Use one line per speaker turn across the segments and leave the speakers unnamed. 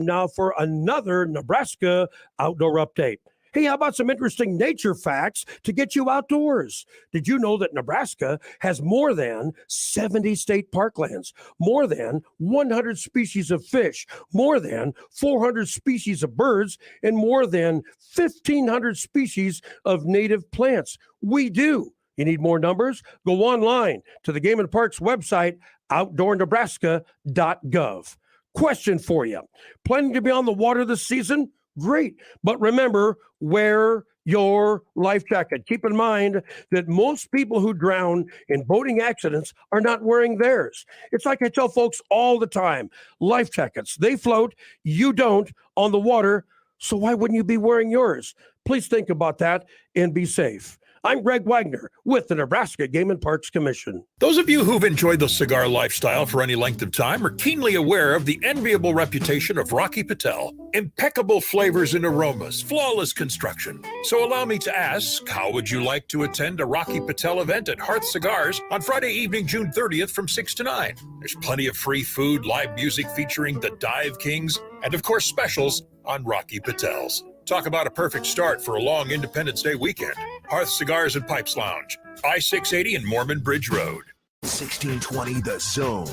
Now for another Nebraska outdoor update. Hey, how about some interesting nature facts to get you outdoors? Did you know that Nebraska has more than 70 state parklands, more than 100 species of fish, more than 400 species of birds, and more than 1,500 species of native plants? We do. You need more numbers? Go online to the Game and Parks website, outdoornebraska.gov. Question for you. Planning to be on the water this season? Great. But remember, wear your life jacket. Keep in mind that most people who drown in boating accidents are not wearing theirs. It's like I tell folks all the time, life jackets, they float, you don't on the water, so why wouldn't you be wearing yours? Please think about that and be safe. I'm Greg Wagner with the Nebraska Game and Parks Commission.
Those of you who've enjoyed the cigar lifestyle for any length of time are keenly aware of the enviable reputation of Rocky Patel. Impeccable flavors and aromas, flawless construction. So allow me to ask, how would you like to attend a Rocky Patel event at Hearth Cigars on Friday evening, June 30th from 6 to 9? There's plenty of free food, live music featuring the Dive Kings, and of course specials on Rocky Patel's. Talk about a perfect start for a long Independence Day weekend. Hearth Cigars and Pipes Lounge, I-680 and Mormon Bridge Road.
1620 The Zone.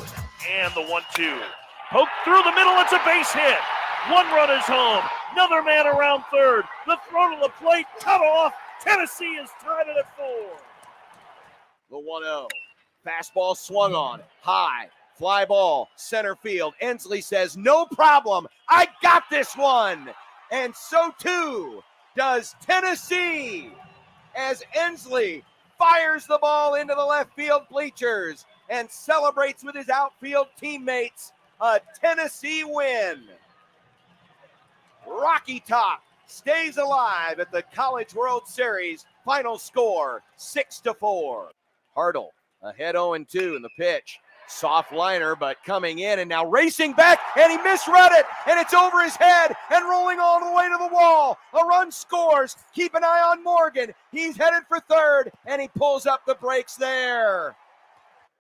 And the 1-2. Poked through the middle, it's a base hit. One run is home. Another man around third. The throw to the plate, cut off. Tennessee is tied it at 4.
The 1-0. Fastball swung on. High. Fly ball. Center field. Ensley says, no problem. I got this one. And so too does Tennessee as Ensley fires the ball into the left field bleachers and celebrates with his outfield teammates a Tennessee win. Rocky Top stays alive at the College World Series. Final score 6-4. Hartle ahead 0-2 in the pitch. Soft liner, but coming in and now racing back, and he misread it, and it's over his head and rolling all the way to the wall. A run scores. Keep an eye on Morgan. He's headed for third, and he pulls up the brakes there.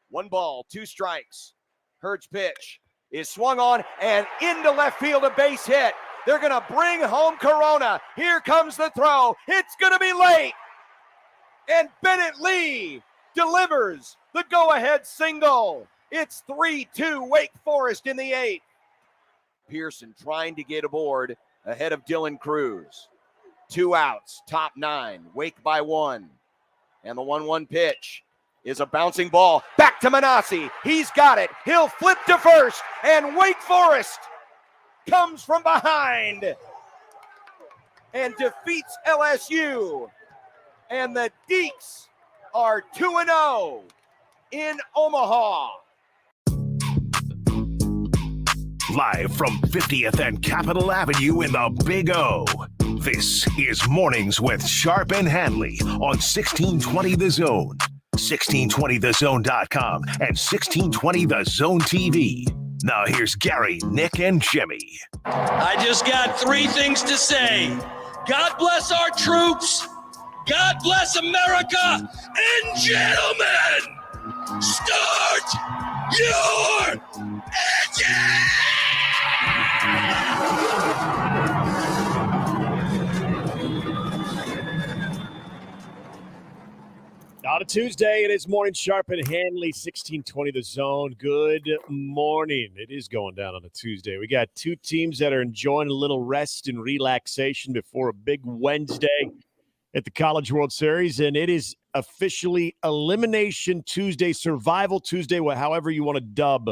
1 ball, 2 strikes. Hurd's pitch is swung on and into left field, a base hit. They're going to bring home Corona. Here comes the throw. It's going to be late. And Bennett Lee delivers the go-ahead single. It's 3-2 Wake Forest in the 8th. Pearson trying to get aboard ahead of Dylan Cruz. 2 outs, top 9, Wake by 1. And the 1-1 pitch is a bouncing ball. Back to Manassi. He's got it. He'll flip to first. And Wake Forest comes from behind and defeats LSU. And the Deeks are 2-0 in Omaha.
Live from 50th and Capitol Avenue in the Big O. This is Mornings with Sharp and Handley on 1620 The Zone, 1620thezone.com, and 1620 The Zone TV. Now here's Gary, Nick, and Jimmy.
I just got 3 things to say. God bless our troops. God bless America. And gentlemen, start your engine!
On a Tuesday, it is Morning Sharp and Handley, 1620 The Zone. Good morning. It is going down on a Tuesday. We got 2 teams that are enjoying a little rest and relaxation before a big Wednesday at the College World Series, and it is officially Elimination Tuesday, Survival Tuesday, however you want to dub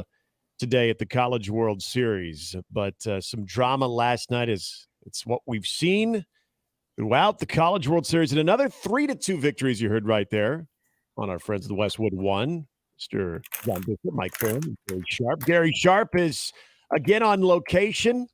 today at the College World Series. But some drama last night it's what we've seen throughout the College World Series, and another 3-2 victories you heard right there on our friends of the Westwood One, Mr. John Bishop, Mike Thorne, Gary Sharp. Gary Sharp is again on location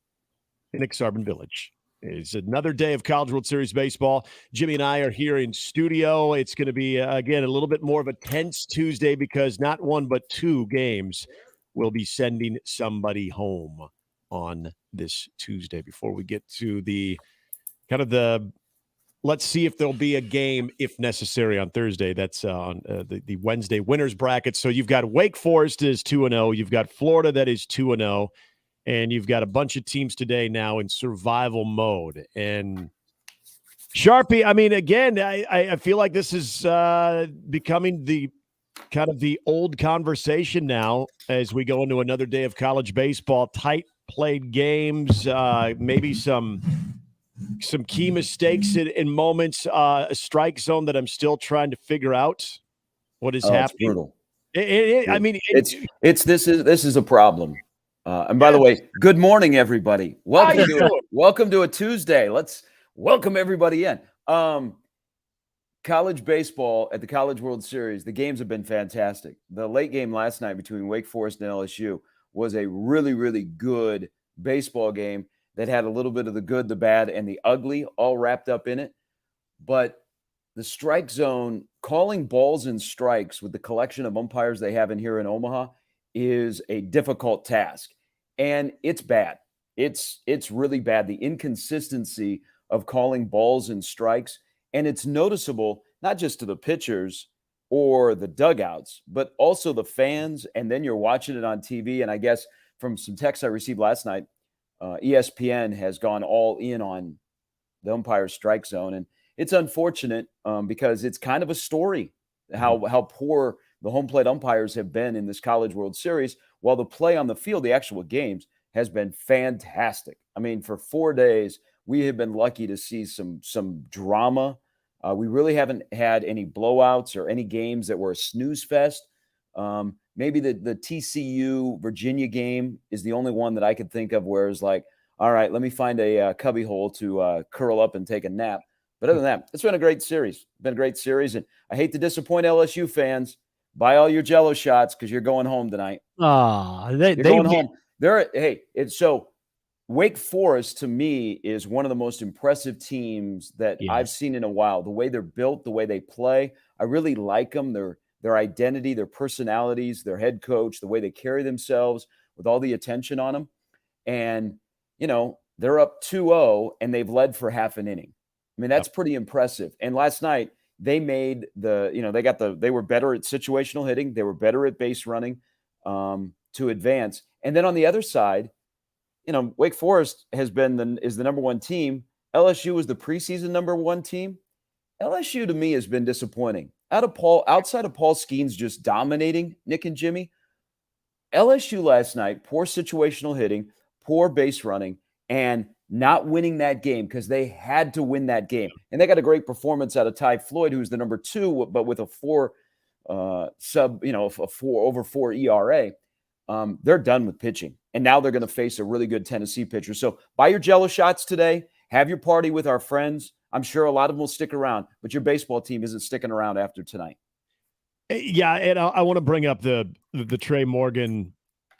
in Exarban Village. It's another day of College World Series baseball. Jimmy and I are here in studio. It's going to be, again, a little bit more of a tense Tuesday because not 1 but 2 games will be sending somebody home on this Tuesday. Before we get to the let's see if there'll be a game if necessary on Thursday. That's on the Wednesday winners bracket. So you've got Wake Forest is 2-0. You've got Florida that is 2-0. and you've got a bunch of teams today now in survival mode. And Sharpie, I mean, again, I feel like this is becoming the kind of the old conversation now as we go into another day of college baseball. Tight played games, maybe some key mistakes in moments, a strike zone that I'm still trying to figure out what is happening.
It's brutal.
I mean,
This is a problem. And by the way, good morning, everybody. Welcome to a Tuesday. Let's welcome everybody in. College baseball at the College World Series, the games have been fantastic. The late game last night between Wake Forest and LSU was a really, really good baseball game that had a little bit of the good, the bad, and the ugly all wrapped up in it. But the strike zone, calling balls and strikes with the collection of umpires they have in here in Omaha is a difficult task. And it's bad. It's really bad. The inconsistency of calling balls and strikes. And it's noticeable, not just to the pitchers or the dugouts, but also the fans. And then you're watching it on TV. And I guess from some texts I received last night, ESPN has gone all in on the umpire strike zone. And it's unfortunate because it's kind of a story how poor the home plate umpires have been in this College World Series, while the play on the field, the actual games, has been fantastic. I mean, for 4 days, we have been lucky to see some drama. We really haven't had any blowouts or any games that were a snooze fest. Maybe the TCU Virginia game is the only one that I could think of where it's like, all right, let me find a cubby hole to curl up and take a nap. But other than that, it's been a great series. And I hate to disappoint LSU fans. Buy all your Jello shots because you're going home tonight.
You're
going home. So Wake Forest to me is one of the most impressive teams that I've seen in a while. The way they're built, the way they play, I really like them. Their identity, their personalities, their head coach, the way they carry themselves with all the attention on them. And, they're up 2-0 and they've led for half an inning. I mean, that's pretty impressive. And last night they made they were better at situational hitting. They were better at base running to advance. And then on the other side, Wake Forest is the number one team. LSU was the preseason number one team. LSU to me has been disappointing. Outside of Paul Skeens just dominating Nick and Jimmy, LSU last night, poor situational hitting, poor base running, and not winning that game because they had to win that game. And they got a great performance out of Ty Floyd, who's the number 2, but with a 4 over 4 ERA. They're done with pitching. And now they're going to face a really good Tennessee pitcher. So buy your Jello shots today. Have your party with our friends. I'm sure a lot of them will stick around, but your baseball team isn't sticking around after tonight.
Yeah, and I want to bring up the Trey Morgan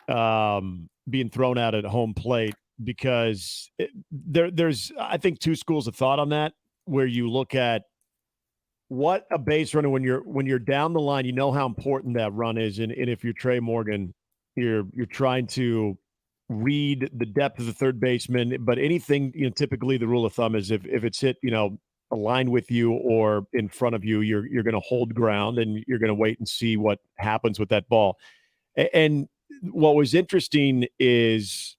being thrown out at home plate because there's, I think, 2 schools of thought on that, where you look at what a base runner, when you're down the line, how important that run is. And if you're Trey Morgan, you're trying to read the depth of the third baseman, but anything, typically the rule of thumb is if it's hit, aligned with you or in front of you, you're going to hold ground and you're going to wait and see what happens with that ball. And what was interesting is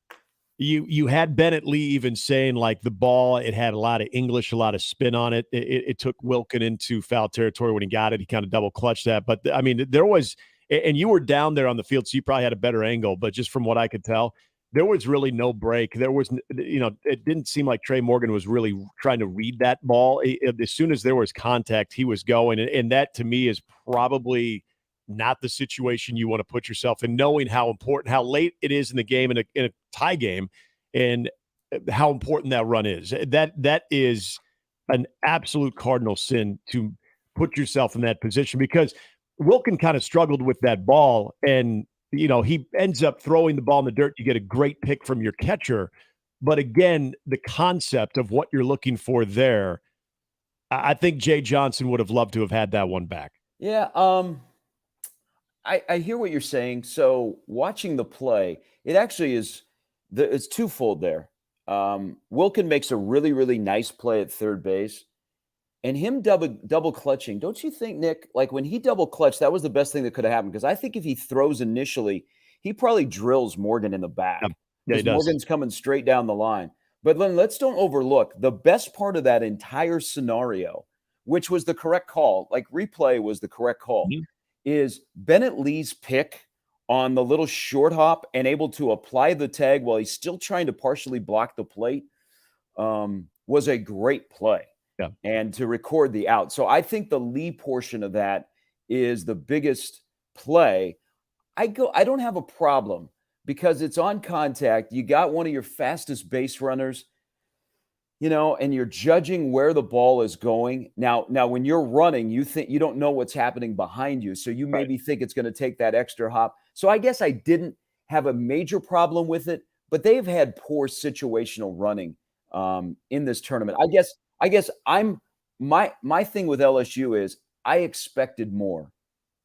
you had Bennett Lee even saying, like, the ball, it had a lot of English, a lot of spin on it. It took Wilkin into foul territory when he got it. He kind of double clutched that. But I mean, there was, and you were down there on the field, so you probably had a better angle. But just from what I could tell, there was really no break. There was, it didn't seem like Trey Morgan was really trying to read that ball. As soon as there was contact, he was going. And that, to me, is probably not the situation you want to put yourself in, knowing how important, how late it is in the game, in a tie game, and how important that run is. That is an absolute cardinal sin to put yourself in that position, because Wilkin kind of struggled with that ball, and he ends up throwing the ball in the dirt. You get a great pick from your catcher. But again, the concept of what you're looking for there, I think Jay Johnson would have loved to have had that one back.
Yeah. I hear what you're saying. So watching the play, it actually is, it's twofold there. Wilkin makes a really, really nice play at third base. And him double clutching, don't you think, Nick, like when he double clutched, that was the best thing that could have happened? Because I think if he throws initially, he probably drills Morgan in the back.
Yeah, he does.
Morgan's coming straight down the line. But let's don't overlook the best part of that entire scenario, which was the correct call. Like replay was the correct call.
Mhm.
Is Bennett Lee's pick on the little short hop and able to apply the tag while he's still trying to partially block the plate was a great play.
Yeah.
And to record the out. So I think the Lee portion of that is the biggest play. I don't have a problem because it's on contact. You got one of your fastest base runners, and you're judging where the ball is going. Now when you're running, you think you don't know what's happening behind you. So you maybe think it's going to take that extra hop. So I guess I didn't have a major problem with it, but they've had poor situational running in this tournament. I guess my thing with LSU is I expected more,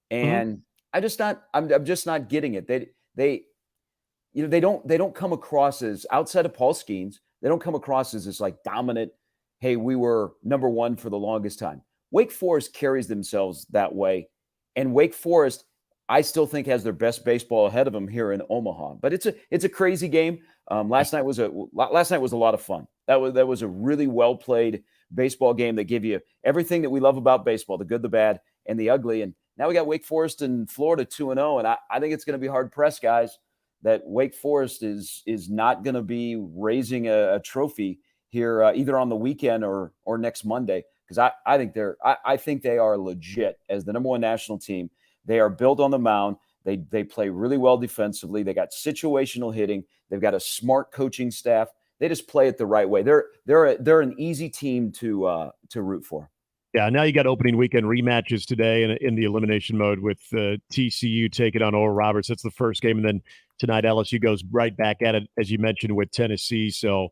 and I'm just not getting it. They don't come across as, outside of Paul Skeens, they don't come across as this like dominant, hey, we were number one for the longest time. Wake Forest carries themselves that way, and Wake Forest, I still think, has their best baseball ahead of them here in Omaha. But it's a crazy game. Last night was a lot of fun. That was a really well played baseball game that gave you everything that we love about baseball: the good, the bad, and the ugly. And now we got Wake Forest and Florida 2-0, and I think it's going to be hard pressed, guys, that Wake Forest is not going to be raising a trophy here either on the weekend or next Monday, because I think they are legit as the number one national team. They are built on the mound. They play really well defensively. They got situational hitting. They've got a smart coaching staff. They just play it the right way. They're an easy team to root for.
Yeah, now you got opening weekend rematches today in the elimination mode with TCU taking on Oral Roberts. That's the first game, and then tonight LSU goes right back at it, as you mentioned, with Tennessee. So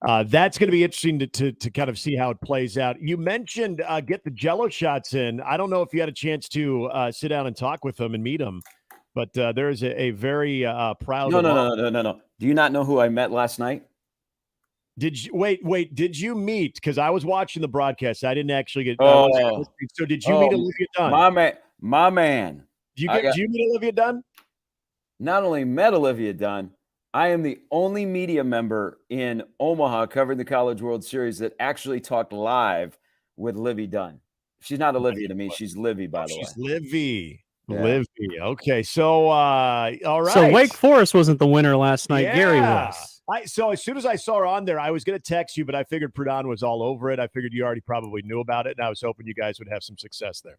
that's going to be interesting to kind of see how it plays out. You mentioned get the Jello shots in. I don't know if you had a chance to sit down and talk with them and meet them, but there is a very proud.
No. Do you not know who I met last night?
Did you wait? Did you meet? Because I was watching the broadcast. I didn't actually get. So did you meet Olivia Dunn?
My man.
Did you meet Olivia Dunn?
Not only met Olivia Dunn, I am the only media member in Omaha covering the College World Series that actually talked live with Livy Dunn. She's not Olivia to me. She's Livy, by the way.
She's Livy.
Yeah.
Livy. Okay. So, all right.
So Wake Forest wasn't the winner last night. Yeah. Gary was.
So as soon as I saw her on there, I was going to text you, but I figured Pradhan was all over it. I figured you already probably knew about it, and I was hoping you guys would have some success there.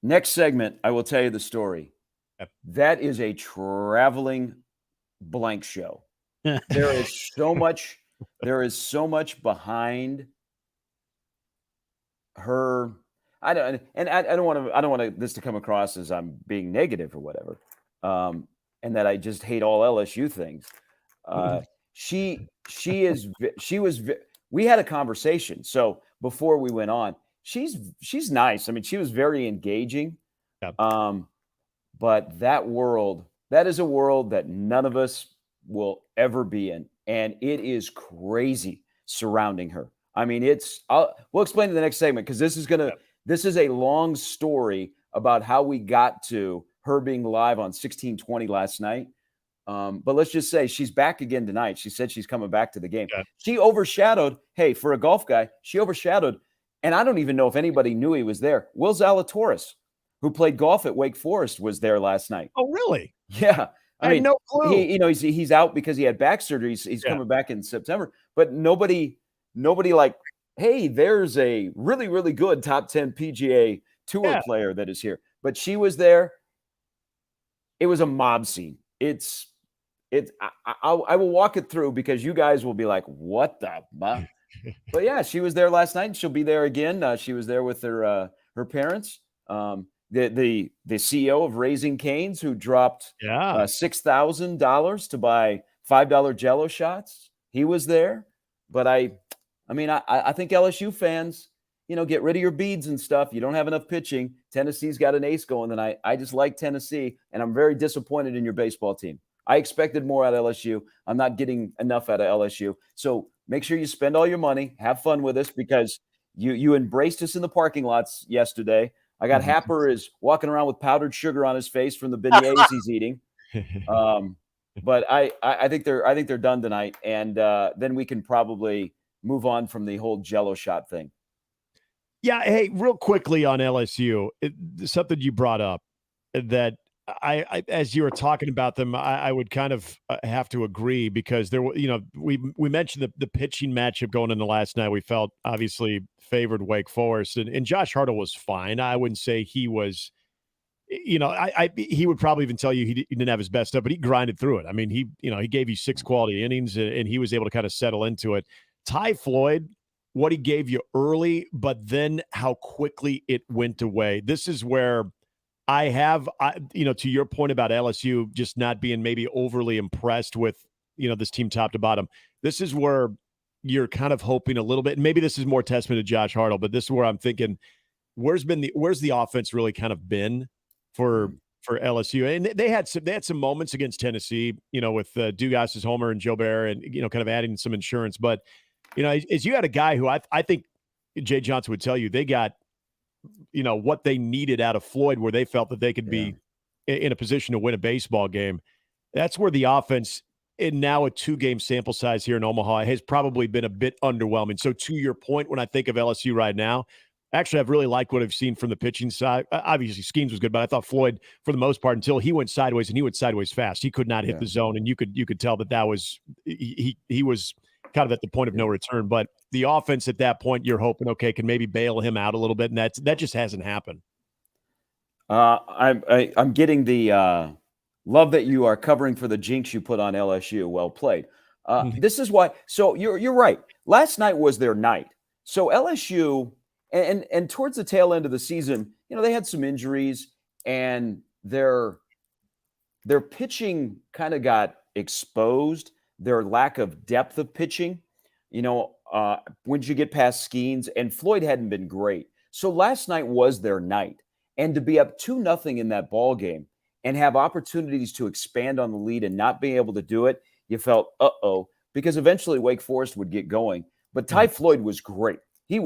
Next segment, I will tell you the story. Yep. That is a traveling blank show. There is so much behind her. I don't want this to come across as I'm being negative or whatever, and that I just hate all LSU things. We had a conversation. So before we went on, she's nice. I mean, she was very engaging.
Yep.
But that is a world that none of us will ever be in. And it is crazy surrounding her. I mean, we'll explain in the next segment, because this is a long story about how we got to her being live on 1620 last night. But let's just say she's back again tonight. She said she's coming back to the game. Yeah. She overshadowed, for a golf guy, and I don't even know if anybody knew he was there. Will Zalatoris, who played golf at Wake Forest, was there last night.
Oh, really?
Yeah.
I mean, no clue.
He's out because he had back surgery. He's coming back in September. But nobody like, hey, there's a really, really good top 10 PGA Tour player that is here. But she was there. It was a mob scene. I will walk it through because you guys will be like, what the fuck? But yeah, she was there last night. She'll be there again. She was there with her parents. The CEO of Raising Cane's, who dropped $6,000 to buy $5 Jello shots. He was there. But I think LSU fans, get rid of your beads and stuff. You don't have enough pitching. Tennessee's got an ace going tonight. I just like Tennessee, and I'm very disappointed in your baseball team. I expected more out of LSU. I'm not getting enough out of LSU. So make sure you spend all your money. Have fun with us, because you embraced us in the parking lots yesterday. I got Happer is walking around with powdered sugar on his face from the beignets he's eating. But I think they're done tonight, and then we can probably move on from the whole Jello shot thing.
Yeah. Hey, real quickly on LSU, something you brought up that I as you were talking about them, I would kind of have to agree because we mentioned the pitching matchup going into last night. We felt obviously favored Wake Forest, and Josh Hartle was fine. I wouldn't say he was. He would probably even tell you he didn't have his best stuff, but he grinded through it. I mean, he gave you 6 quality innings, and he was able to kind of settle into it. Ty Floyd, what he gave you early, but then how quickly it went away. This is where to your point about LSU just not being maybe overly impressed with, this team top to bottom. This is where you're kind of hoping a little bit, and maybe this is more testament to Josh Hartle, but this is where I'm thinking, where's the offense really kind of been for LSU? And they had some moments against Tennessee, with Dugas's homer and Joe Bear and, kind of adding some insurance. But, as you had a guy who I think Jay Johnson would tell you, they got, what they needed out of Floyd, where they felt that they could be in a position to win a baseball game. That's where the offense, in now a 2-game sample size here in Omaha, has probably been a bit underwhelming. So to your point, when I think of LSU right now, actually, I've really liked what I've seen from the pitching side. Obviously, Schemes was good, but I thought Floyd, for the most part, until he went sideways, and he went sideways fast. He could not hit the zone, and you could tell that was he was kind of at the point of no return. But the offense at that point, you're hoping, okay, can maybe bail him out a little bit, and that just hasn't happened.
I'm getting the love that you are covering for the jinx you put on LSU. Well played. This is why. So you're right. Last night was their night. So LSU. And towards the tail end of the season, they had some injuries, and their pitching kind of got exposed. Their lack of depth of pitching, once you get past Skeens, and Floyd hadn't been great. So last night was their night, and to be up 2-0 in that ball game and have opportunities to expand on the lead and not being able to do it, you felt because eventually Wake Forest would get going. But Ty Floyd was great. He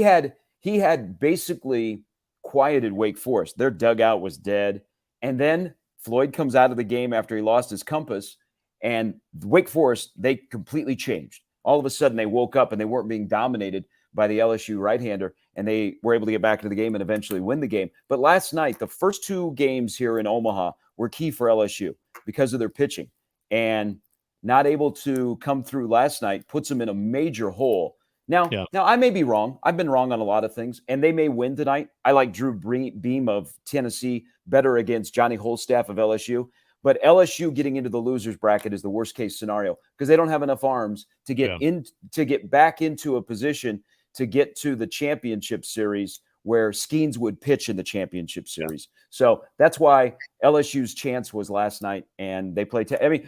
had basically quieted Wake Forest. Their dugout was dead. And then Floyd comes out of the game after he lost his compass, and Wake Forest, they completely changed. All of a sudden they woke up and they weren't being dominated by the LSU right-hander, and they were able to get back into the game and eventually win the game. But last night, the first 2 games here in Omaha were key for LSU because of their pitching, and not able to come through last night puts them in a major hole. Now, I may be wrong. I've been wrong on a lot of things, and they may win tonight. I like Drew Beam of Tennessee better against Johnny Holstaff of LSU. But LSU getting into the losers bracket is the worst case scenario because they don't have enough arms to get back into a position to get to the championship series where Skeens would pitch in the championship series. So that's why LSU's chance was last night, and they play.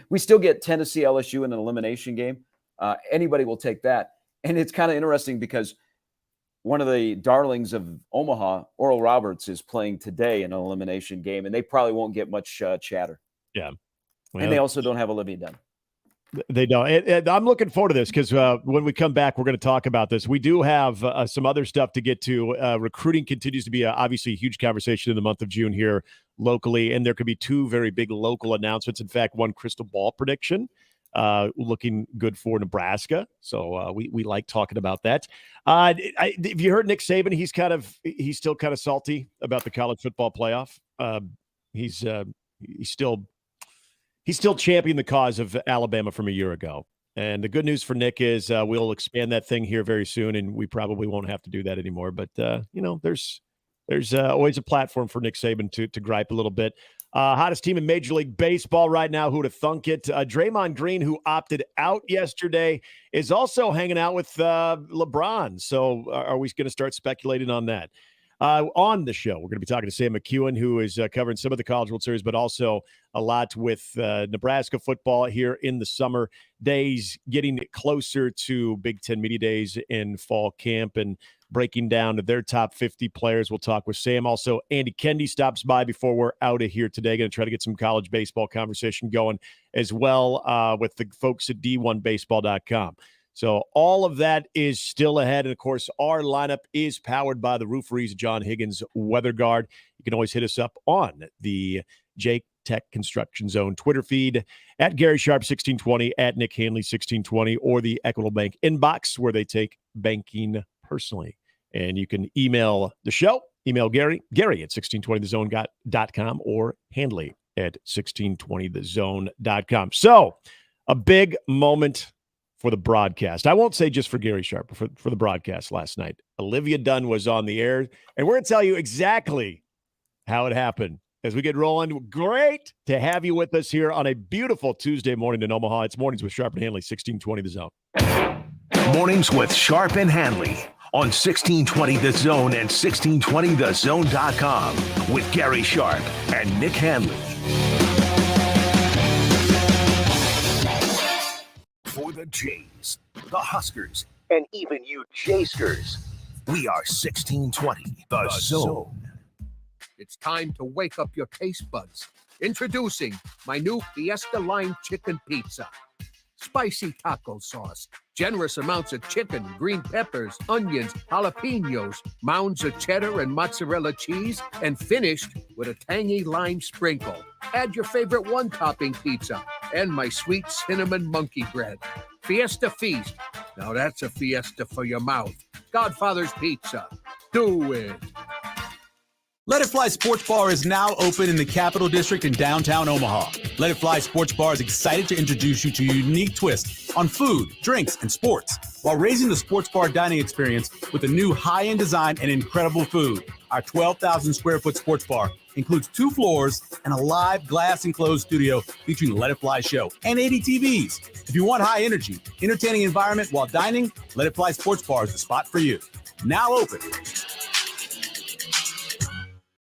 We still get Tennessee LSU in an elimination game. Anybody will take that. And it's kind of interesting because one of the darlings of Omaha, Oral Roberts, is playing today in an elimination game, and they probably won't get much chatter.
Yeah. Well,
and they also don't have Olivia Dunn.
They don't. And I'm looking forward to this because when we come back, we're going to talk about this. We do have some other stuff to get to. Recruiting continues to be obviously a huge conversation in the month of June here locally, and there could be 2 very big local announcements. In fact, one crystal ball prediction. Looking good for Nebraska. So we like talking about that. Have you heard Nick Saban? He's still kind of salty about the college football playoff. He's still championing the cause of Alabama from a year ago. And the good news for Nick is we'll expand that thing here very soon, and we probably won't have to do that anymore. But there's always a platform for Nick Saban to gripe a little bit. Hottest team in Major League Baseball right now. Who'd have thunk it? Draymond Green, who opted out yesterday, is also hanging out with LeBron. So are we going to start speculating on that? On the show, we're going to be talking to Sam McEwen, who is covering some of the College World Series, but also a lot with Nebraska football here in the summer days, getting closer to Big Ten Media Days in fall camp and breaking down their top 50 players. We'll talk with Sam. Also, Andy Kendi stops by before we're out of here today. Going to try to get some college baseball conversation going as well with the folks at D1Baseball.com. So all of that is still ahead. And, of course, our lineup is powered by the Roofery's John Higgins Weather Guard. You can always hit us up on the Jake Tech Construction Zone Twitter feed, at Gary Sharp 1620, at Nick Handley 1620, or the Equitable Bank inbox where they take banking personally. And you can email the show, email Gary at 1620thezone.com, or Handley at 1620thezone.com. So a big moment for the broadcast. I won't say just for Gary Sharp, but for the broadcast last night. Olivia Dunn was on the air, and we're going to tell you exactly how it happened as we get rolling. Great to have you with us here on a beautiful Tuesday morning in Omaha. It's Mornings with Sharp and Handley, 1620 The Zone.
Mornings with Sharp and Handley on 1620 The Zone and 1620thezone.com with Gary Sharp and Nick Handley. For the Jays, the Huskers, and even you Jayskers, we are 1620 The Zone.
It's time to wake up your taste buds. Introducing my new Fiesta Lime Chicken Pizza. Spicy taco sauce, generous amounts of chicken, green peppers, onions, jalapenos, mounds of cheddar and mozzarella cheese, and finished with a tangy lime sprinkle. Add your favorite one-topping pizza and my sweet cinnamon monkey bread. Fiesta Feast. Now that's a fiesta for your mouth. Godfather's Pizza. Do it.
Let It Fly Sports Bar is now open in the Capital District in downtown Omaha. Let It Fly Sports Bar is excited to introduce you to a unique twist on food, drinks, and sports, while raising the sports bar dining experience with a new high-end design and incredible food. Our 12,000 square foot sports bar includes 2 floors and a live glass enclosed studio featuring the Let It Fly show and 80 TVs. If you want high energy, entertaining environment while dining, Let It Fly Sports Bar is the spot for you. Now open.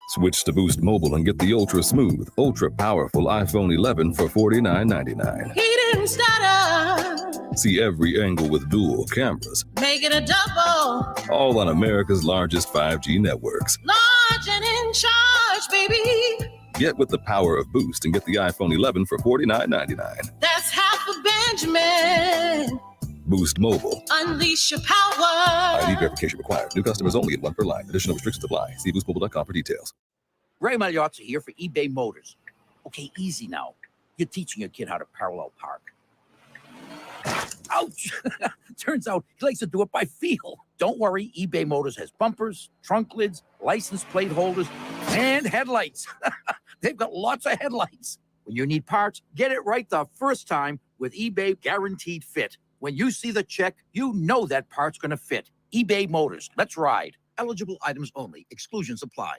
Switch to Boost Mobile and get the ultra-smooth, ultra-powerful iPhone 11 for $49.99.
He didn't stutter.
See every angle with dual cameras.
Make it a double.
All on America's largest 5G networks.
Large and in charge, baby.
Get with the power of Boost and get the iPhone 11 for $49.99.
That's half a Benjamin.
Boost Mobile.
Unleash your power.
ID verification required. New customers only at 1 per line. Additional restrictions apply. See boostmobile.com for details.
Ray Magliozzi here for eBay Motors. Okay, easy now. You're teaching your kid how to parallel park. Ouch! Turns out he likes to do it by feel. Don't worry, eBay Motors has bumpers, trunk lids, license plate holders, and headlights. They've got lots of headlights. When you need parts, get it right the first time with eBay Guaranteed Fit. When you see the check, you know that part's going to fit. eBay Motors. Let's ride. Eligible items only. Exclusions apply.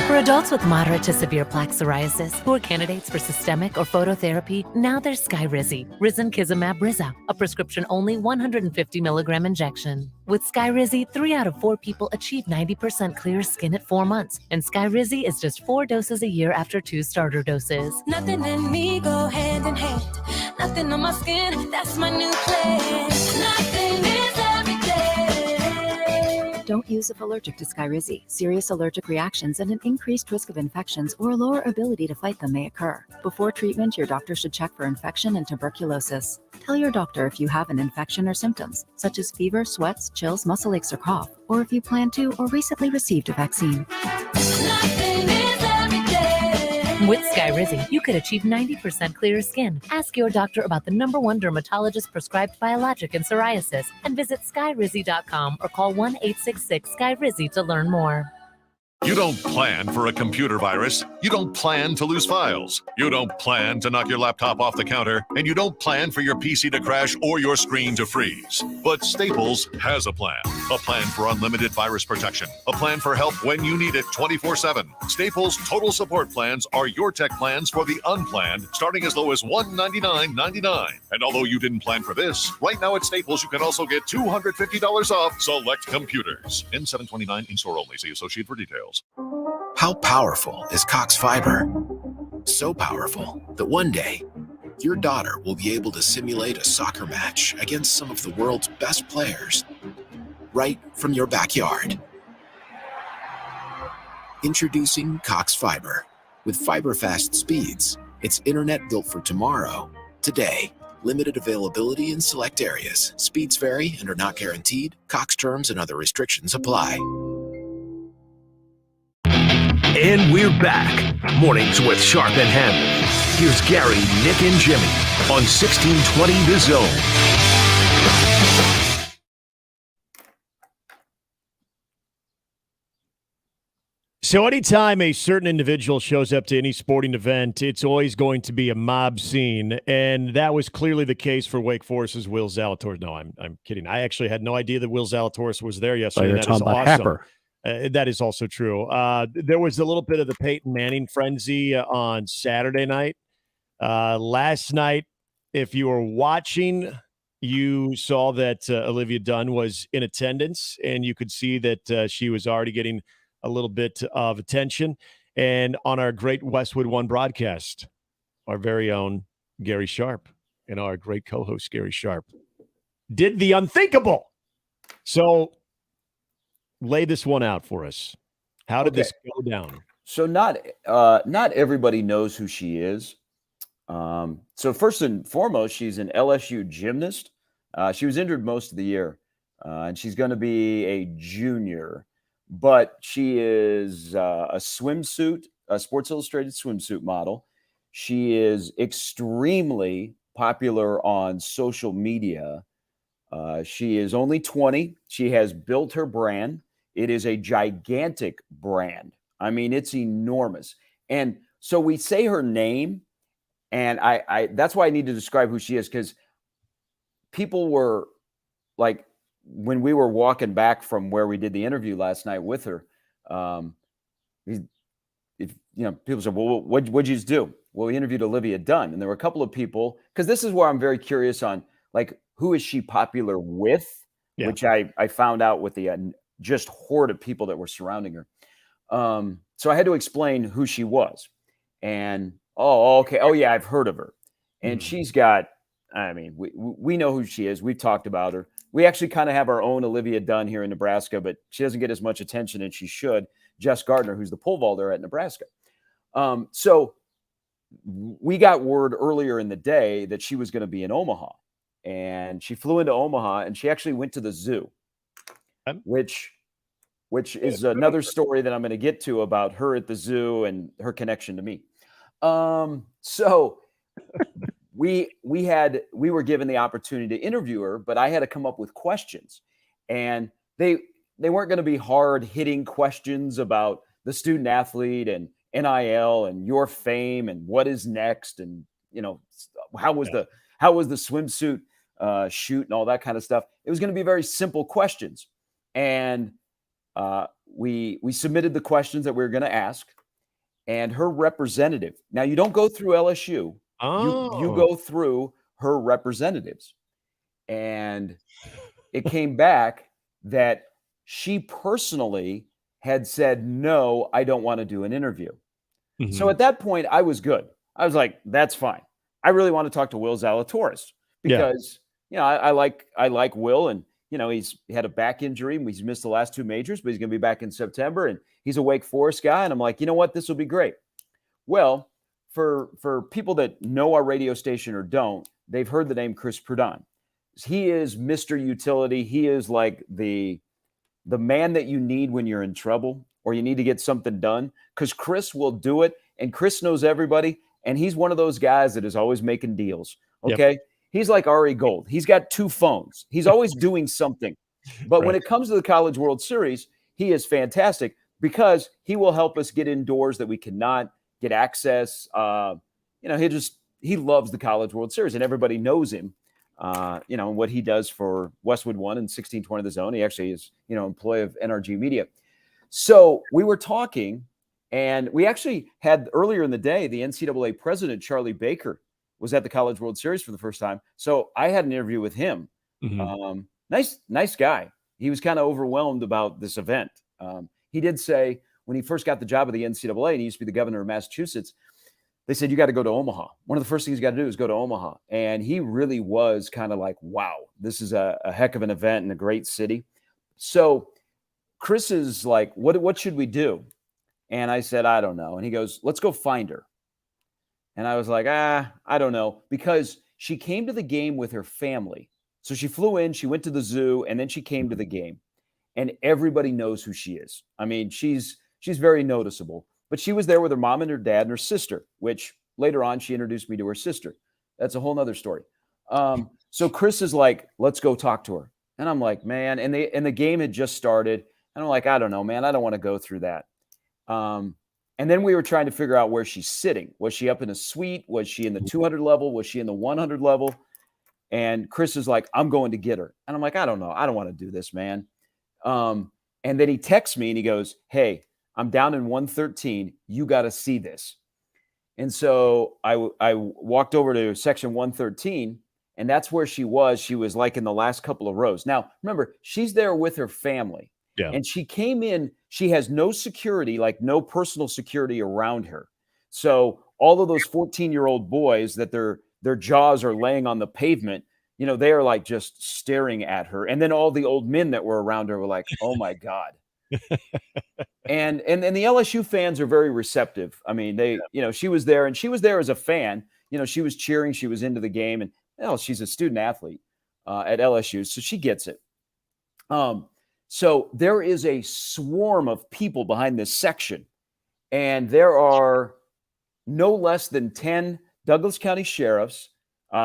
For adults with moderate to severe plaque psoriasis who are candidates for systemic or phototherapy, now there's Skyrizi, Risankizumab Riza, a prescription-only 150 milligram injection. With Skyrizi, 3 out of 4 people achieve 90% clear skin at 4 months, and Skyrizi is just 4 doses a year after 2 starter doses.
Nothing and me go hand in hand. Nothing on my skin, that's my new plan. Nothing is every day.
Don't use if allergic to Skyrizi. Serious allergic reactions and an increased risk of infections or a lower ability to fight them may occur. Before treatment, your doctor should check for infection and tuberculosis. Tell your doctor if you have an infection or symptoms, such as fever, sweats, chills, muscle aches, or cough, or if you plan to or recently received a vaccine.
Nothing is every day.
With Skyrizi, you could achieve 90% clearer skin. Ask your doctor about the #1 dermatologist prescribed biologic in psoriasis and visit skyrizi.com or call 1-866-SKYRIZI to learn more.
You don't plan for a computer virus. You don't plan to lose files. You don't plan to knock your laptop off the counter. And you don't plan for your PC to crash or your screen to freeze. But Staples has a plan. A plan for unlimited virus protection. A plan for help when you need it 24/7. Staples Total Support Plans are your tech plans for the unplanned, starting as low as $199.99. And although you didn't plan for this, right now at Staples you can also get $250 off select computers. N729 in-store only. See associate for details.
How powerful is Cox Fiber? So powerful that one day, your daughter will be able to simulate a soccer match against some of the world's best players, right from your backyard. Introducing Cox Fiber. With fiber-fast speeds, it's internet built for tomorrow, today. Limited availability in select areas. Speeds vary and are not guaranteed. Cox terms and other restrictions apply.
And we're back. Mornings with Sharp and Handley. Here's Gary, Nick, and Jimmy on 1620 The Zone.
So anytime a certain individual shows up to any sporting event, it's always going to be a mob scene, and that was clearly the case for Wake Forest's Will Zalatoris. No, I'm kidding. I actually had no idea that Will Zalatoris was there yesterday.
you're
That is
talking about
awesome.
Happer.
That is also true. There was a little bit of the Peyton Manning frenzy on Saturday night. Last night, if you were watching, you saw that Olivia Dunn was in attendance, and you could see that she was already getting a little bit of attention. And on our great Westwood One broadcast, our very own Gary Sharp and our great co-host Gary Sharp did the unthinkable. So lay this one out for us. How did this go down?
So not everybody knows who she is. So first and foremost, she's an LSU gymnast. She was injured most of the year, and she's going to be a junior. But she is a Sports Illustrated swimsuit model. She is extremely popular on social media. She is only 20. She has built her brand. It is a gigantic brand. I mean, it's enormous. And so we say her name, and I that's why I need to describe who she is, because people were like, when we were walking back from where we did the interview last night with her, people said, well, what'd you do? Well, we interviewed Olivia Dunn, and there were a couple of people, because this is where I'm very curious on, like, who is she popular with, which I found out with the just horde of people that were surrounding her. So I had to explain who she was. And, okay. Oh, yeah, I've heard of her. And she's got, I mean, we know who she is. We've talked about her. We actually kind of have our own Olivia Dunn here in Nebraska, but she doesn't get as much attention as she should. Jess Gardner, who's the pole vaulter at Nebraska. So we got word earlier in the day that she was going to be in Omaha, and she flew into Omaha, and she actually went to the zoo, which is another story that I'm going to get to about her at the zoo and her connection to me. So we were given the opportunity to interview her, but I had to come up with questions, and they weren't going to be hard hitting questions about the student athlete and NIL and your fame and what is next. And, how was the swimsuit shoot and all that kind of stuff. It was going to be very simple questions. And we submitted the questions that we were going to ask, and her representative. Now, you don't go through LSU. You go through her representatives. And it came back that she personally had said, no, I don't want to do an interview. So at that point, I was good. I was like, that's fine. I really want to talk to Will Zalatoris because, I like Will, and, he had a back injury. He's missed the last two majors, but he's going to be back in September, and he's a Wake Forest guy. And I'm like, you know what? This will be great. Well, for people that know our radio station or don't, they've heard the name Chris Prudon. He is Mr. Utility. He is like the man that you need when you're in trouble or you need to get something done, because Chris will do it, and Chris knows everybody, and he's one of those guys that is always making deals, okay? Yep. He's like Ari Gold. He's got two phones. He's always doing something. But when it comes to the College World Series, he is fantastic because he will help us get indoors that we cannot get access. He loves the College World Series, and everybody knows him. And what he does for Westwood One and 1620 The Zone. He actually is, employee of NRG Media. So we were talking, and we actually had earlier in the day, the NCAA president, Charlie Baker, was at the College World Series for the first time. So I had an interview with him. Nice guy. He was kind of overwhelmed about this event. He did say when he first got the job at the NCAA, and he used to be the governor of Massachusetts, they said, you got to go to Omaha. One of the first things you got to do is go to Omaha. And he really was kind of like, wow, this is a heck of an event in a great city. So Chris is like, what should we do? And I said, I don't know. And he goes, let's go find her. And I was like, I don't know, because she came to the game with her family. So she flew in, she went to the zoo, and then she came to the game. And everybody knows who she is. I mean, she's very noticeable. But she was there with her mom and her dad and her sister, which later on she introduced me to her sister. That's a whole nother story. So Chris is like, let's go talk to her. And I'm like, man, and the game had just started. And I'm like, I don't know, man. I don't want to go through that. And then we were trying to figure out where she's sitting. Was she up in a suite? Was she in the 200 level? Was she in the 100 level? And Chris is like, I'm going to get her. And I'm like, I don't know. I don't want to do this, man. And then he texts me and he goes, hey, I'm down in 113. You got to see this. And so I walked over to section 113, and that's where she was. She was like in the last couple of rows. Now, remember, she's there with her family.
Yeah.
And she came in, she has no security, like no personal security around her. So all of those 14-year-old boys that their jaws are laying on the pavement, you know, they are like just staring at her. And then all the old men that were around her were like, oh my God. And the LSU fans are very receptive. I mean, you know, she was there, and she was there as a fan. You know, she was cheering, she was into the game, and she's a student athlete at LSU, so she gets it. So there is a swarm of people behind this section, and there are no less than 10 Douglas County sheriffs,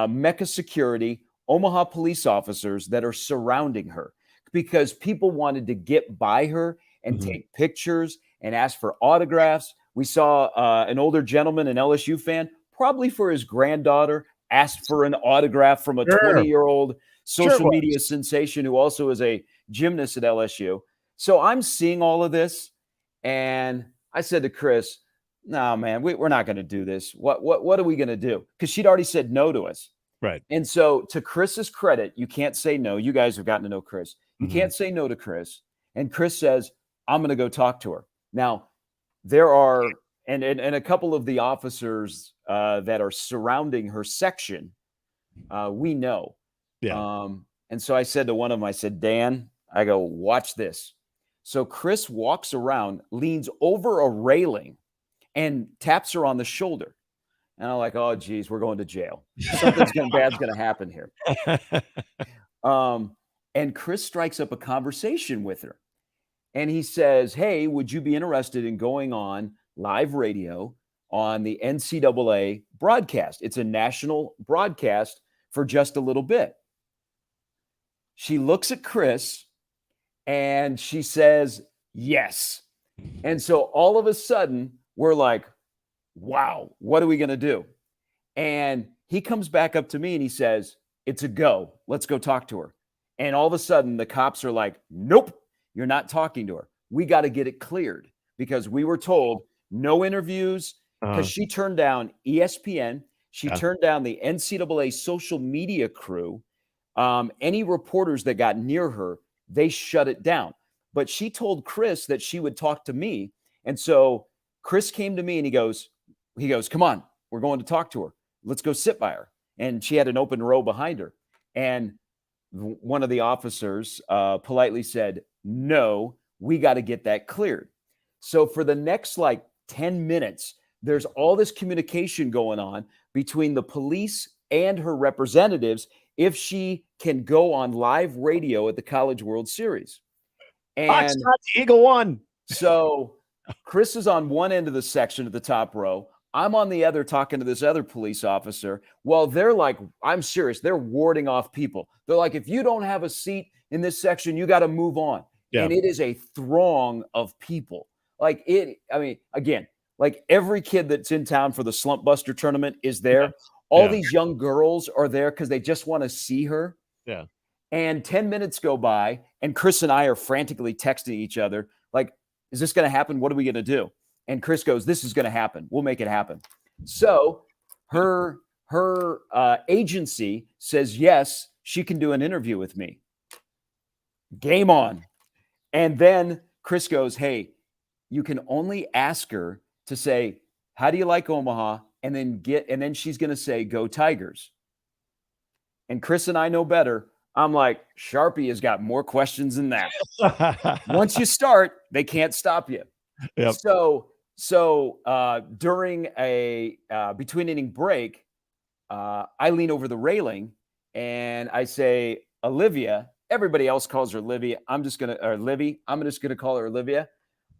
Mecca security, Omaha police officers that are surrounding her because people wanted to get by her and take pictures and ask for autographs. We saw an older gentleman, an LSU fan, probably for his granddaughter, asked for an autograph from a 20-year-old social media sensation who also is a gymnast at LSU. So I'm seeing all of this, and I said to Chris, no, man, we're not going to do this. What are we going to do? Because she'd already said no to us.
Right.
And so to Chris's credit, you can't say no. You guys have gotten to know Chris. You can't say no to Chris. And Chris says, I'm going to go talk to her. Now, there are, and a couple of the officers that are surrounding her section, we know.
Yeah.
And so I said to one of them, I said, Dan, I go, watch this. So Chris walks around, leans over a railing, and taps her on the shoulder. And I'm like, oh, geez, we're going to jail. Something's bad's going to happen here. And Chris strikes up a conversation with her. And he says, hey, would you be interested in going on live radio on the NCAA broadcast? It's a national broadcast for just a little bit. She looks at Chris and she says, yes. And so all of a sudden, we're like, wow, what are we going to do? And he comes back up to me and he says, it's a go. Let's go talk to her. And all of a sudden, the cops are like, nope, you're not talking to her. We got to get it cleared because we were told no interviews because she turned down ESPN. She turned down the NCAA social media crew. Any reporters that got near her, they shut it down. But she told Chris that she would talk to me. And so Chris came to me and he goes, come on, we're going to talk to her. Let's go sit by her. And she had an open row behind her. And one of the officers politely said, no, we got to get that cleared. So for the next 10 minutes, there's all this communication going on between the police and her representatives if she can go on live radio at the College World Series. And
Eagle won.
So Chris is on one end of the section at the top row. I'm on the other talking to this other police officer. Well, they're like, I'm serious. They're warding off people. They're like, if you don't have a seat in this section, you got to move on. Yeah. And it is a throng of people. Again, every kid that's in town for the Slump Buster tournament is there. Yeah. All these young girls are there because they just want to see her.
Yeah.
And 10 minutes go by, and Chris and I are frantically texting each other, like, is this going to happen? What are we going to do? And Chris goes, this is going to happen. We'll make it happen. So her agency says, yes, she can do an interview with me. Game on. And then Chris goes, hey, you can only ask her to say, how do you like Omaha? And then she's going to say, go Tigers. And Chris and I know better. I'm like, Sharpie has got more questions than that. Once you start, they can't stop you.
Yep.
So during a between inning break, I lean over the railing and I say, Olivia. Everybody else calls her Livy. I'm just gonna call her Olivia.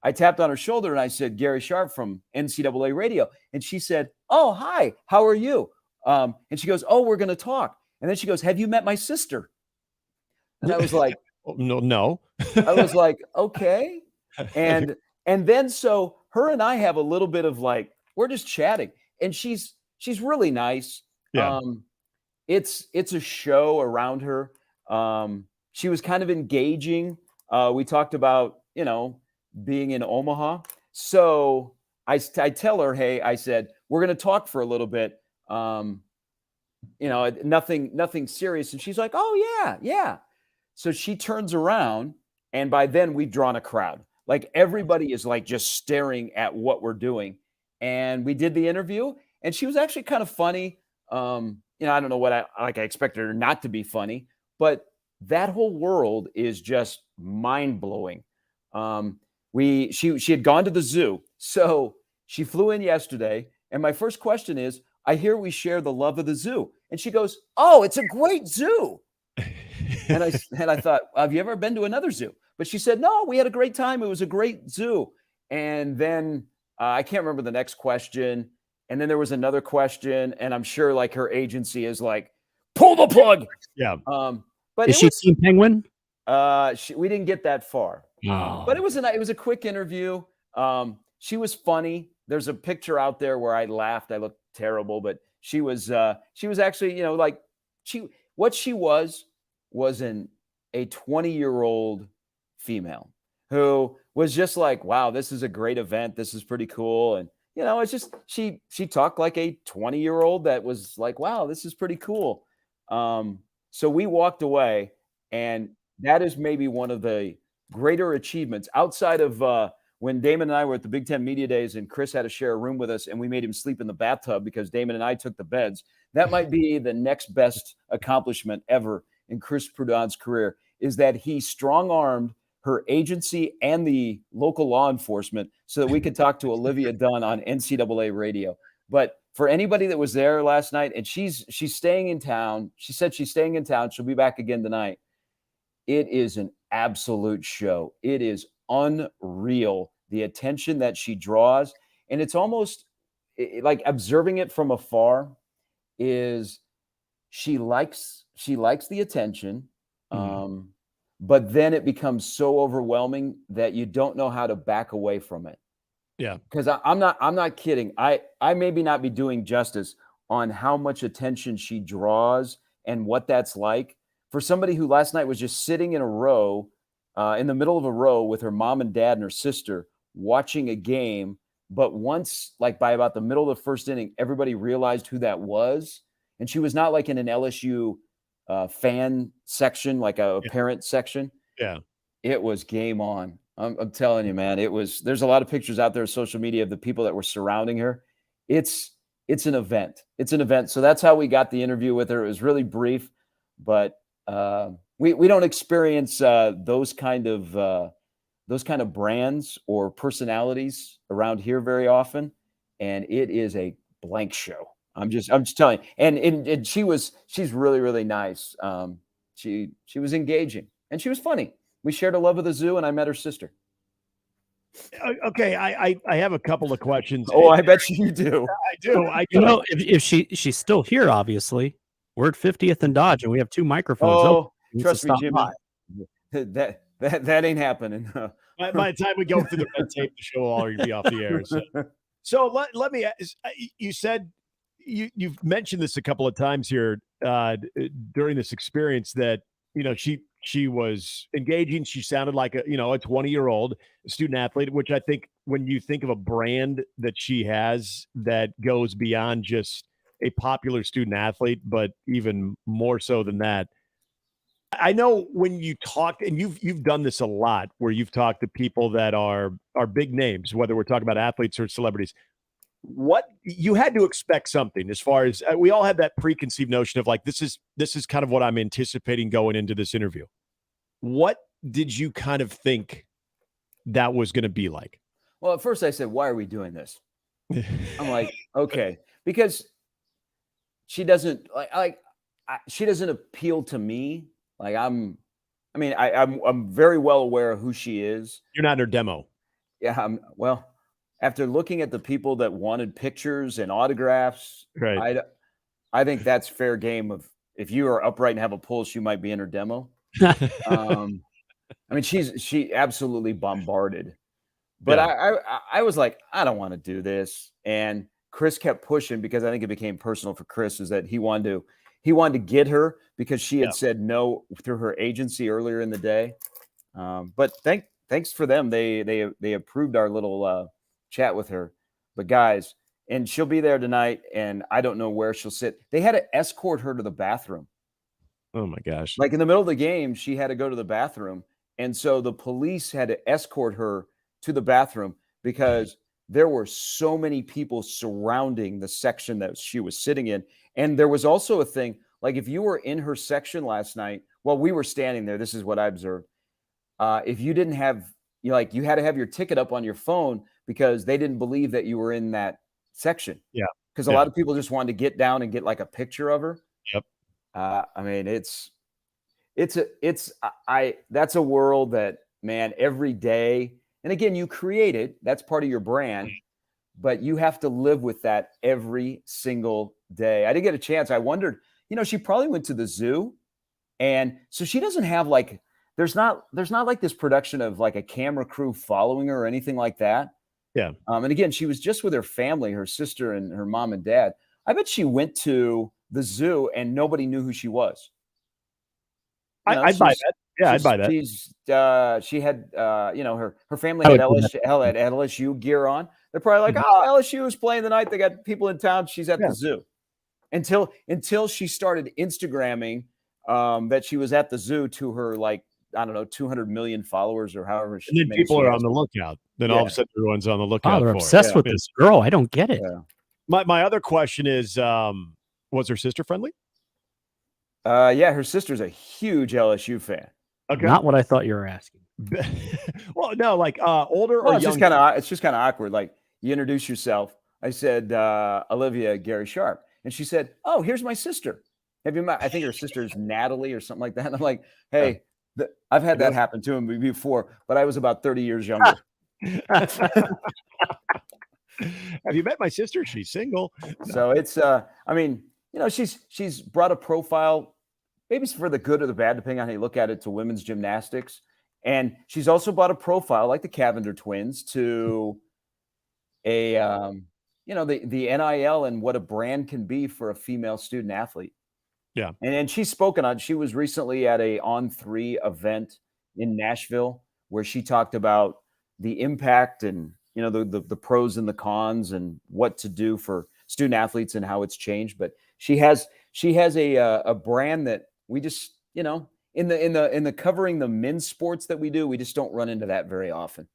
I tapped on her shoulder and I said, Gary Sharp from NCAA Radio. And she said, oh, hi, how are you? And she goes, oh, we're going to talk. And then she goes, have you met my sister? And I was like,
no.
I was like, okay. And then so her and I have a little bit of like, we're just chatting, and she's really nice.
Yeah.
It's a show around her. She was kind of engaging. We talked about, being in Omaha. So I tell her, hey, I said, we're going to talk for a little bit. Nothing serious. And she's like, oh yeah. So she turns around, and by then we've drawn a crowd. Like everybody is like just staring at what we're doing. And we did the interview, and she was actually kind of funny. I don't know what I expected her not to be funny, but that whole world is just mind blowing. She had gone to the zoo, so she flew in yesterday. And my first question is, I hear we share the love of the zoo. And she goes, oh, it's a great zoo. And I thought, have you ever been to another zoo? But she said, no, we had a great time. It was a great zoo. And then I can't remember the next question. And then there was another question. And I'm sure like her agency is like, pull the plug.
Yeah.
But
Is she Team Penguin?
We didn't get that far.
Oh.
But it was a quick interview. She was funny. There's a picture out there where I laughed. I looked terrible, but she was actually, what she was a 20-year-old female who was just like, wow, this is a great event. This is pretty cool. And, it's just, she talked like a 20-year-old that was like, wow, this is pretty cool. So we walked away, and that is maybe one of the greater achievements outside of when Damon and I were at the Big Ten Media Days and Chris had to share a room with us and we made him sleep in the bathtub because Damon and I took the beds. That might be the next best accomplishment ever in Chris Prudhon's career, is that he strong-armed her agency and the local law enforcement so that we could talk to Olivia Dunn on NCAA radio. But for anybody that was there last night, and she's staying in town, she said she's staying in town. She'll be back again tonight. It is an absolute show. It is unreal, the attention that she draws. And it's almost like observing it from afar is she likes the attention. But then it becomes so overwhelming that you don't know how to back away from it.
Yeah.
Because I'm not kidding. I maybe not be doing justice on how much attention she draws and what that's like for somebody who last night was just sitting in a row, in the middle of a row with her mom and dad and her sister watching a game. But once, like by about the middle of the first inning, everybody realized who that was. And she was not like in an LSU fan section, like a parent section.
Yeah.
It was game on. I'm telling you, man, there's a lot of pictures out there on social media of the people that were surrounding her. It's an event. It's an event. So that's how we got the interview with her. It was really brief, but we don't experience those kind of brands or personalities around here very often. And it is a blank show. I'm just telling you. And she's really, really nice. She was engaging and she was funny. We shared a love of the zoo, and I met her sister.
Okay, I have a couple of questions.
Oh, I bet you do.
I do.
If she's still here, obviously, we're at 50th and Dodge, and we have two microphones.
Oh, trust me, Jimmy. That ain't happening.
By the time we go through the red tape, the show will already be off the air. So let me ask. You said you've mentioned this a couple of times here during this experience that she was engaging. She sounded like a 20-year-old student athlete, which I think when you think of a brand that she has that goes beyond just a popular student athlete, but even more so than that. I know when you talk, and you've done this a lot, where you've talked to people that are big names, whether we're talking about athletes or celebrities. What you had to expect something as far as we all had that preconceived notion of like, this is kind of what I'm anticipating going into this interview. What did you kind of think that was going to be like?
Well, at first I said, why are we doing this? I'm like, okay, because she doesn't she doesn't appeal to me. Like I'm very well aware of who she is.
You're not in her demo.
Yeah. Well, after looking at the people that wanted pictures and autographs,
Right.
I think that's fair game. Of if you are upright and have a pulse, you might be in her demo. I mean, she absolutely bombarded. But
Yeah.
I was like, I don't want to do this. And Chris kept pushing because I think it became personal for Chris, is that he wanted to get her because she had said no through her agency earlier in the day. But thanks for them. They approved our little chat with her. But guys, and she'll be there tonight, and I don't know where she'll sit. They had to escort her to the bathroom.
Oh my gosh.
Like in the middle of the game, she had to go to the bathroom. And so the police had to escort her to the bathroom because there were so many people surrounding the section that she was sitting in. And there was also a thing, like if you were in her section last night, while we were standing there, this is what I observed. If you didn't have, you had to have your ticket up on your phone because they didn't believe that you were in that section.
Yeah.
Because a lot of people just wanted to get down and get like a picture of her.
Yep.
I mean, that's a world that, man, every day, and again, you create it, that's part of your brand, but you have to live with that every single day. I didn't get a chance. I wondered, she probably went to the zoo, and so she doesn't have like, there's not like this production of like a camera crew following her or anything like that.
Yeah.
And again, she was just with her family, her sister and her mom and dad. I bet she went to the zoo and nobody knew who she was.
I'd buy that. Yeah, I'd buy that.
She had, her family had LSU gear on. They're probably like, oh, LSU is playing tonight. They got people in town. She's at the zoo. Until she started Instagramming that she was at the zoo to her, like, I don't know, 200 million followers or however.
And then people are on the lookout. Then all of a sudden everyone's on the lookout.
Oh, they're
for
obsessed with this girl. I don't get it.
Yeah.
My other question is, was her sister friendly?
Yeah, her sister's a huge LSU fan.
Okay.
Not what I thought you were asking.
Well, no, like older
Well,
or
it's
younger?
just kind of awkward. Like, you introduce yourself. I said, Olivia Gary Sharp. And she said, oh, here's my sister. Have you met? I think her sister is Natalie or something like that. And I'm like, hey, I've had that happen to him before, but I was about 30 years younger.
Have you met my sister? She's single.
So it's, I mean, she's brought a profile, maybe it's for the good or the bad, depending on how you look at it, to women's gymnastics. And she's also brought a profile, like the Cavender twins, to a, the NIL and what a brand can be for a female student athlete.
Yeah.
And she's spoken on, she was recently at a On3 event in Nashville where she talked about the impact and, the pros and the cons and what to do for student athletes and how it's changed. But she has a brand that we just, in the covering the men's sports that we do, we just don't run into that very often.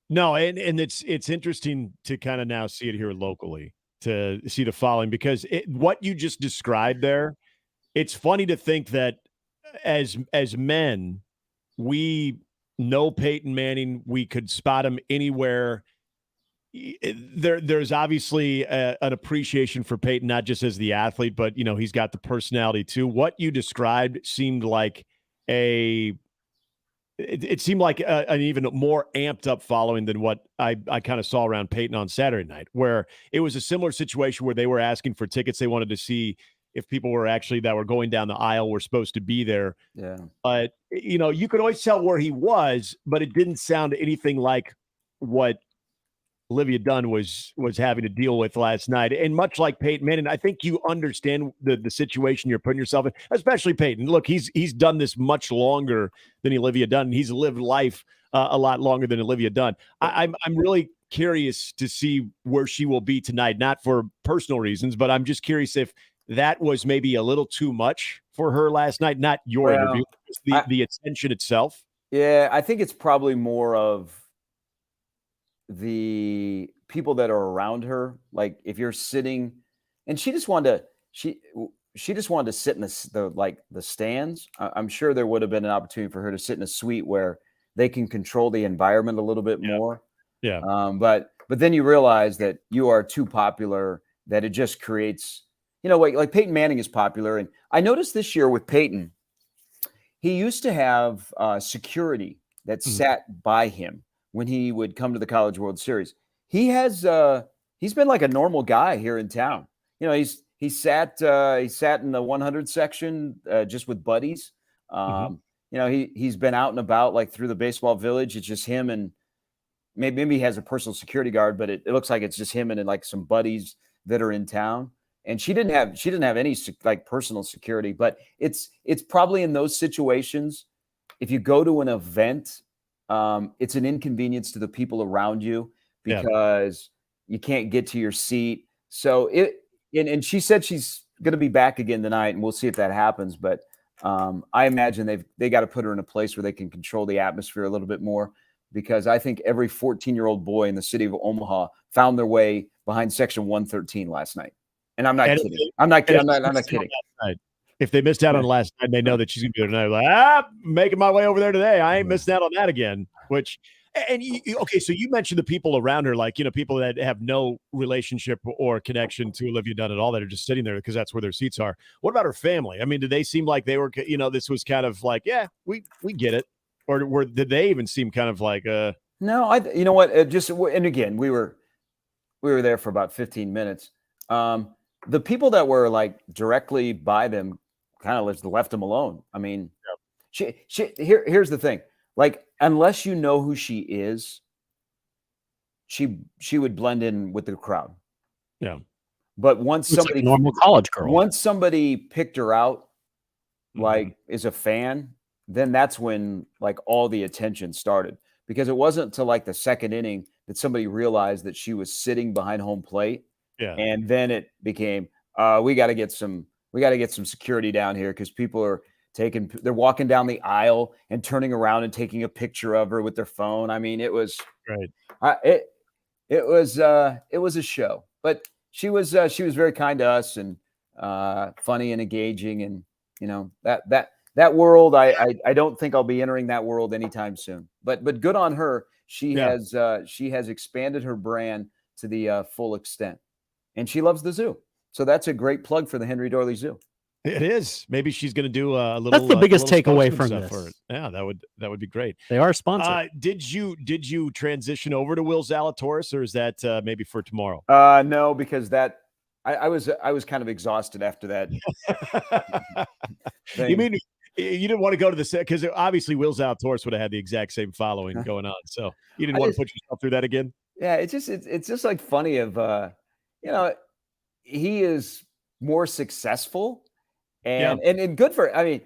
No, and it's interesting to kind of now see it here locally, to see the following, because what you just described there, it's funny to think that as men, we know Peyton Manning, we could spot him anywhere. There's obviously an appreciation for Peyton, not just as the athlete, but he's got the personality too. What you described seemed like it seemed like an even more amped up following than what I kind of saw around Peyton on Saturday night, where it was a similar situation where they were asking for tickets. They wanted to see if people were actually that were going down the aisle were supposed to be there.
Yeah.
But, you could always tell where he was, but it didn't sound anything like what Olivia Dunn was having to deal with last night. And much like Peyton Manning, I think you understand the situation you're putting yourself in, especially Peyton. Look, he's done this much longer than Olivia Dunn. He's lived life a lot longer than Olivia Dunn. I'm really curious to see where she will be tonight, not for personal reasons, but I'm just curious if that was maybe a little too much for her last night, not your interview, the attention itself.
Yeah, I think it's probably more of the people that are around her. Like if you're sitting, and she just wanted to sit in the stands. I'm sure there would have been an opportunity for her to sit in a suite where they can control the environment a little bit more.
Yeah.
But then you realize that you are too popular, that it just creates, like Peyton Manning is popular. And I noticed this year with Peyton, he used to have security that sat by him. when he would come to the College World Series. He has he's been like a normal guy here in town. You know, he sat in the 100 section just with buddies. You know, he's been out and about like through the baseball village. It's just him and maybe he has a personal security guard, but it looks like it's just him and like some buddies that are in town. And she didn't have any like personal security, but it's probably in those situations. If you go to an event, it's an inconvenience to the people around you because you can't get to your seat. So and she said she's going to be back again tonight, and we'll see if that happens. But I imagine they got to put her in a place where they can control the atmosphere a little bit more, because I think every 14-year-old boy in the city of Omaha found their way behind Section 113 last night. And I'm not kidding. I'm not kidding.
If they missed out on last night, they know that she's going to be there tonight. Like, making my way over there today. I ain't missing out on that again. Okay, so you mentioned the people around her, like, you know, people that have no relationship or connection to Olivia Dunn at all, that are just sitting there because that's where their seats are. What about her family? I mean, did they seem like they were, you know, this was kind of like, yeah, we get it, or did they even seem kind of like,
No, you know what? And again, we were there for about 15 minutes. The people that were like directly by them kind of left them alone. I mean, here's the thing. Like, unless you know who she is, she would blend in with the crowd.
Yeah.
But once somebody,
like a normal college girl,
once somebody picked her out, like is a fan, then that's when like all the attention started, because it wasn't until like the second inning that somebody realized that she was sitting behind home plate.
Yeah.
And then it became, we got to get some security down here, because people are they're walking down the aisle and turning around and taking a picture of her with their phone. I mean, it was
right.
It was a show, but she was very kind to us and funny and engaging. And, you know, that world, I don't think I'll be entering that world anytime soon, but good on her. She has expanded her brand to the full extent, and she loves the zoo. So that's a great plug for the Henry Dorley Zoo.
It is. Maybe she's going to do a little.
That's the biggest takeaway from
this.
this.
Yeah, that would be great.
They are sponsored.
Did you transition over to Will Zalatoris, or is that maybe for tomorrow?
No, because I was kind of exhausted after that.
You mean you didn't want to go to the set, because obviously Will Zalatoris would have had the exact same following going on, so you didn't want to put yourself through that again?
Yeah, it's just like funny of you know, he is more successful. And good for, I mean,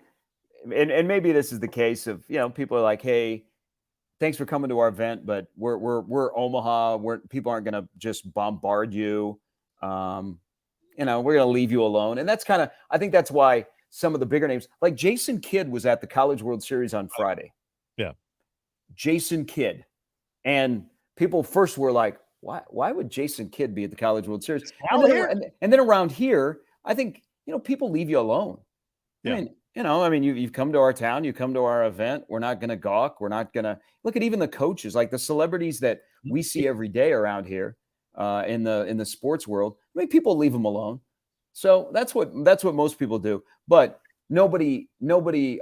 and maybe this is the case of, you know, people are like, hey, thanks for coming to our event, but we're Omaha, people aren't going to just bombard you. You know, we're going to leave you alone. And that's kind of, I think that's why some of the bigger names, like Jason Kidd, was at the College World Series on Friday.
Yeah.
Jason Kidd. And people first were like, why would Jason Kidd be at the College World Series? And then around here, I think, you know, people leave you alone.
Yeah.
I mean, you've come to our town, you come to our event. We're not going to gawk. We're not going to look at even the coaches, like the celebrities that we see every day around here in the sports world. I mean, people leave them alone. So that's what most people do. But nobody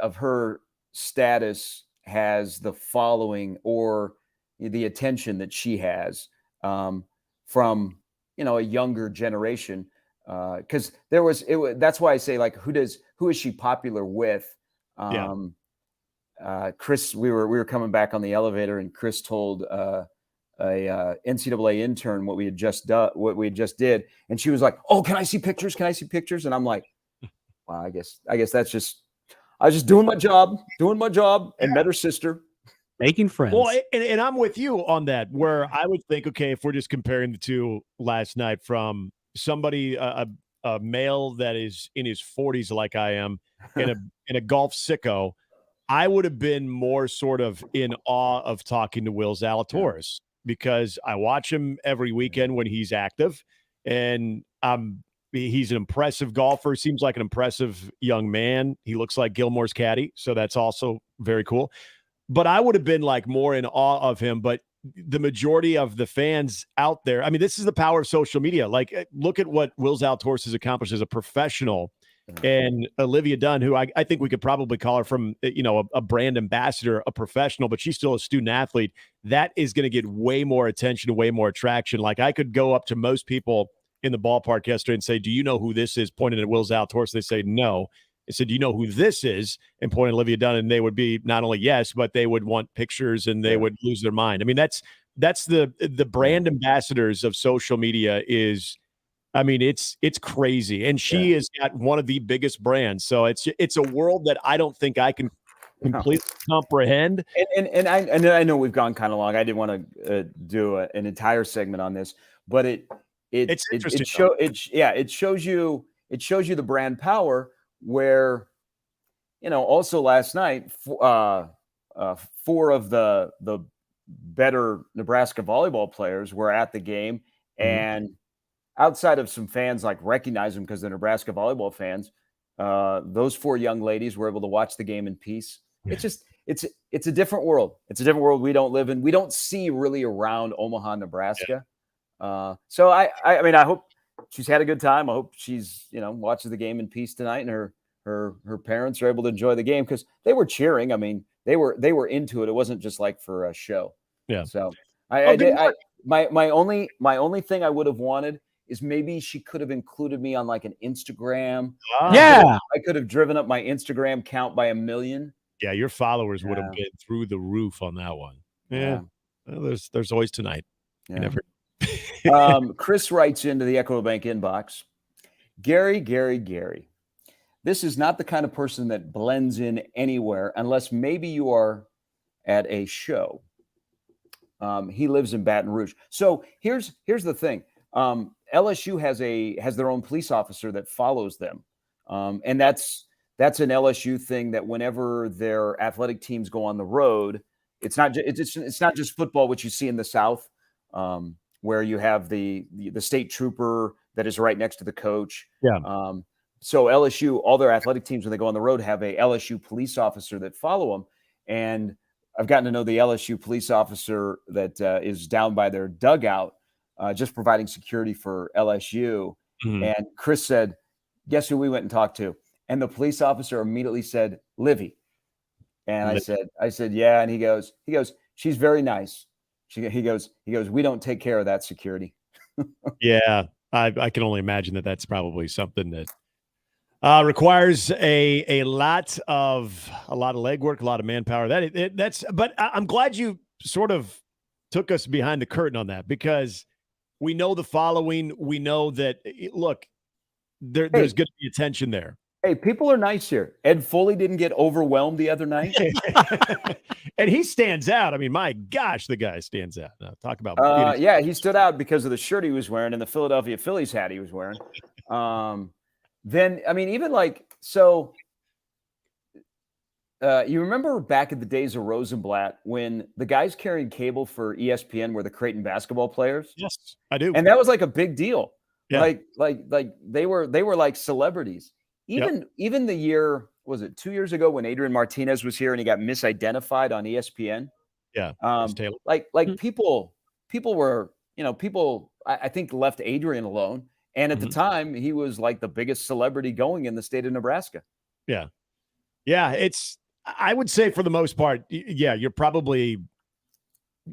of her status has the following or the attention that she has from, you know, a younger generation. Because that's why I say, like, who is she popular with? Chris, we were coming back on the elevator, and Chris told a NCAA intern what we had just did, and she was like, "Oh, can I see pictures? Can I see pictures?" And I'm like, "Well, I guess that's just, I was just doing my job, and met her sister."
Making friends.
Well, and I'm with you on that, where I would think, okay, if we're just comparing the two last night, from somebody, a male that is in his 40s like I am, in a golf sicko, I would have been more sort of in awe of talking to Will Zalatoris, because I watch him every weekend when he's active, and he's an impressive golfer. Seems like an impressive young man. He looks like Gilmore's caddy, so that's also very cool. But I would have been like more in awe of him. But the majority of the fans out there, I mean, this is the power of social media. Like, look at what Will Zalatoris has accomplished as a professional And Olivia Dunn, who I think we could probably call her from, a brand ambassador, a professional, but she's still a student athlete. That is going to get way more attention, way more traction. Like I could go up to most people in the ballpark yesterday and say, do you know who this is? Pointing at Will Zalatoris. They say, no. I said, do you know who this is? And pointing at Olivia Dunn. And they would be not only yes, but they would want pictures and they would lose their mind. I mean, that's the brand ambassadors of social media is, I mean, it's crazy. And she has got one of the biggest brands. So it's a world that I don't think I can completely comprehend.
And I know we've gone kind of long. I didn't want to do an entire segment on this, but it's interesting. It shows you the brand power where, also last night, 4 of the better Nebraska volleyball players were at the game, and outside of some fans like recognize them because they're Nebraska volleyball fans, those 4 young ladies were able to watch the game in peace. It's just it's a different world. It's a different world we don't live in. We don't see really around Omaha, Nebraska. So I mean, I hope she's had a good time. I hope she's watches the game in peace tonight, and her parents are able to enjoy the game because they were cheering. I mean, they were into it. It wasn't just like for a show.
Yeah.
So my only thing I would have wanted is maybe she could have included me on like an Instagram.
Yeah.
I could have driven up my Instagram count by 1 million.
Yeah, your followers would have been through the roof on that one. Yeah. Well, there's always tonight.
Yeah. Chris writes into the Echo Bank inbox, Gary. This is not the kind of person that blends in anywhere unless maybe you are at a show. He lives in Baton Rouge. So here's the thing. LSU has their own police officer that follows them. And that's an LSU thing that whenever their athletic teams go on the road, it's not just football, which you see in the South, where you have the state trooper that is right next to the coach.
Yeah.
So LSU, all their athletic teams, when they go on the road, have a LSU police officer that follow them. And I've gotten to know the LSU police officer that is down by their dugout, just providing security for LSU. And Chris said, guess who we went and talked to? And the police officer immediately said, Livy. And I said, yeah. And he goes, she's very nice. He goes, we don't take care of that security.
Yeah. I can only imagine that that's probably something that requires a lot of legwork, a lot of manpower. But I'm glad you sort of took us behind the curtain on that, because we know the following. We know that, look, there's going to be attention there.
Hey, people are nice here. Ed Foley didn't get overwhelmed the other night.
And he stands out. I mean, my gosh, the guy stands out. Now, talk about
he stood out because of the shirt he was wearing and the Philadelphia Phillies hat he was wearing. Then, I mean, even like, so you remember back in the days of Rosenblatt when the guys carrying cable for ESPN were the Creighton basketball players?
Yes, I do.
And that was like a big deal.
Yeah.
Like they were like celebrities. Even the year, was it 2 years ago when Adrian Martinez was here and he got misidentified on ESPN?
Yeah.
Like people were, I think left Adrian alone. And at the time, he was like the biggest celebrity going in the state of Nebraska.
Yeah. Yeah. I would say for the most part,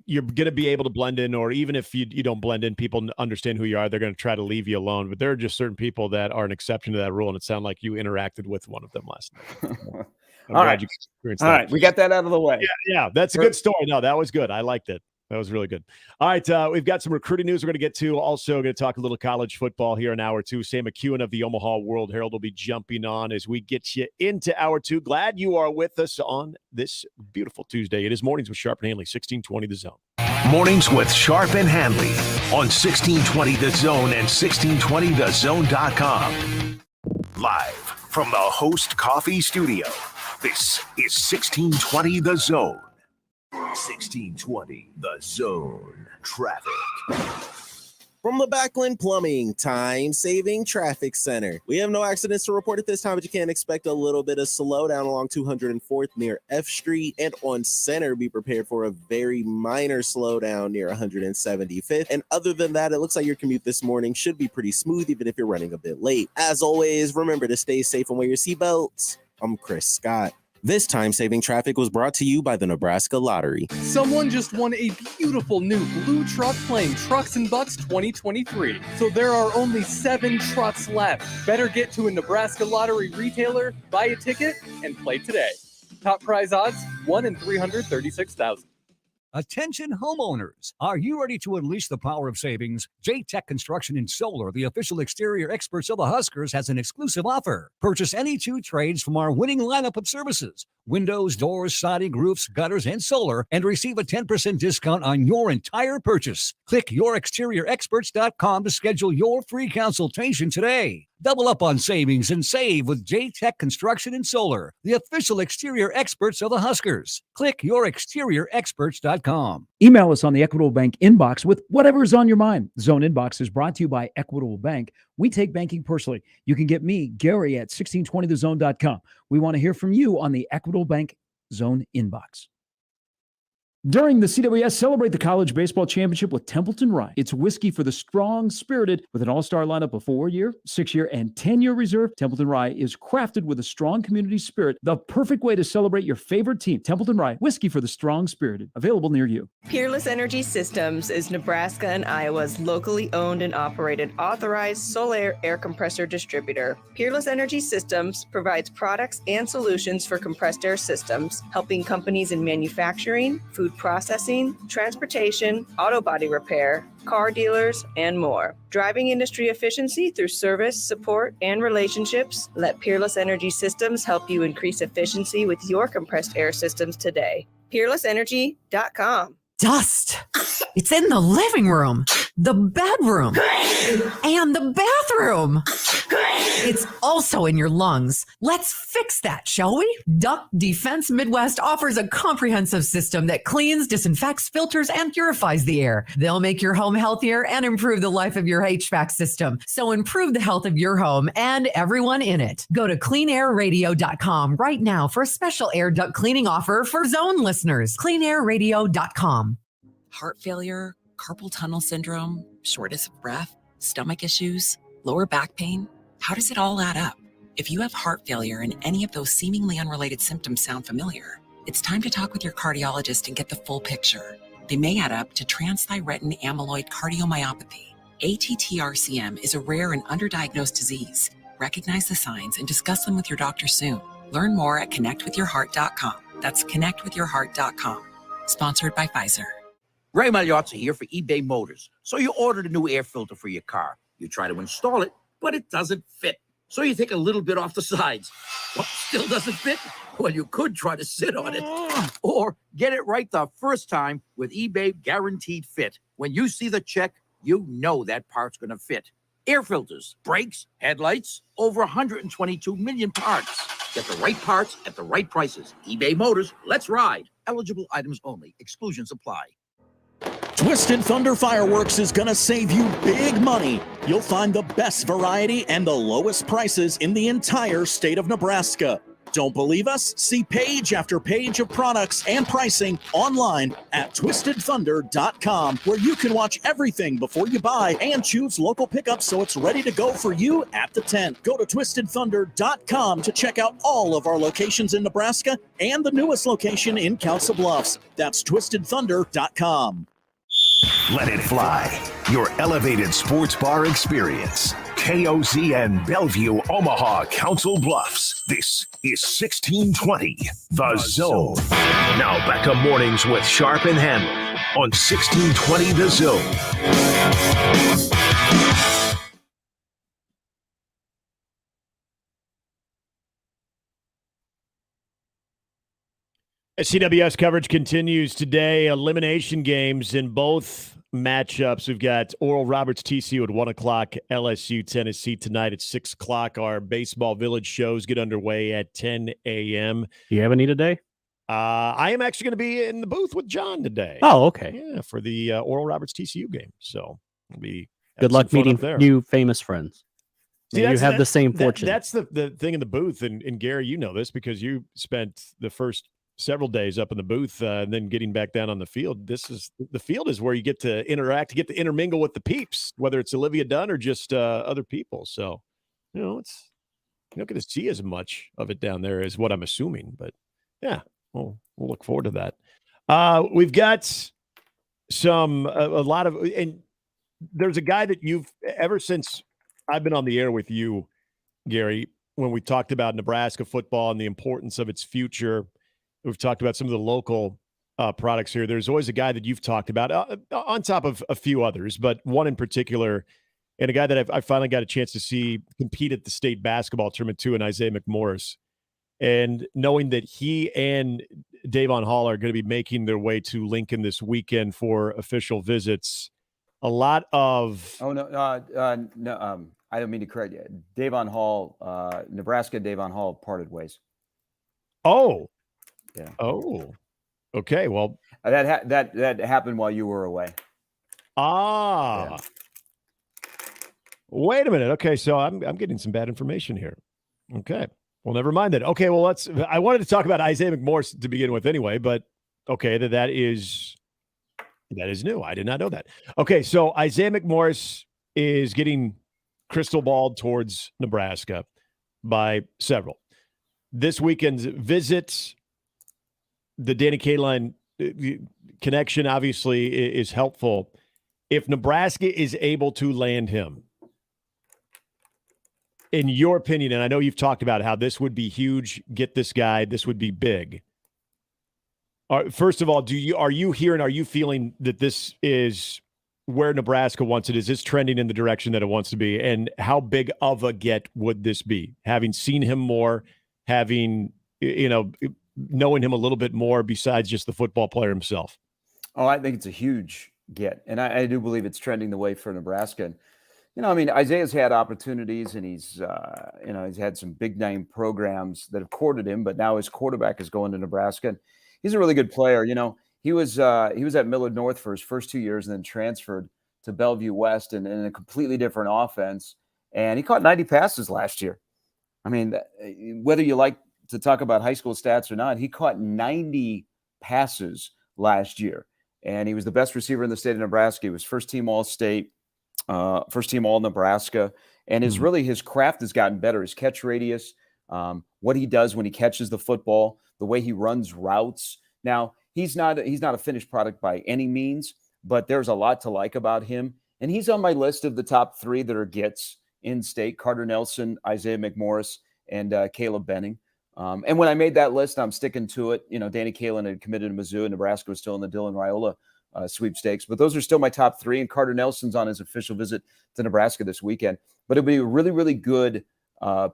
you're going to be able to blend in, or even if you don't blend in, people understand who you are. They're going to try to leave you alone. But there are just certain people that are an exception to that rule. And it sounded like you interacted with one of them last night.
All right. We got that out of the way.
Yeah. That's a good story. No, that was good. I liked it. That was really good. All right. We've got some recruiting news we're going to get to. Also going to talk a little college football here in hour 2. Sam McEwen of the Omaha World Herald will be jumping on as we get you into hour 2. Glad you are with us on this beautiful Tuesday. It is Mornings with Sharp and Handley, 1620 The Zone.
Mornings with Sharp and Handley on 1620 The Zone and 1620thezone.com. Live from the Host Coffee Studio, this is 1620 The Zone. 1620 The Zone. Traffic.
From the Backlund Plumbing Time-Saving Traffic Center. We have no accidents to report at this time, but you can expect a little bit of slowdown along 204th near F Street, and on Center, be prepared for a very minor slowdown near 175th. And other than that, it looks like your commute this morning should be pretty smooth, even if you're running a bit late. As always, remember to stay safe and wear your seatbelts. I'm Chris Scott. This time-saving traffic was brought to you by the Nebraska Lottery.
Someone just won a beautiful new blue truck playing Trucks and Bucks 2023. So there are only 7 trucks left. Better get to a Nebraska Lottery retailer, buy a ticket, and play today. Top prize odds, 1 in 336,000.
Attention homeowners, are you ready to unleash the power of savings? J-Tech Construction and Solar, the official exterior experts of the Huskers, has an exclusive offer. Purchase any 2 trades from our winning lineup of services: windows, doors, siding, roofs, gutters, and solar, and receive a 10% discount on your entire purchase. Click yourexteriorexperts.com to schedule your free consultation today. Double up on savings and save with J-Tech Construction and Solar, the official exterior experts of the Huskers. Click yourexteriorexperts.com.
Email us on the Equitable Bank inbox with whatever is on your mind. Zone Inbox is brought to you by Equitable Bank. We take banking personally. You can get me, Gary, at 1620thezone.com. We want to hear from you on the Equitable Bank Zone Inbox. During the CWS, celebrate the college baseball championship with Templeton Rye. It's whiskey for the strong-spirited with an all-star lineup of 4-year, 6-year, and 10-year reserve. Templeton Rye is crafted with a strong community spirit, the perfect way to celebrate your favorite team. Templeton Rye, whiskey for the strong-spirited. Available near you.
Peerless Energy Systems is Nebraska and Iowa's locally owned and operated authorized solar air compressor distributor. Peerless Energy Systems provides products and solutions for compressed air systems, helping companies in manufacturing, food processing, transportation, auto body repair, car dealers, and more. Driving industry efficiency through service, support, and relationships, let Peerless Energy Systems help you increase efficiency with your compressed air systems today. PeerlessEnergy.com.
Dust. It's in the living room, the bedroom, and the bathroom. It's also in your lungs. Let's fix that, shall we? Duct Defense Midwest offers a comprehensive system that cleans, disinfects, filters, and purifies the air. They'll make your home healthier and improve the life of your HVAC system. So improve the health of your home and everyone in it. Go to cleanairradio.com right now for a special air duct cleaning offer for Zone listeners. Cleanairradio.com.
Heart failure, carpal tunnel syndrome, shortness of breath, stomach issues, lower back pain. How does it all add up? If you have heart failure and any of those seemingly unrelated symptoms sound familiar, it's time to talk with your cardiologist and get the full picture. They may add up to transthyretin amyloid cardiomyopathy. ATTR-CM is a rare and underdiagnosed disease. Recognize the signs and discuss them with your doctor soon. Learn more at connectwithyourheart.com. That's connectwithyourheart.com. Sponsored by Pfizer.
Ray Magliozzi here for eBay Motors. So you ordered a new air filter for your car. You try to install it, but it doesn't fit. So you take a little bit off the sides. What, still doesn't fit? Well, you could try to sit on it. Or get it right the first time with eBay Guaranteed Fit. When you see the check, you know that part's going to fit. Air filters, brakes, headlights, over 122 million parts. Get the right parts at the right prices. eBay Motors, let's ride. Eligible items only. Exclusions apply.
Twisted Thunder Fireworks is going to save you big money. You'll find the best variety and the lowest prices in the entire state of Nebraska. Don't believe us? See page after page of products and pricing online at twistedthunder.com, where you can watch everything before you buy and choose local pickups so it's ready to go for you at the tent. Go to twistedthunder.com to check out all of our locations in Nebraska and the newest location in Council Bluffs. That's twistedthunder.com.
Let it fly. Your elevated sports bar experience. KOZN Bellevue, Omaha, Council Bluffs. This is 1620, The Zone. Now back to mornings with Sharp and Handley on 1620, The Zone.
CWS coverage continues today. Elimination games in both matchups. We've got Oral Roberts TCU at 1 o'clock, LSU Tennessee tonight at 6 o'clock. Our Baseball Village shows get underway at 10 a.m.
Do you have any today?
I am actually going to be in the booth with John today.
Oh, okay.
Yeah, for the Oral Roberts TCU game. So it'll be
Good luck meeting new famous friends.
See,
you have the same fortune.
That's the thing in the booth, and Gary, you know this because you spent the first several days up in the booth and then getting back down on the field. The field is where you get to interact, get to intermingle with the peeps, whether it's Olivia Dunn or just other people. So, you know, you don't get to see as much of it down there as what I'm assuming. But yeah, we'll look forward to that. We've got a lot of, and there's a guy that ever since I've been on the air with you, Gary, when we talked about Nebraska football and the importance of its future. We've talked about some of the local products here. There's always a guy that you've talked about on top of a few others, but one in particular, and a guy that I finally got a chance to see compete at the state basketball tournament too, in Isaiah McMorris. And knowing that he and Davon Hall are going to be making their way to Lincoln this weekend for official visits, a lot of...
Oh, no, I don't mean to correct you. Davon Hall, Nebraska Davon Hall parted ways.
Oh,
yeah.
Oh, okay. Well,
that happened while you were away.
Yeah. Wait a minute. Okay, so I'm getting some bad information here. Okay. Well, never mind that. Okay, well, I wanted to talk about Isaiah McMorris to begin with anyway, but okay, that is new. I did not know that. Okay, so Isaiah McMorris is getting crystal balled towards Nebraska by several. This weekend's visit, the Danny Kaline connection obviously is helpful. If Nebraska is able to land him, in your opinion, and I know you've talked about how this would be huge, get this guy, this would be big. First of all, are you feeling that this is where Nebraska wants it? Is this trending in the direction that it wants to be? And how big of a get would this be? Having seen him more, having, knowing him a little bit more besides just the football player himself.
Oh, I think it's a huge get. And I do believe it's trending the way for Nebraska. And, Isaiah's had opportunities and he's had some big name programs that have courted him, but now his quarterback is going to Nebraska. And he's a really good player. He was at Millard North for his first 2 years and then transferred to Bellevue West and in a completely different offense. And he caught 90 passes last year. I mean, whether you like to talk about high school stats or not, he caught 90 passes last year. And he was the best receiver in the state of Nebraska. He was first team All-State, first team All-Nebraska. And his craft has gotten better. His catch radius, what he does when he catches the football, the way he runs routes. Now, he's not a finished product by any means, but there's a lot to like about him. And he's on my list of the top 3 that are gets in state: Carter Nelson, Isaiah McMorris, and Caleb Benning. And when I made that list, I'm sticking to it. Danny Kaline had committed to Mizzou, and Nebraska was still in the Dylan Raiola sweepstakes. But those are still my top 3, and Carter Nelson's on his official visit to Nebraska this weekend. But it'll be a really, really good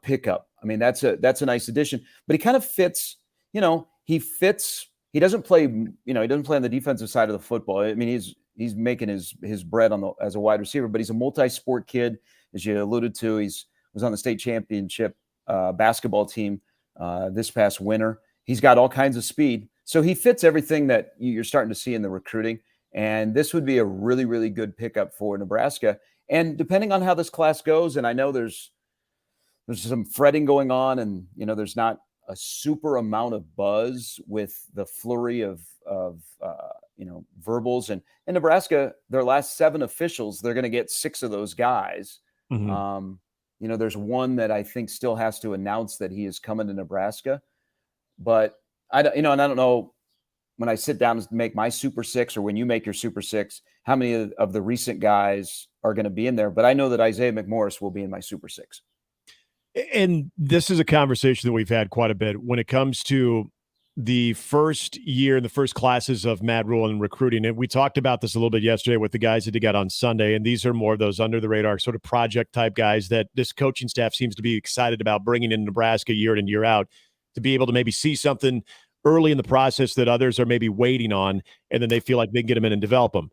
pickup. I mean, that's a nice addition. But he kind of fits. He fits. He doesn't play. He doesn't play on the defensive side of the football. I mean, he's making his bread as a wide receiver. But he's a multi-sport kid, as you alluded to. He was on the state championship basketball team this past winter. He's got all kinds of speed. So he fits everything that you're starting to see in the recruiting. And this would be a really, really good pickup for Nebraska. And depending on how this class goes, and I know there's some fretting going on, and there's not a super amount of buzz with the flurry of verbals. And in Nebraska, their last 7 officials, they're going to get 6 of those guys. There's one that I think still has to announce that he is coming to Nebraska. But I don't know when I sit down to make my Super 6 or when you make your Super 6, how many of the recent guys are going to be in there. But I know that Isaiah McMorris will be in my Super 6.
And this is a conversation that we've had quite a bit when it comes to the first year and the first classes of Matt Rule and recruiting. And we talked about this a little bit yesterday with the guys that he got on Sunday. And these are more of those under the radar sort of project type guys that this coaching staff seems to be excited about bringing in Nebraska year in and year out to be able to maybe see something early in the process that others are maybe waiting on. And then they feel like they can get them in and develop them.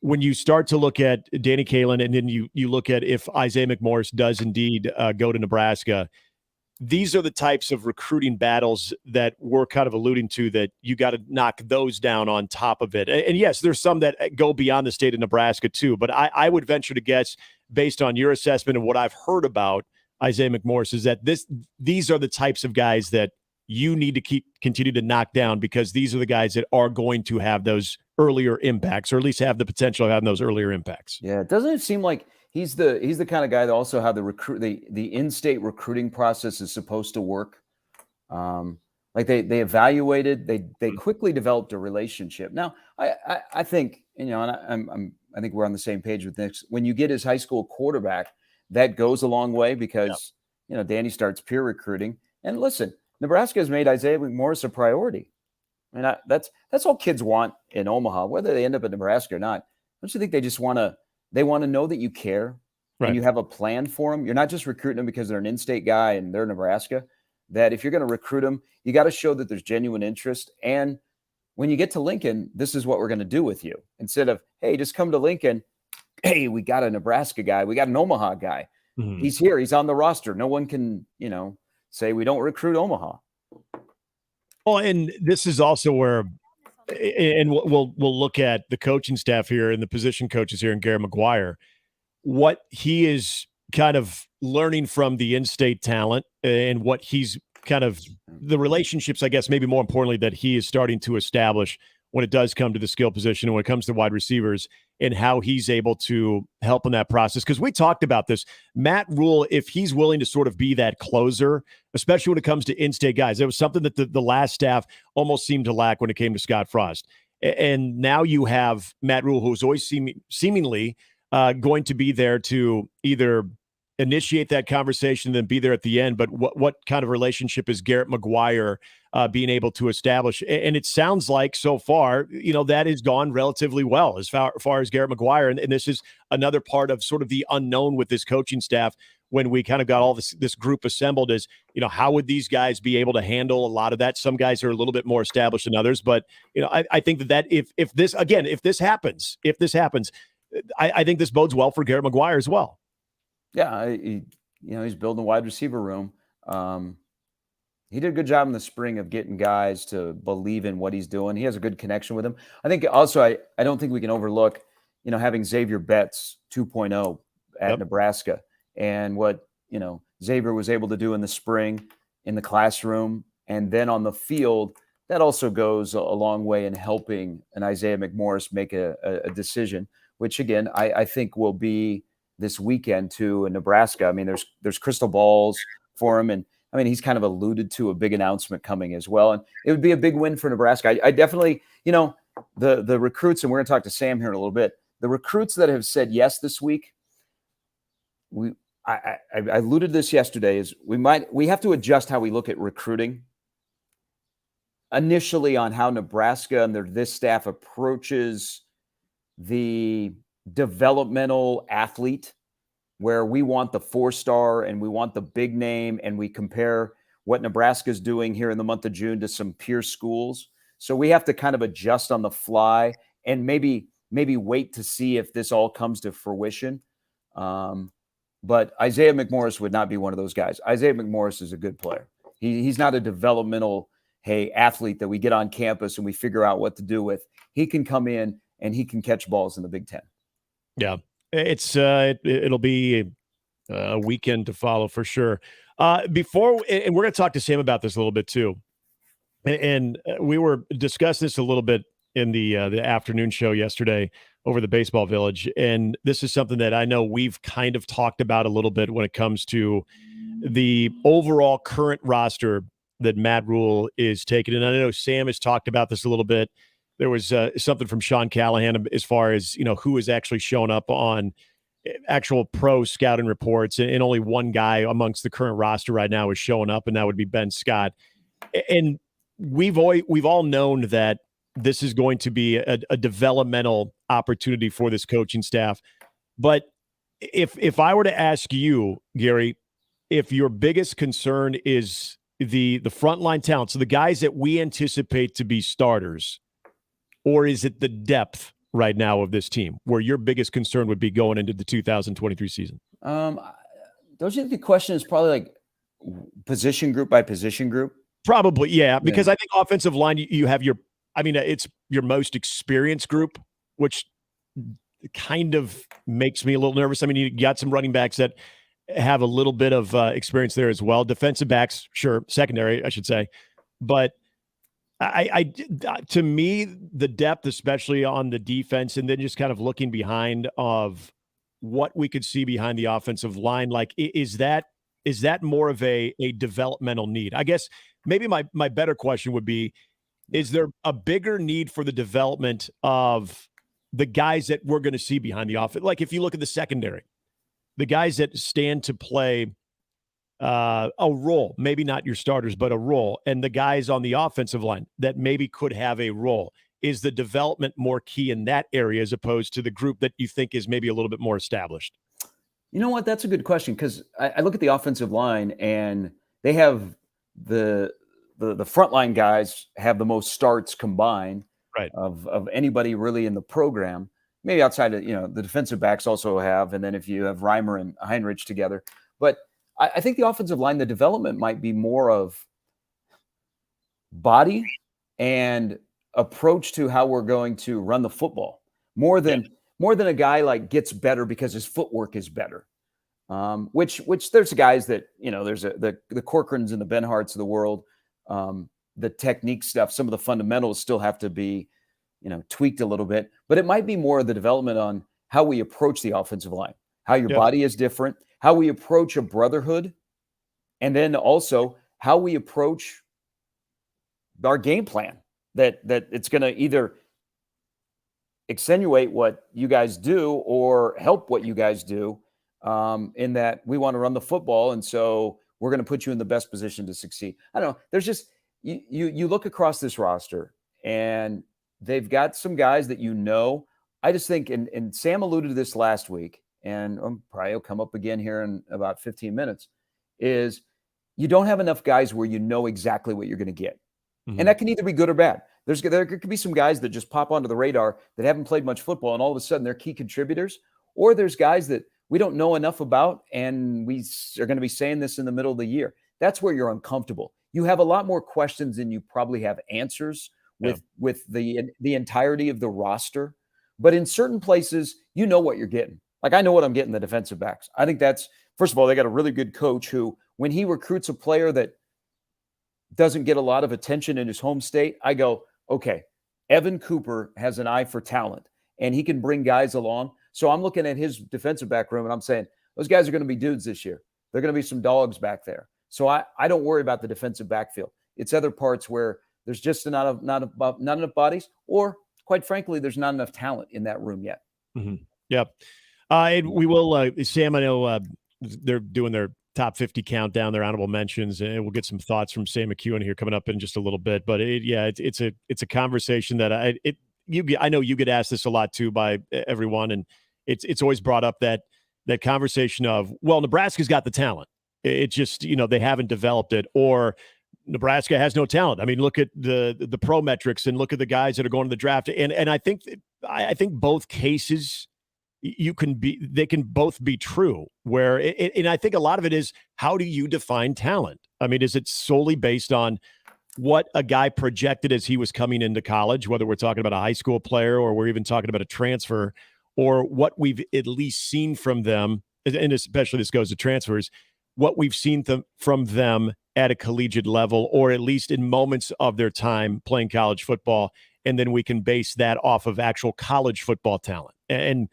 When you start to look at Danny Kaline and then you look at if Isaiah McMorris does indeed go to Nebraska, these are the types of recruiting battles that we're kind of alluding to, that you got to knock those down on top of it. And yes, there's some that go beyond the state of Nebraska too, but I would venture to guess, based on your assessment of what I've heard about Isaiah McMorris, is that these are the types of guys that you need to continue to knock down, because these are the guys that are going to have those earlier impacts, or at least have the potential of having those earlier impacts.
Yeah, doesn't it seem like he's the kind of guy that also how the in-state recruiting process is supposed to work? Like they evaluated, they quickly developed a relationship. Now, I think, and I think we're on the same page with this. When you get his high school quarterback, that goes a long way, because Danny starts peer recruiting. And listen, Nebraska has made Isaiah McMorris a priority. I mean, that's all kids want in Omaha, whether they end up in Nebraska or not. Don't you think they just want to know that you care,
right,
and you have a plan for them? You're not just recruiting them because they're an in-state guy and they're Nebraska. That if you're going to recruit them, you got to show that there's genuine interest. And when you get to Lincoln, this is what we're going to do with you. Instead of, hey, just come to Lincoln. Hey, we got a Nebraska guy. We got an Omaha guy.
Mm-hmm.
He's here. He's on the roster. No one can, say we don't recruit Omaha.
Well, and this is also where, and we'll look at the coaching staff here and the position coaches here, and Garrett McGuire, what he is kind of learning from the in-state talent, and what he's kind of the relationships, I guess, maybe more importantly, that he is starting to establish when it does come to the skill position and when it comes to wide receivers, and how he's able to help in that process. Because we talked about this. Matt Rule, if he's willing to sort of be that closer, especially when it comes to in-state guys, it was something that the last staff almost seemed to lack when it came to Scott Frost. And now you have Matt Rule, who's always seemingly going to be there to either initiate that conversation and then be there at the end. But what kind of relationship is Garrett McGuire being able to establish? And it sounds like so far, that has gone relatively well as far as Garrett McGuire. And this is another part of sort of the unknown with this coaching staff when we kind of got all this group assembled is, how would these guys be able to handle a lot of that? Some guys are a little bit more established than others, but I think that if this happens, I think this bodes well for Garrett McGuire as well.
Yeah, he's building a wide receiver room. He did a good job in the spring of getting guys to believe in what he's doing. He has a good connection with them. I think also, I don't think we can overlook, having Xavier Betts 2.0 at Nebraska, and what, Xavier was able to do in the spring in the classroom and then on the field. That also goes a long way in helping an Isaiah McMorris make a decision, which again, I think will be this weekend too in Nebraska. I mean, there's crystal balls for him. And I mean, he's kind of alluded to a big announcement coming as well. And it would be a big win for Nebraska. I definitely, the recruits, and we're going to talk to Sam here in a little bit, the recruits that have said yes this week, I alluded to this yesterday, is we have to adjust how we look at recruiting initially on how Nebraska and this staff approaches the developmental athlete, where we want the 4-star and we want the big name, and we compare what Nebraska's doing here in the month of June to some peer schools. So we have to kind of adjust on the fly and maybe wait to see if this all comes to fruition. But Isaiah McMorris would not be one of those guys. Isaiah McMorris is a good player. He's not a developmental athlete that we get on campus and we figure out what to do with. He can come in and he can catch balls in the Big Ten.
Yeah, it'll be a weekend to follow for sure. And we're going to talk to Sam about this a little bit too. And we were discussing this a little bit in the afternoon show yesterday over the Baseball Village. And this is something that I know we've kind of talked about a little bit when it comes to the overall current roster that Matt Rule is taking. And I know Sam has talked about this a little bit. There was something from Sean Callahan as far as, who is actually showing up on actual pro scouting reports. And only one guy amongst the current roster right now is showing up, and that would be Ben Scott. And we've all known that this is going to be a developmental opportunity for this coaching staff. But if I were to ask you, Gary, if your biggest concern is the frontline talent, so the guys that we anticipate to be starters, or is it the depth right now of this team where your biggest concern would be going into the 2023 season?
Don't you think the question is probably like, position group by position group?
Probably, yeah, because I think offensive line, you have it's your most experienced group, which kind of makes me a little nervous. I mean, you got some running backs that have a little bit of experience there as well. Defensive backs, sure, secondary, I should say. But to me, the depth, especially on the defense, and then just kind of looking behind of what we could see behind the offensive line, like is that more of a developmental need? I guess maybe my better question would be, is there a bigger need for the development of the guys that we're going to see behind the offense? Like if you look at the secondary, the guys that stand to play a role, maybe not your starters, but a role, and the guys on the offensive line that maybe could have a role. Is the development more key in that area as opposed to the group that you think is maybe a little bit more established?
You know what? That's a good question, because I look at the offensive line and they have the frontline guys have the most starts combined of anybody really in the program. Maybe outside of, the defensive backs also have, and then if you have Reimer and Heinrich together. But I think the offensive line, the development might be more of body and approach to how we're going to run the football more than a guy like gets better because his footwork is better. Which there's guys that, there's the Corcorans and the Benharts of the world. The technique stuff, some of the fundamentals still have to be, tweaked a little bit, but it might be more of the development on how we approach the offensive line, how your body is different, how we approach a brotherhood, and then also how we approach our game plan, that it's going to either accentuate what you guys do or help what you guys do, in that we want to run the football. And so we're going to put you in the best position to succeed. I don't know. There's just, you look across this roster and they've got some guys that, I just think, and Sam alluded to this last week, and probably will come up again here in about 15 minutes, is you don't have enough guys where you know exactly what you're going to get. Mm-hmm. And that can either be good or bad. There could be some guys that just pop onto the radar that haven't played much football, and all of a sudden they're key contributors. Or there's guys that we don't know enough about, and we are going to be saying this in the middle of the year. That's where you're uncomfortable. You have a lot more questions than you probably have answers with the entirety of the roster. But in certain places, you know what you're getting. Like, I know what I'm getting, the defensive backs. I think that's, first of all, they got a really good coach who, when he recruits a player that doesn't get a lot of attention in his home state, I go, okay, Evan Cooper has an eye for talent, and he can bring guys along. So I'm looking at his defensive back room, and I'm saying, those guys are going to be dudes this year. They're going to be some dogs back there. So I don't worry about the defensive backfield. It's other parts where there's just not enough bodies, or quite frankly, there's not enough talent in that room yet.
Mm-hmm. Yep. And we will, Sam, I know they're doing their top 50 countdown, their honorable mentions, and we'll get some thoughts from Sam McEwen here coming up in just a little bit. But it's a conversation that I know you get asked this a lot too by everyone, and it's always brought up that conversation of, well, Nebraska's got the talent. It's just, they haven't developed it, or Nebraska has no talent. I mean, look at the pro metrics and look at the guys that are going to the draft. And I think both cases they can both be true, where and I think a lot of it is, how do you define talent? I mean, is it solely based on what a guy projected as he was coming into college, whether we're talking about a high school player or we're even talking about a transfer, or what we've at least seen from them, and especially this goes to transfers, what we've seen from them at a collegiate level, or at least in moments of their time playing college football, and then we can base that off of actual college football talent. And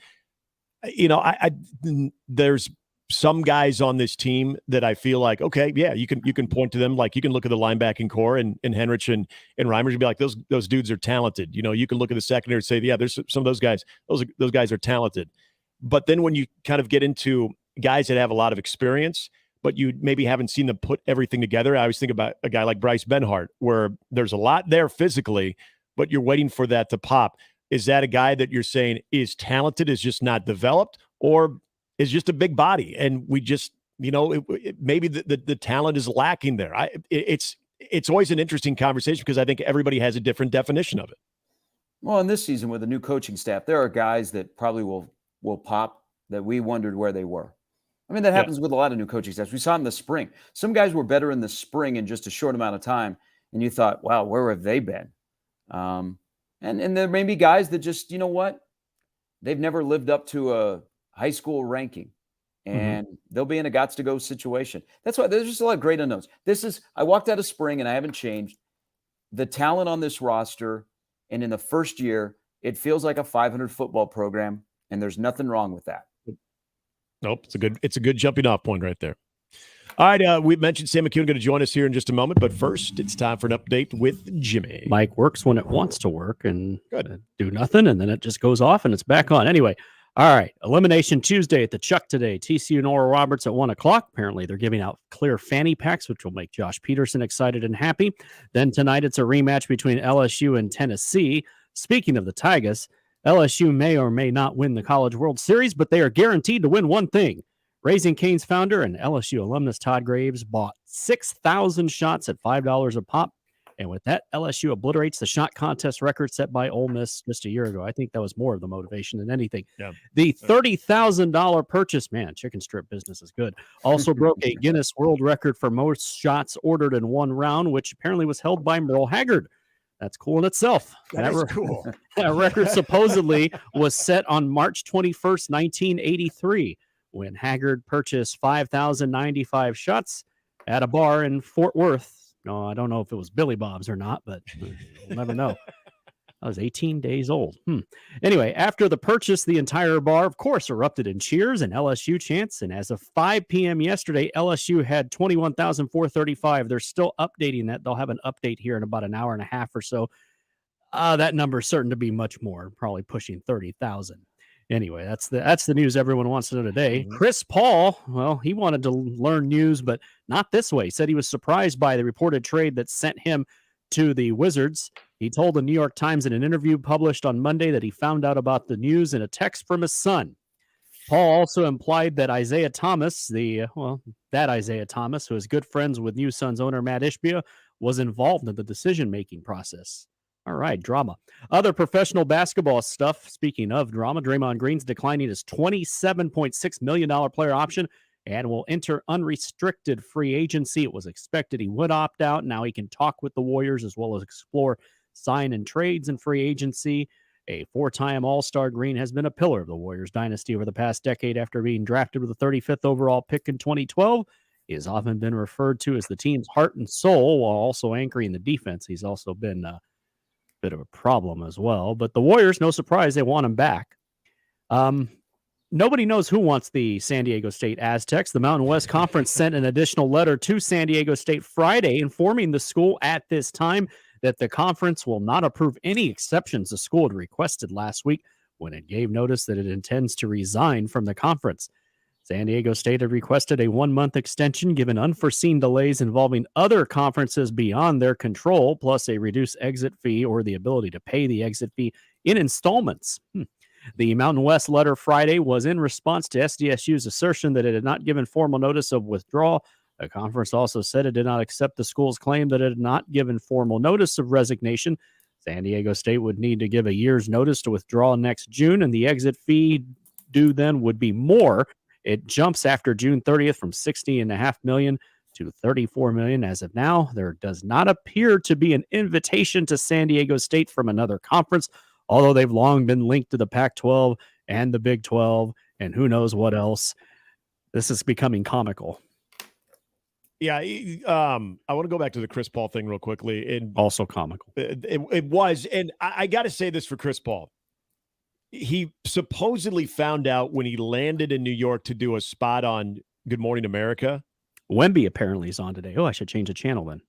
there's some guys on this team that I feel like, okay, yeah, you can point to them. Like, you can look at the linebacking core and Henrich and Reimers and be like, those dudes are talented. You can look at the secondary and say, yeah, there's some of those guys. Those guys are talented. But then when you kind of get into guys that have a lot of experience, but you maybe haven't seen them put everything together. I always think about a guy like Bryce Benhart, where there's a lot there physically, but you're waiting for that to pop. Is that a guy that you're saying is talented, is just not developed, or is just a big body? And we just, maybe the talent is lacking there. It's always an interesting conversation, because I think everybody has a different definition of it.
Well, in this season with the new coaching staff, there are guys that probably will pop that we wondered where they were. I mean, that happens with a lot of new coaching staffs. We saw it in the spring. Some guys were better in the spring in just a short amount of time, and you thought, wow, where have they been? And there may be guys that just, you know what? They've never lived up to a high school ranking, and they'll be in a gots-to-go situation. That's why there's just a lot of great unknowns. I walked out of spring, and I haven't changed. The talent on this roster, and in the first year, it feels like a 500 football program, and there's nothing wrong with that.
Nope, it's a good jumping off point right there. All right, we mentioned Sam McKeown going to join us here in just a moment, but first, it's time for an update with Jimmy.
Mike works when it wants to work and do nothing, and then it just goes off and it's back on. Anyway, all right, Elimination Tuesday at the Chuck today. TCU and Oral Roberts at 1 o'clock. Apparently, they're giving out clear fanny packs, which will make Josh Peterson excited and happy. Then tonight, it's a rematch between LSU and Tennessee. Speaking of the Tigers, LSU may or may not win the College World Series, but they are guaranteed to win one thing. Raising Cane's founder and LSU alumnus Todd Graves bought 6,000 shots at $5 a pop. And with that, LSU obliterates the shot contest record set by Ole Miss just a year ago. I think that was more of the motivation than anything.
Yeah.
The $30,000 purchase, man, chicken strip business is good, also broke a Guinness World Record for most shots ordered in one round, which apparently was held by Merle Haggard. That's cool in itself.
That is cool.
That record supposedly was set on March 21st, 1983. When Haggard purchased 5,095 shots at a bar in Fort Worth. No, I don't know if it was Billy Bob's or not, but we'll never know. I was 18 days old. Anyway, after the purchase, the entire bar, of course, erupted in cheers and LSU chants. And as of 5 p.m. yesterday, LSU had 21,435. They're still updating that. They'll have an update here in about an hour and a half or so. That number is certain to be much more, probably pushing 30,000. Anyway, that's the news everyone wants to know today. Chris Paul, well, he wanted to learn news, but not this way. He said he was surprised by the reported trade that sent him to the Wizards. He told the New York Times in an interview published on Monday that he found out about the news in a text from his son. Paul also implied that Isaiah Thomas, that Isaiah Thomas, who is good friends with New Suns owner Matt Ishbia, was involved in the decision-making process. All right, drama. Other professional basketball stuff. Speaking of drama, Draymond Green's declining his $27.6 million player option and will enter unrestricted free agency. It was expected he would opt out. Now he can talk with the Warriors as well as explore sign and trades and free agency. A four-time All-Star, Green has been a pillar of the Warriors dynasty over the past decade after being drafted with the 35th overall pick in 2012. He has often been referred to as the team's heart and soul while also anchoring the defense. He's also been bit of a problem as well, but the Warriors, no surprise, they want him back. Nobody knows who wants the San Diego State Aztecs. The Mountain West Conference sent an additional letter to San Diego State Friday informing the school at this time that the conference will not approve any exceptions the school had requested last week when it gave notice that it intends to resign from the conference. San Diego State had requested a 1-month extension given unforeseen delays involving other conferences beyond their control, plus a reduced exit fee or the ability to pay the exit fee in installments. The Mountain West letter Friday was in response to SDSU's assertion that it had not given formal notice of withdrawal. The conference also said it did not accept the school's claim that it had not given formal notice of resignation. San Diego State would need to give a year's notice to withdraw next June, and the exit fee due then would be more. It jumps after June 30th from $60.5 million to $34 million. As of now, there does not appear to be an invitation to San Diego State from another conference, although they've long been linked to the Pac-12 and the Big 12 and who knows what else. This is becoming comical.
Yeah, I want to go back to the Chris Paul thing real quickly. And
also comical.
It was, and I got to say this for Chris Paul. He supposedly found out when he landed in New York to do a spot on Good Morning America.
Wemby apparently is on today. Oh, I should change the channel then.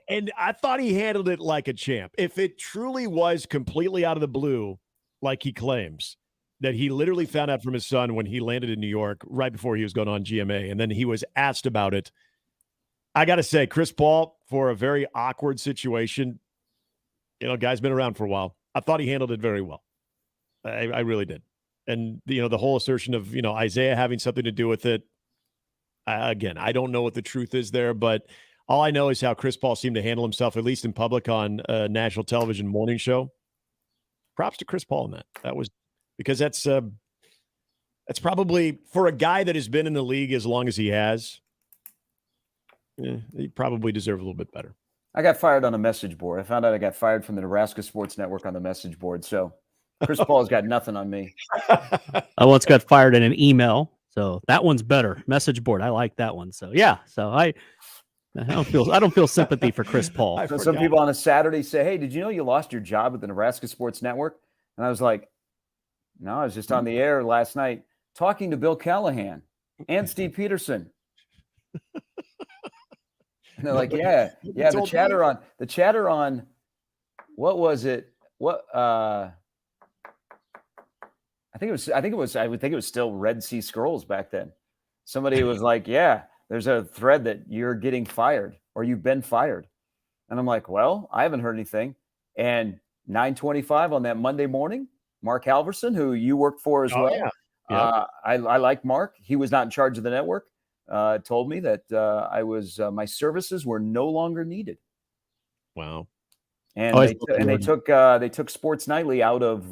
And I thought he handled it like a champ. If it truly was completely out of the blue, like he claims, that he literally found out from his son when he landed in New York right before he was going on GMA, and then he was asked about it. I got to say, Chris Paul, for a very awkward situation, guy's been around for a while. I thought he handled it very well. I really did. And, the whole assertion of, Isaiah having something to do with it. Again, I don't know what the truth is there, but all I know is how Chris Paul seemed to handle himself, at least in public on a national television morning show. Props to Chris Paul in that. That was because that's That's probably, for a guy that has been in the league as long as he has, he probably deserve a little bit better.
I got fired on a message board. I found out I got fired from the Nebraska Sports Network on the message board. So Chris Paul's got nothing on me.
I once got fired in an email, so that one's better. Message board, I like that one. So yeah, so I don't feel sympathy for Chris Paul.
So some people on a Saturday say, "Hey, did you know you lost your job at the Nebraska Sports Network?" And I was like, "No, I was just on the air last night talking to Bill Callahan and Steve Peterson." And they're like, yeah, the chatter on, what was it? I think it was still Red Sea Scrolls back then. Somebody was like, yeah, there's a thread that you're getting fired or you've been fired. And I'm like, well, I haven't heard anything. And 9:25 on that Monday morning, Mark Halverson, who you worked for as well.
Yeah. Yep.
I like Mark. He was not in charge of the network. Told me that my services were no longer needed.
Wow.
And they took Sports Nightly out of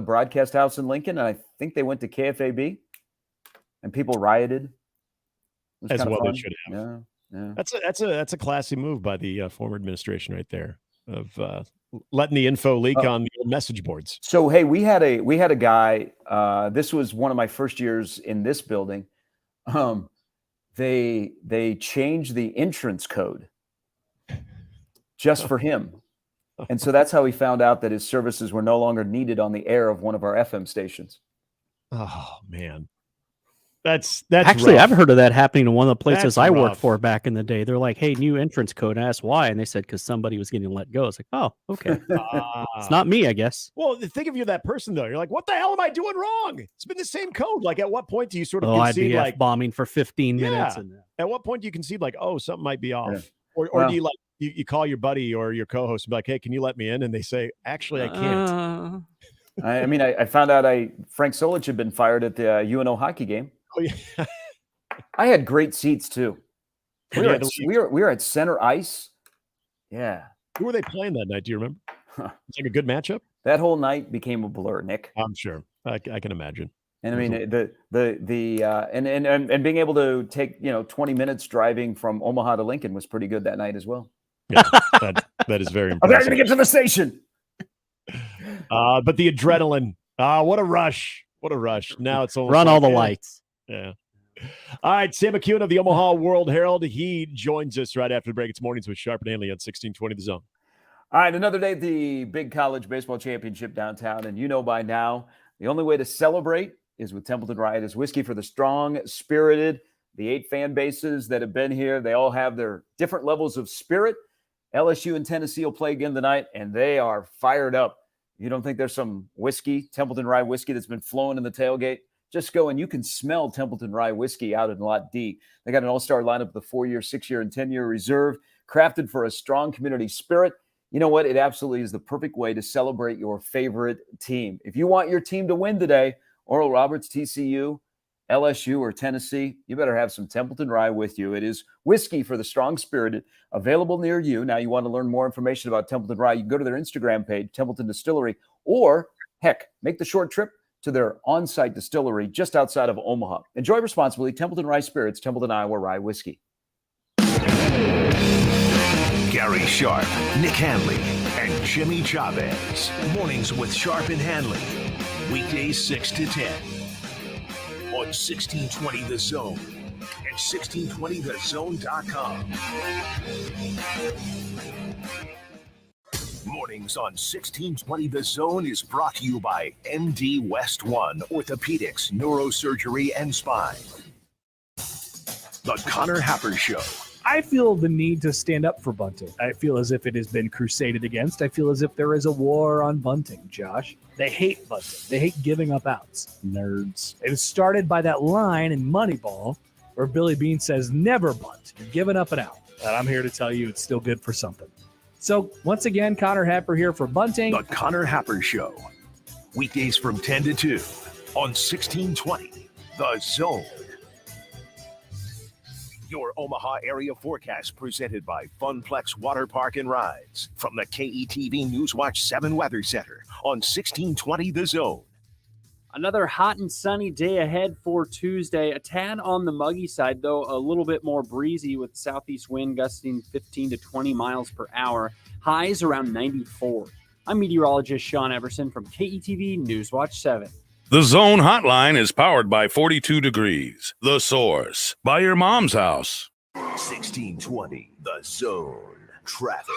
Broadcast House in Lincoln, and I think they went to KFAB, and people rioted.
As well they should have.
Yeah.
That's a classy move by the former administration right there of letting the info leak on the message boards.
So hey, we had a guy. This was one of my first years in this building. They changed the entrance code just for him. And so that's how he found out that his services were no longer needed on the air of one of our FM stations.
Oh man. That's
actually
rough.
I've heard of that happening in one of the places
That's
I worked
rough.
for back in the day. They're like, hey, new entrance code. I asked why, and they said because somebody was getting let go. It's like, oh, okay. It's not me, I guess.
Well, think if you're that person though. You're like, what the hell am I doing wrong? It's been the same code. Like, at what point do you sort of concede
IDF
like
bombing for 15 minutes? And
at what point do you concede like, oh, something might be off?
Yeah.
Or
Well,
do you like you call your buddy or your co-host and be like, hey, can you let me in? And they say, actually, I can't.
I found out Frank Solich had been fired at the UNO hockey game.
Oh yeah.
I had great seats too. We
Yeah,
were at center ice. Yeah.
Who were they playing that night? Do you remember? It's like a good matchup.
That whole night became a blur, Nick.
I'm sure. I can imagine.
And I mean and being able to take 20 minutes driving from Omaha to Lincoln was pretty good that night as well.
Yeah, that is very
I'm not
impressive.
going to get to the station.
But the adrenaline. What a rush. What a rush. Now it's almost
Run all the
like,
lights.
Yeah. All right, Sam McEwen of the Omaha World Herald. He joins us right after the break. It's Mornings with Sharp and Handley on 1620 The Zone.
All right, another day at the big college baseball championship downtown. And you know by now, the only way to celebrate is with Templeton Riotous whiskey for the strong-spirited. The 8 fan bases that have been here, they all have their different levels of spirit. LSU and Tennessee will play again tonight, and they are fired up. You don't think there's some whiskey, Templeton Rye whiskey, that's been flowing in the tailgate? Just go and you can smell Templeton Rye whiskey out in Lot D. They got an all-star lineup with a 4-year, 6-year, and 10-year reserve, crafted for a strong community spirit. You know what? It absolutely is the perfect way to celebrate your favorite team. If you want your team to win today, Oral Roberts, TCU, LSU, or Tennessee, you better have some Templeton Rye with you. It is whiskey for the strong-spirited, available near you. Now, you want to learn more information about Templeton Rye, you can go to their Instagram page, Templeton Distillery, or, heck, make the short trip to their on-site distillery just outside of Omaha. Enjoy responsibly. Templeton Rye Spirits, Templeton, Iowa Rye Whiskey.
Gary Sharp, Nick Handley, and Jimmy Chavez. Mornings with Sharp and Handley. Weekdays 6 to 10. On 1620 The Zone and 1620thezone.com. Mornings on 1620 The Zone is brought to you by MD West One Orthopedics, Neurosurgery, and Spine. The Connor Happer Show.
I feel the need to stand up for bunting. I feel as if it has been crusaded against. I feel as if there is a war on bunting, Josh. They hate bunting. They hate giving up outs. Nerds. It was started by that line in Moneyball where Billy Bean says, never bunt. You're giving up an out. And I'm here to tell you it's still good for something. So once again, Connor Happer here for bunting.
The Connor Happer Show. Weekdays from 10 to 2 on 1620 The Zone. Your Omaha area forecast presented by Funplex Water Park and Rides from the KETV Newswatch 7 Weather Center on 1620 The Zone.
Another hot and sunny day ahead for Tuesday. A tad on the muggy side, though a little bit more breezy with southeast wind gusting 15 to 20 miles per hour. Highs around 94. I'm meteorologist Sean Everson from KETV Newswatch 7.
The Zone Hotline is powered by 42 Degrees. The Source. By your mom's house.
1620, The Zone. Traffic.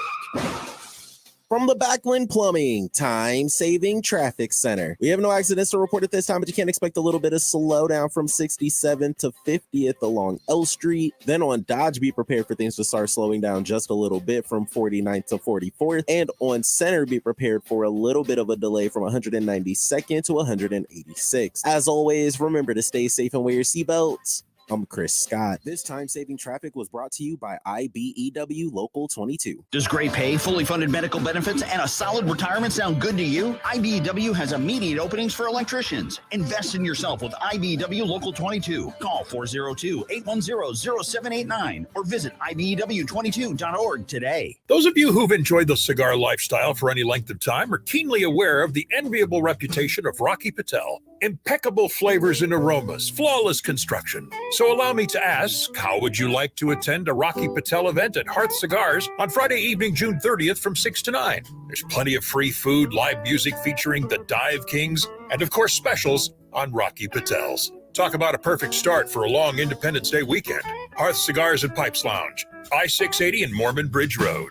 From the Backlund Plumbing Time-Saving Traffic Center. We have no accidents to report at this time, but you can expect a little bit of slowdown from 67 to 50th along L Street. Then on Dodge, be prepared for things to start slowing down just a little bit from 49th to 44th. And on Center, be prepared for a little bit of a delay from 192nd to 186th. As always, remember to stay safe and wear your seatbelts. I'm Chris Scott. This time-saving traffic was brought to you by IBEW Local 22.
Does great pay, fully funded medical benefits, and a solid retirement sound good to you? IBEW has immediate openings for electricians. Invest in yourself with IBEW Local 22. Call 402-810-0789 or visit IBEW22.org today.
Those of you who've enjoyed the cigar lifestyle for any length of time are keenly aware of the enviable reputation of Rocky Patel. Impeccable flavors and aromas, flawless construction. So allow me to ask, how would you like to attend a Rocky Patel event at Hearth Cigars on Friday evening, June 30th from 6 to 9? There's plenty of free food, live music featuring the Dive Kings, and of course specials on Rocky Patel's. Talk about a perfect start for a long Independence Day weekend. Hearth Cigars and Pipes Lounge, I-680 and Mormon Bridge Road.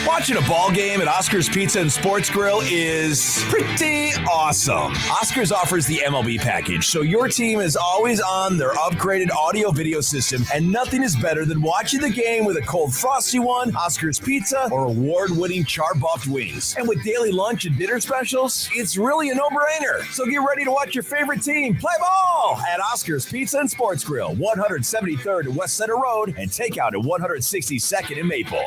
Watching a ball game at Oscar's Pizza and Sports Grill is pretty awesome. Oscar's offers the MLB package, so your team is always on their upgraded audio-video system, and nothing is better than watching the game with a cold frosty one, Oscar's Pizza, or award-winning char-buffed wings. And with daily lunch and dinner specials, it's really a no-brainer. So get ready to watch your favorite team play ball at Oscar's Pizza and Sports Grill, 173rd and West Center Road, and takeout at 162nd and Maple.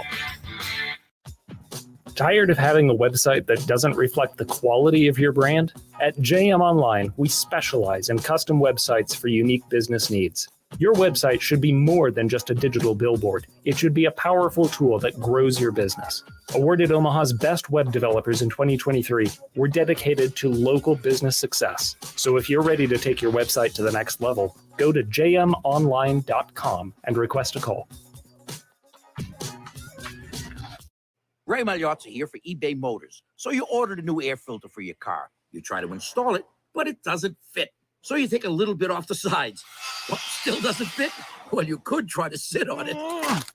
Tired of having a website that doesn't reflect the quality of your brand? At JM Online, we specialize in custom websites for unique business needs. Your website should be more than just a digital billboard. It should be a powerful tool that grows your business. Awarded Omaha's best web developers in 2023, we're dedicated to local business success. So if you're ready to take your website to the next level, go to jmonline.com and request a call.
Ray Magliozzi here for eBay Motors. So you ordered a new air filter for your car. You try to install it, but it doesn't fit. So you take a little bit off the sides. What, still doesn't fit? Well, you could try to sit on it.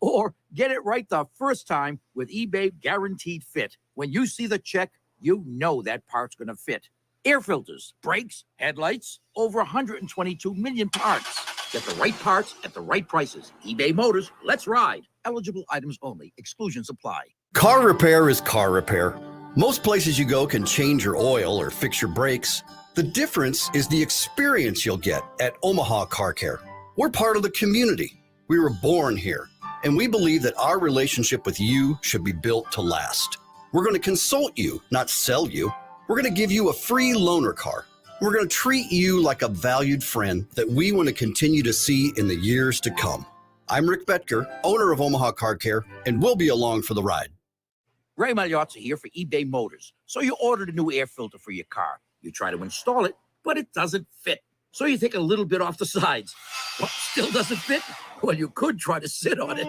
Or get it right the first time with eBay Guaranteed Fit. When you see the check, you know that part's going to fit. Air filters, brakes, headlights, over 122 million parts. Get the right parts at the right prices. eBay Motors, let's ride. Eligible items only. Exclusions apply.
Car repair is car repair. Most places you go can change your oil or fix your brakes. The difference is the experience you'll get at Omaha Car Care. We're part of the community. We were born here, and we believe that our relationship with you should be built to last. We're going to consult you, not sell you. We're going to give you a free loaner car. We're going to treat you like a valued friend that we want to continue to see in the years to come. I'm Rick Betker, owner of Omaha Car Care, and we'll be along for the ride.
Ray Magliozzi here for eBay Motors. So you ordered a new air filter for your car. You try to install it, but it doesn't fit. So you take a little bit off the sides. What, still doesn't fit? Well, you could try to sit on it.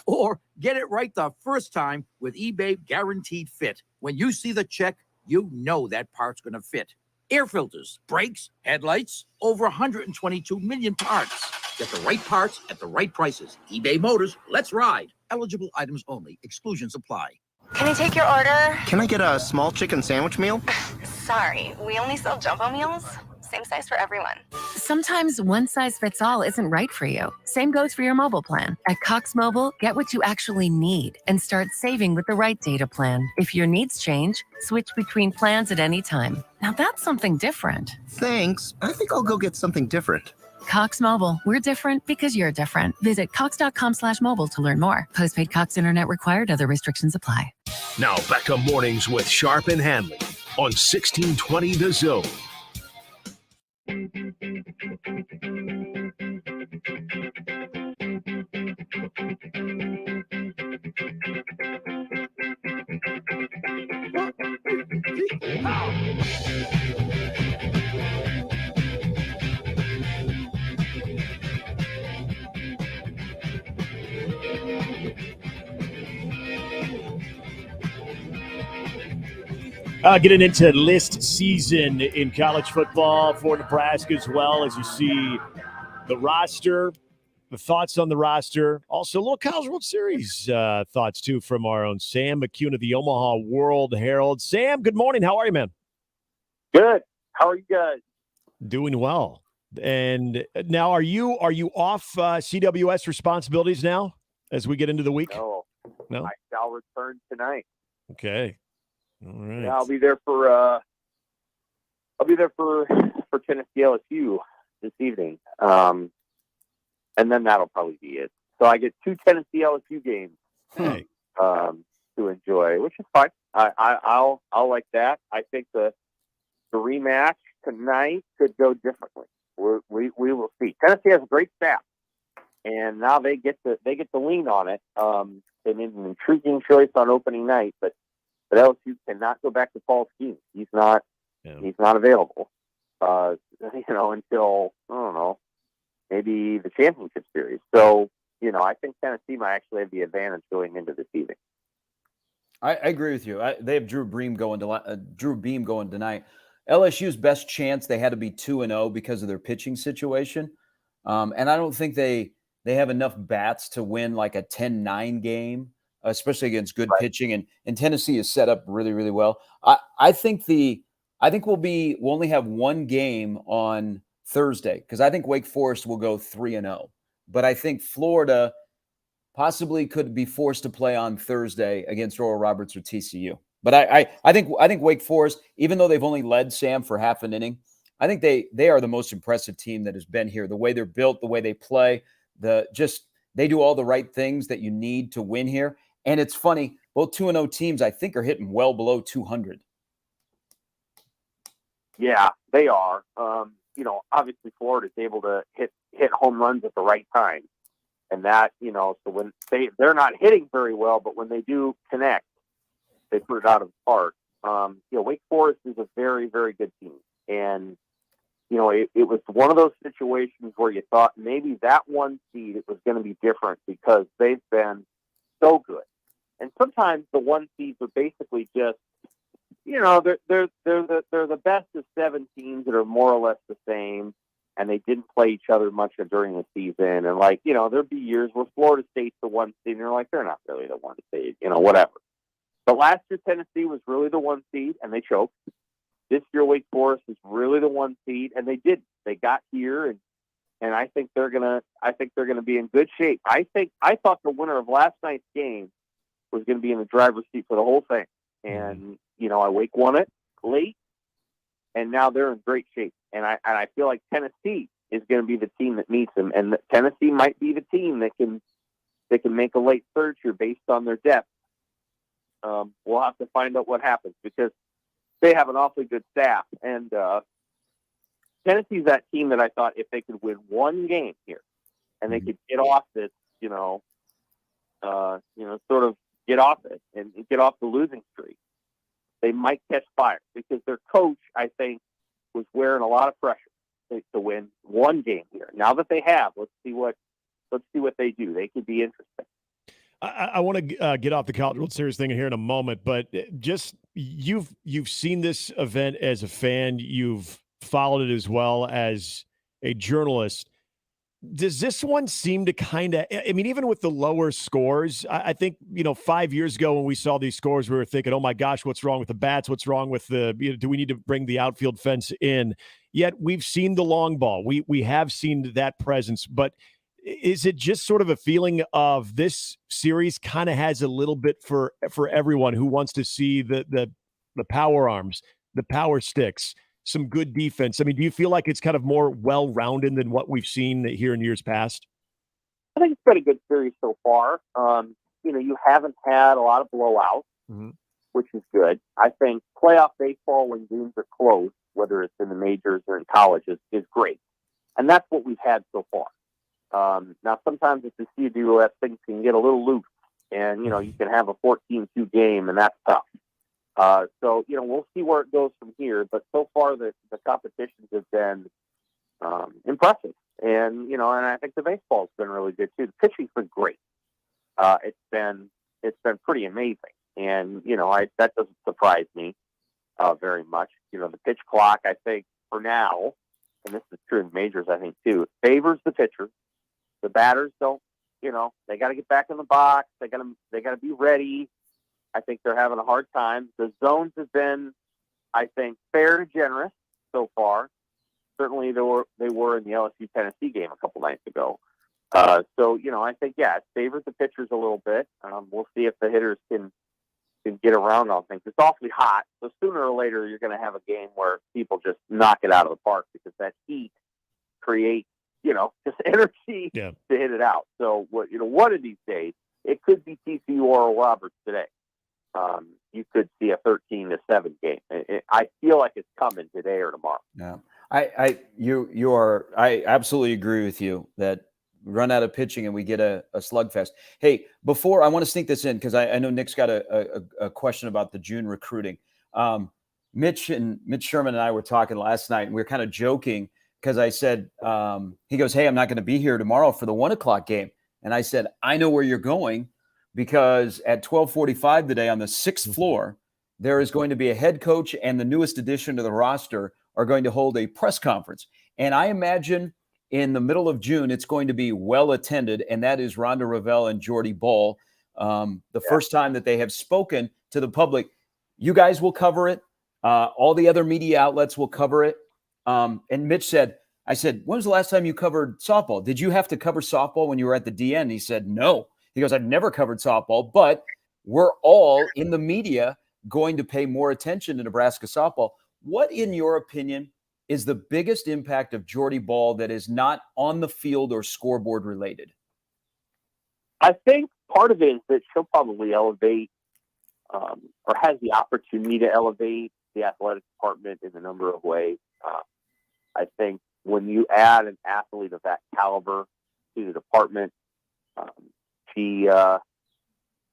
Or get it right the first time with eBay Guaranteed Fit. When you see the check, you know that part's going to fit. Air filters, brakes, headlights, over 122 million parts. Get the right parts at the right prices. eBay Motors, let's ride. Eligible items only. Exclusions apply.
Can I take your order?
Can I get a small chicken sandwich meal?
Sorry, we only sell jumbo meals. Same size for everyone.
Sometimes one size fits all isn't right for you. Same goes for your mobile plan. At Cox Mobile, get what you actually need and start saving with the right data plan. If your needs change, switch between plans at any time. Now that's something different.
Thanks. I think I'll go get something different.
Cox Mobile. We're different because you're different. Visit cox.com/mobile to learn more. Postpaid Cox internet required. Other restrictions apply.
Now back to mornings with Sharp and Handley on 1620 The Zone.
Getting into list season in college football for Nebraska as well, as you see the roster, the thoughts on the roster. Also, a little College World Series thoughts, too, from our own Sam McCune of the Omaha World Herald. Sam, good morning. How are you, man?
Good. How are you guys?
Doing well. And now, are you off CWS responsibilities now as we get into the week? No?
I shall return tonight.
Okay. All right.
Yeah, I'll be there for Tennessee LSU this evening. And then that'll probably be it. So I get 2 Tennessee LSU games to enjoy, which is fine. I'll like that. I think the rematch tonight could go differently. We will see. Tennessee has a great staff, and now they get to lean on it. They made an intriguing choice on opening night, but LSU cannot go back to Paul Skeens. He's not available. Until I don't know, maybe the championship series. So I think Tennessee might actually have the advantage going into this evening.
I agree with you. They have Drew Beam going tonight. LSU's best chance, they had to be 2-0 because of their pitching situation. And I don't think they have enough bats to win like a 10-9 game, especially against good pitching. And Tennessee is set up really, really well. I think we'll only have one game on Thursday because I think Wake Forest will go 3-0. But I think Florida possibly could be forced to play on Thursday against Oral Roberts or TCU. But I think Wake Forest, even though they've only led Sam for half an inning, I think they are the most impressive team that has been here. The way they're built, the way they play, they do all the right things that you need to win here. And it's funny, both 2-0 teams I think are hitting well below 200.
Yeah, they are. Obviously Florida's able to hit home runs at the right time. And that, so when they're not hitting very well, but when they do connect, they put it out of the park. Wake Forest is a very, very good team. And, it was one of those situations where you thought maybe that one seed, it was going to be different because they've been so good. And sometimes the one seeds are basically just, they're the best of 7 teams that are more or less the same, and they didn't play each other much during the season. And there'd be years where Florida State's the one seed, and you're like, they're not really the one seed, whatever. But last year Tennessee was really the one seed, and they choked. This year Wake Forest is really the one seed, and they did. They got here, and I think they're gonna be in good shape. I thought the winner of last night's game was going to be in the driver's seat for the whole thing. And, Wake won it late, and now they're in great shape. And I feel like Tennessee is going to be the team that meets them. And Tennessee might be the team that can make a late surge here based on their depth. We'll have to find out what happens because they have an awfully good staff. And Tennessee's that team that I thought if they could win one game here and they could get off this, sort of get off it and get off the losing streak, they might catch fire because their coach, I think, was wearing a lot of pressure to win one game here. Now that they have, let's see what they do. They could be interesting.
I want to get off the College World Series thing here in a moment, but just you've seen this event as a fan, you've followed it as well as a journalist. Does this one seem to kind of, even with the lower scores, I think, 5 years ago when we saw these scores, we were thinking, oh my gosh, what's wrong with the bats? What's wrong with do we need to bring the outfield fence in? Yet we've seen the long ball. We have seen that presence, but is it just sort of a feeling of this series kind of has a little bit for everyone who wants to see the power arms, the power sticks, some good defense? Do you feel like it's kind of more well-rounded than what we've seen here in years past?
I think it's been a good series so far. You haven't had a lot of blowouts, which is good. I think playoff baseball when games are close, whether it's in the majors or in college, is great. And that's what we've had so far. Now, sometimes at the CWS, things can get a little loose, and, you can have a 14-2 game, and that's tough. So, we'll see where it goes from here. But so far, the competitions have been impressive. And, and I think the baseball's been really good, too. The pitching's been great. It's been pretty amazing. And, that doesn't surprise me. very much. The pitch clock, I think, for now, and this is true in majors, I think, too, it favors the pitcher. The batters don't, they got to get back in the box. They got to be ready. I think they're having a hard time. The zones have been, I think, fair to generous so far. Certainly they were in the LSU-Tennessee game a couple nights ago. So, I think, it favors the pitchers a little bit. We'll see if the hitters can get around on things. It's awfully hot, so sooner or later you're going to have a game where people just knock it out of the park because that heat creates, just energy to hit it out. So, one of these days, it could be TCU Oral Roberts today. You could see a 13-7 game. I feel like it's coming today or tomorrow.
Yeah, I absolutely agree with you that we run out of pitching and we get a slugfest. Hey, before I want to sneak this in because I know Nick's got a question about the June recruiting. Mitch Sherman and I were talking last night, and we were kind of joking because I said, he goes, "Hey, I'm not going to be here tomorrow for the 1:00 game," and I said, "I know where you're going." Because at 12:45 today on the 6th floor, there is going to be a head coach and the newest addition to the roster are going to hold a press conference. And I imagine in the middle of June, it's going to be well attended. And that is Rhonda Revelle and Jordy Ball. The first time that they have spoken to the public. You guys will cover it. All the other media outlets will cover it. And Mitch said, I said, "When was the last time you covered softball? Did you have to cover softball when you were at the DN?" He said, "No." He goes, "I've never covered softball, but we're all in the media going to pay more attention to Nebraska softball." What, in your opinion, is the biggest impact of Jordy Ball that is not on the field or scoreboard related?
I think part of it is that she'll probably elevate or has the opportunity to elevate the athletic department in a number of ways. I think when you add an athlete of that caliber to the department,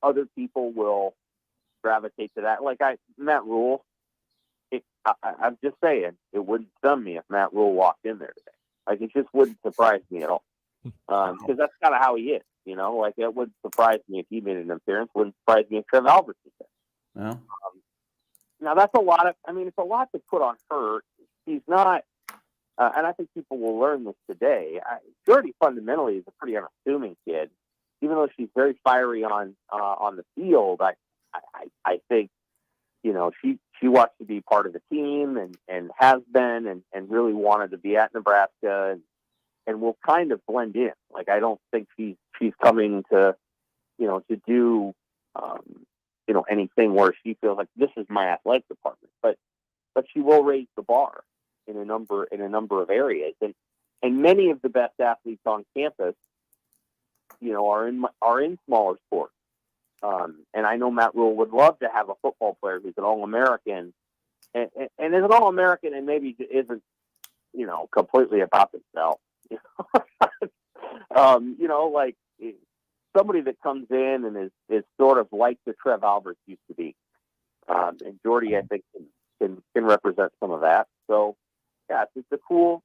other people will gravitate to that. Like Matt Rule, I'm just saying, it wouldn't stun me if Matt Rule walked in there today. Like, it just wouldn't surprise me at all. Because that's kind of how he is, Like, it wouldn't surprise me if he made an appearance. Wouldn't surprise me if Trev Alberts was there.
Yeah.
Now, that's a lot it's a lot to put on her. She's not, and I think people will learn this today. Jordy fundamentally is a pretty unassuming kid. Even though she's very fiery on the field, I think, she wants to be part of the team and has been and really wanted to be at Nebraska and will kind of blend in. Like, I don't think she's coming to, to do, anything where she feels like this is my athletic department, but she will raise the bar in a number of areas. And many of the best athletes on campus, are in smaller sports. And I know Matt Rule would love to have a football player who's an All-American and is an All-American and maybe isn't, completely about themselves. Like somebody that comes in and is sort of like the Trev Alberts used to be. And Jordy, I think, can represent some of that. So, yeah, it's cool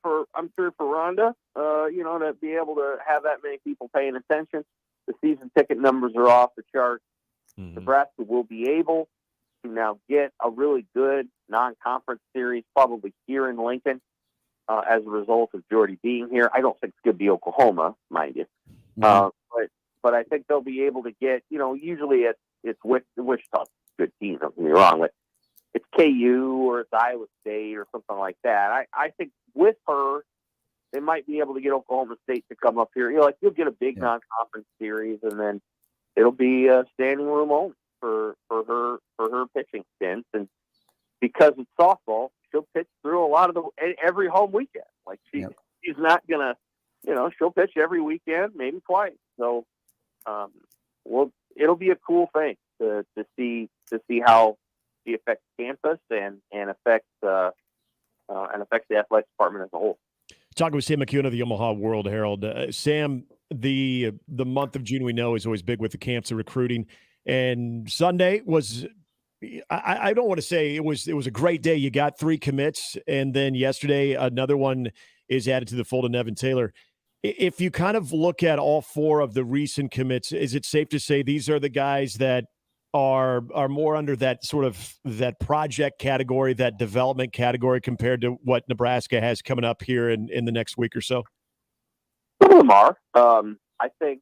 for, I'm sure, for Rhonda, to be able to have that many people paying attention. The season ticket numbers are off the charts. Mm-hmm. Nebraska will be able to now get a really good non-conference series, probably here in Lincoln, as a result of Jordy being here. I don't think it's going to be Oklahoma, mind you. Mm-hmm. But I think they'll be able to get, usually it's Wichita's a good team, don't get me wrong, but it's KU or it's Iowa State or something like that. I think with her, they might be able to get Oklahoma State to come up here. You'll get a big non-conference series, and then it'll be a standing room only for her pitching stints. And because it's softball, she'll pitch through a lot of every home weekend. Like she's not gonna, she'll pitch every weekend, maybe twice. So, it'll be a cool thing to see how she affects campus and affects the athletic department as a whole.
Talking with Sam McCune of the Omaha World Herald. Sam, the month of June we know is always big with the camps and recruiting. And Sunday was, I don't want to say it was a great day. You got 3 commits, and then yesterday another one is added to the fold of Nevin Taylor. If you kind of look at all 4 of the recent commits, is it safe to say these are the guys that are more under that sort of that project category, that development category, compared to what Nebraska has coming up here in the next week or so?
Some of them are. I think,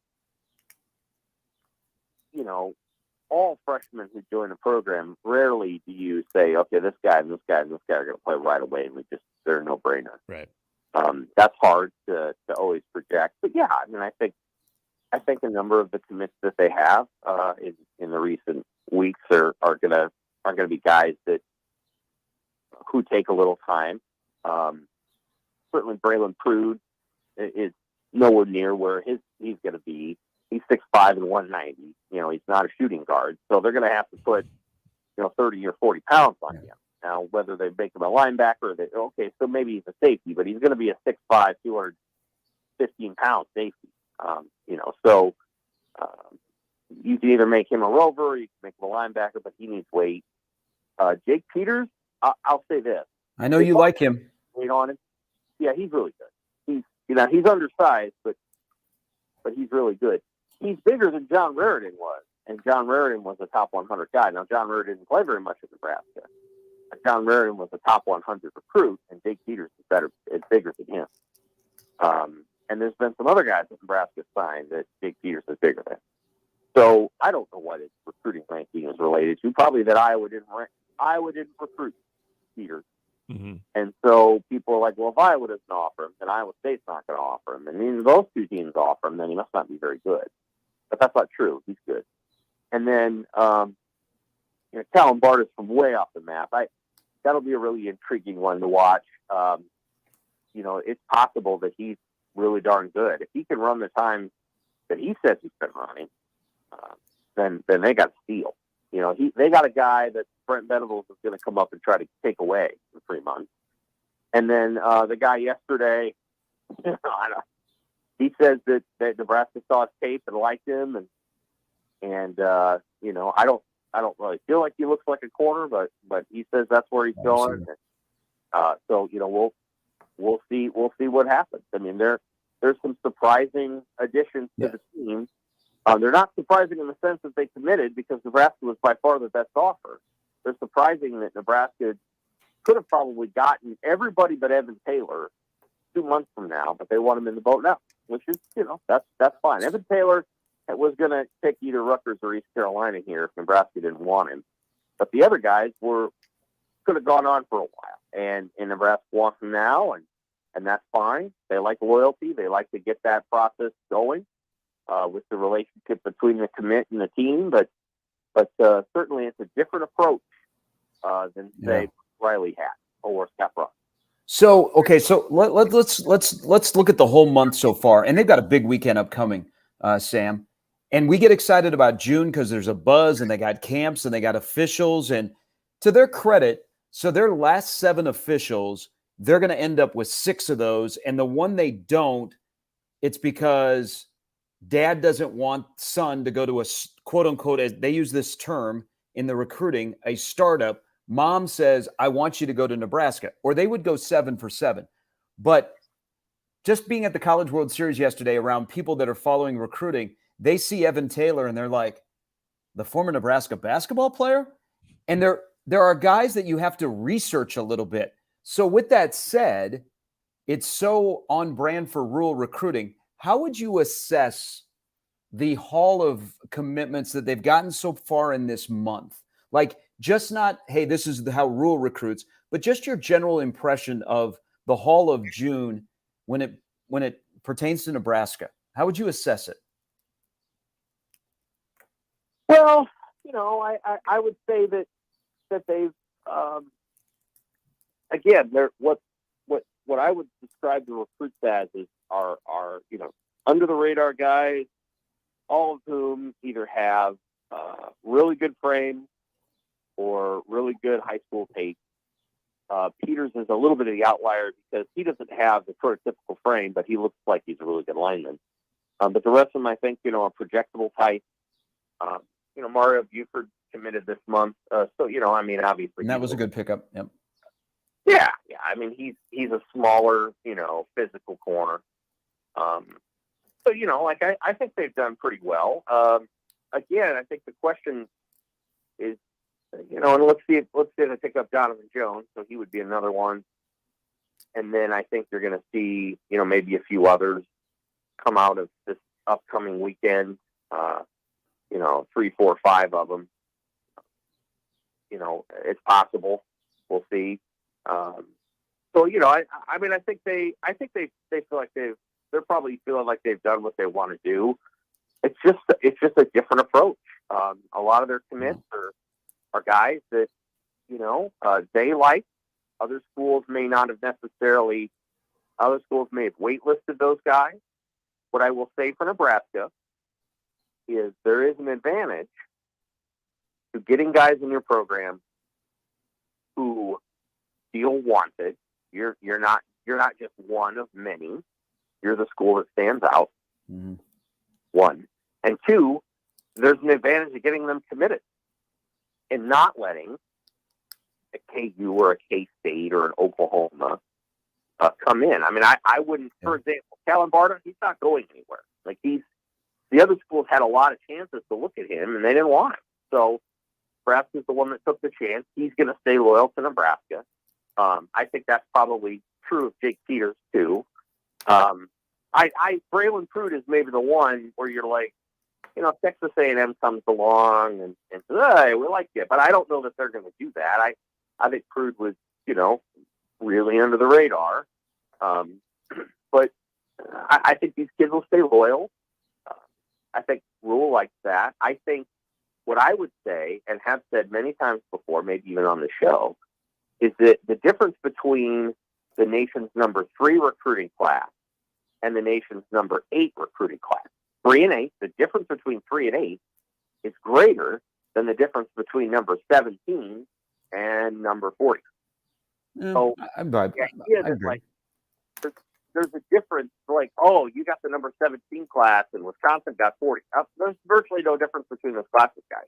all freshmen who join the program, rarely do you say, okay, this guy and this guy and this guy are going to play right away, and they're a no-brainer.
Right.
That's hard to always project. But yeah, I mean, I think a number of the commits that they have in the recent weeks are gonna be guys who take a little time. Certainly, Braylon Prude is nowhere near where he's going to be. He's 6'5" and 190. He's not a shooting guard, so they're going to have to put 30 or 40 pounds on him. Now, whether they make him a linebacker, so maybe he's a safety, but he's going to be a 6'5", 215-pound safety. You can either make him a rover, or you can make him a linebacker, but he needs weight. Jake Peters, I'll say this.
I know you like him.
Weight on him. Yeah, he's really good. He's undersized, but he's really good. He's bigger than John Raritan was, and John Raritan was a top 100 guy. Now, John Raritan didn't play very much in Nebraska. John Raritan was a top 100 recruit, and Jake Peters is bigger than him. And there's been some other guys that Nebraska signed that Jake Peters is bigger than. So I don't know what his recruiting ranking is related to. Probably that Iowa didn't recruit Peters.
Mm-hmm.
And so people are like, well, if Iowa doesn't offer him, then Iowa State's not going to offer him. And then those two teams offer him, then he must not be very good. But that's not true. He's good. And then Callum Bartis from way off the map. That'll be a really intriguing one to watch. It's possible that he's really darn good. If he can run the time that he says he's been running, then they got to steal. They got a guy that Brent Venables is going to come up and try to take away in 3 months. And then the guy yesterday, he says that Nebraska saw his tape and liked him, and I don't really feel like he looks like a corner, but he says that's where he's going. So we'll see what happens. I mean, there's some surprising additions to the team. They're not surprising in the sense that they committed, because Nebraska was by far the best offer. They're surprising that Nebraska could have probably gotten everybody but Evan Taylor 2 months from now, but they want him in the boat now, which is, that's fine. Evan Taylor was going to pick either Rutgers or East Carolina here if Nebraska didn't want him. But the other guys could have gone on for a while, and Nebraska wants him now, and that's fine. They like loyalty. They like to get that process going. With the relationship between the commit and the team, but certainly it's a different approach than say Riley had or Scott Frost.
So let's look at the whole month so far, and they've got a big weekend upcoming, Sam. And we get excited about June because there's a buzz, and they got camps, and they got officials. And to their credit, so their last 7 officials, they're going to end up with 6 of those, and the one they don't, it's because dad doesn't want son to go to a quote unquote, as they use this term in the recruiting, a startup. Mom says, I want you to go to Nebraska, or they would go 7 for 7. But just being at the College World Series yesterday around people that are following recruiting, they see Evan Taylor and they're like, the former Nebraska basketball player? And there are guys that you have to research a little bit. So with that said, it's so on brand for rural recruiting. How would you assess the haul of commitments that they've gotten so far in this month? Like, just not, hey, this is how rural recruits, but just your general impression of the haul of June when it pertains to Nebraska. How would you assess it?
Well, I would say that they've again, they're what I would describe the recruits as are under the radar guys, all of whom either have really good frames or really good high school tape. Peters is a little bit of the outlier because he doesn't have the prototypical frame, but he looks like he's a really good lineman. But the rest of them, I think, are projectable type. Mario Buford committed this month. Obviously.
And that was a good pickup. Yep.
Yeah. I mean, he's a smaller, physical corner. I think they've done pretty well. Again, I think the question is, and let's see if they pick up Donovan Jones, so he would be another one. And then I think you're going to see, maybe a few others come out of this upcoming weekend. 3, 4, 5 of them. It's possible. We'll see. I think they feel like they're probably feeling like they've done what they want to do. It's just a different approach. A lot of their commits are guys that, they like. Other schools may not have necessarily. Other schools may have waitlisted those guys. What I will say for Nebraska is there is an advantage to getting guys in your program who feel wanted. You're not just one of many. You're the school that stands out.
Mm-hmm.
One. And two, there's an advantage of getting them committed and not letting a KU or a K-State or an Oklahoma come in. I mean, I wouldn't, for example, Callan Barta, he's not going anywhere. Like the other schools had a lot of chances to look at him and they didn't want him. So Nebraska's the one that took the chance. He's going to stay loyal to Nebraska. I think that's probably true of Jake Peters too. Braylon Pruitt is maybe the one where you're like, Texas A&M comes along and says, hey, we like you. But I don't know that they're going to do that. I think Pruitt was, really under the radar. But I think these kids will stay loyal. I think Rule likes that. I think what I would say, and have said many times before, maybe even on the show, is that the difference between the nation's number 3 recruiting class and the nation's number 8 recruiting class, 3 and 8, the difference between 3 and 8 is greater than the difference between number 17 and number 40. So
I agree.
There's a difference, like, oh, you got the number 17 class and Wisconsin got 40. There's virtually no difference between those classes, guys.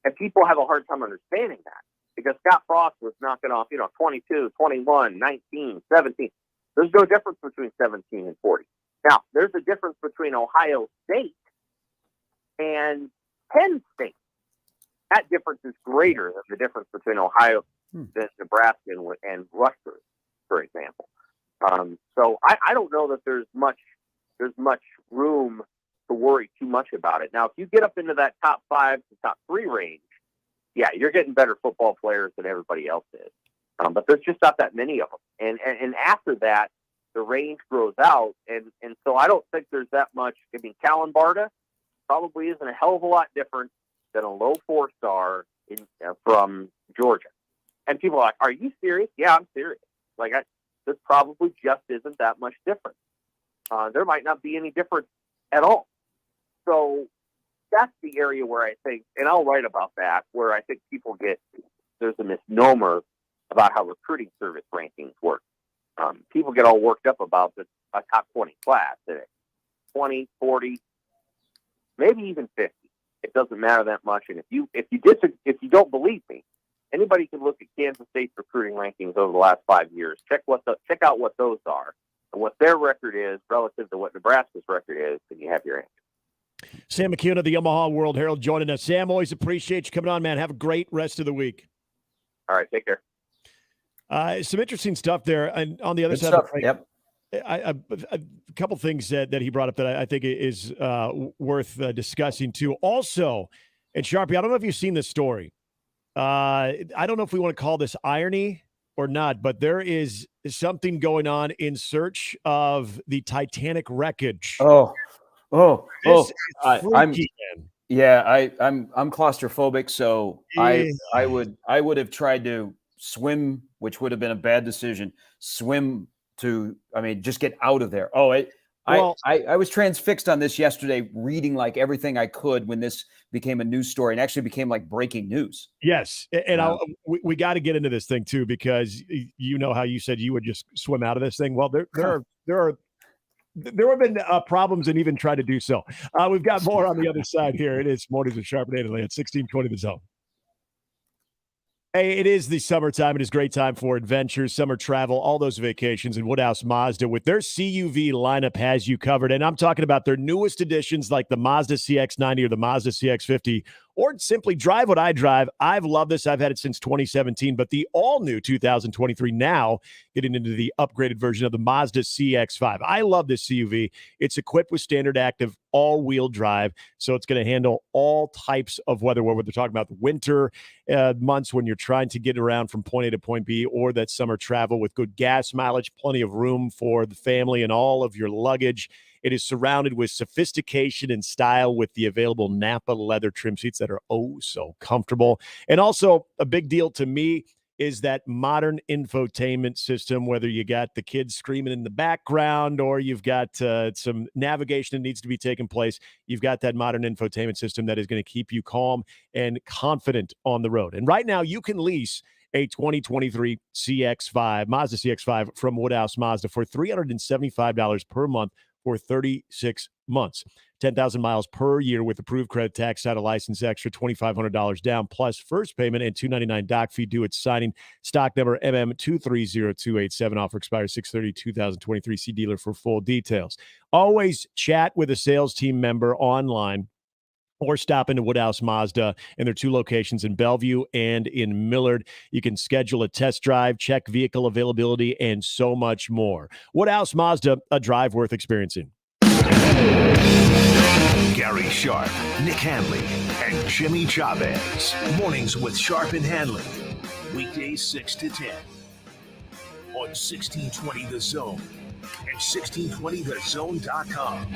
And people have a hard time understanding that because Scott Frost was knocking off, 22, 21, 19, 17. There's no difference between 17 and 40. Now, there's a difference between Ohio State and Penn State. That difference is greater than the difference between Ohio, than Nebraska, and Rutgers, for example. So I don't know that there's much room to worry too much about it. Now, if you get up into that top 5 to top 3 range, yeah, you're getting better football players than everybody else is. But there's just not that many of them. And after that, the range grows out. And so I don't think there's that much. I mean, Callan Barta probably isn't a hell of a lot different than a low 4-star from Georgia. And people are like, are you serious? Yeah, I'm serious. Like, this probably just isn't that much different. There might not be any difference at all. So that's the area where I think, and I'll write about that, where I think there's a misnomer about how recruiting service rankings work. People get all worked up about a top 20 class today. 20, 40, maybe even 50. It doesn't matter that much. And if you don't believe me, anybody can look at Kansas State's recruiting rankings over the last 5 years. Check out what those are and what their record is relative to what Nebraska's record is, and you have your answer.
Sam McKeon of the Omaha World Herald joining us. Sam, always appreciate you coming on, man. Have a great rest of the week.
All right, take care.
Some interesting stuff there. And on the other side of the break, a couple things that he brought up that I think is worth discussing too. Also, and Sharpie, I don't know if you've seen this story. I don't know if we want to call this irony or not, but there is something going on in search of the Titanic wreckage.
I'm claustrophobic, so I would have tried to swim, which would have been a bad decision. Just get out of there. I was transfixed on this yesterday, reading like everything I could when this became a news story and actually became like breaking news.
Yes. And we got to get into this thing too, because you know how you said you would just swim out of this thing. Well, there have been problems and even tried to do so. We've got more on the other side here. It is Mornings with Sharp and Handley at 1620 The Zone. Hey, it is the summertime. It is a great time for adventures, summer travel, all those vacations. And Woodhouse Mazda, with their CUV lineup, has you covered. And I'm talking about their newest additions like the Mazda CX-90 or the Mazda CX-50 or simply drive what I drive. I've loved this. I've had it since 2017, but the all-new 2023 now getting into the upgraded version of the Mazda CX-5. I love this CUV. It's equipped with standard active all-wheel drive, so it's going to handle all types of weather, whether they're talking about the winter months when you're trying to get around from point A to point B, or that summer travel with good gas mileage, plenty of room for the family and all of your luggage. It is surrounded with sophistication and style with the available Napa leather trim seats that are oh so comfortable. And also a big deal to me is that modern infotainment system, whether you got the kids screaming in the background or you've got some navigation that needs to be taking place, you've got that modern infotainment system that is going to keep you calm and confident on the road. And right now you can lease a 2023 CX-5, Mazda CX-5 from Woodhouse Mazda for $375 per month for 36 months. 10,000 miles per year with approved credit, tax, title, license, extra $2,500 down, plus first payment and $299 doc fee due at signing. Stock number MM2300287. Offer expires 6/30/2023. See dealer for full details. Always chat with a sales team member online or stop into Woodhouse Mazda in their 2 locations in Bellevue and in Millard. You can schedule a test drive, check vehicle availability, and so much more. Woodhouse Mazda, a drive worth experiencing.
Gary Sharp, Nick Handley, and Jimmy Chavez. Mornings with Sharp and Handley. Weekdays 6 to 10 on 1620 The Zone and 1620thezone.com.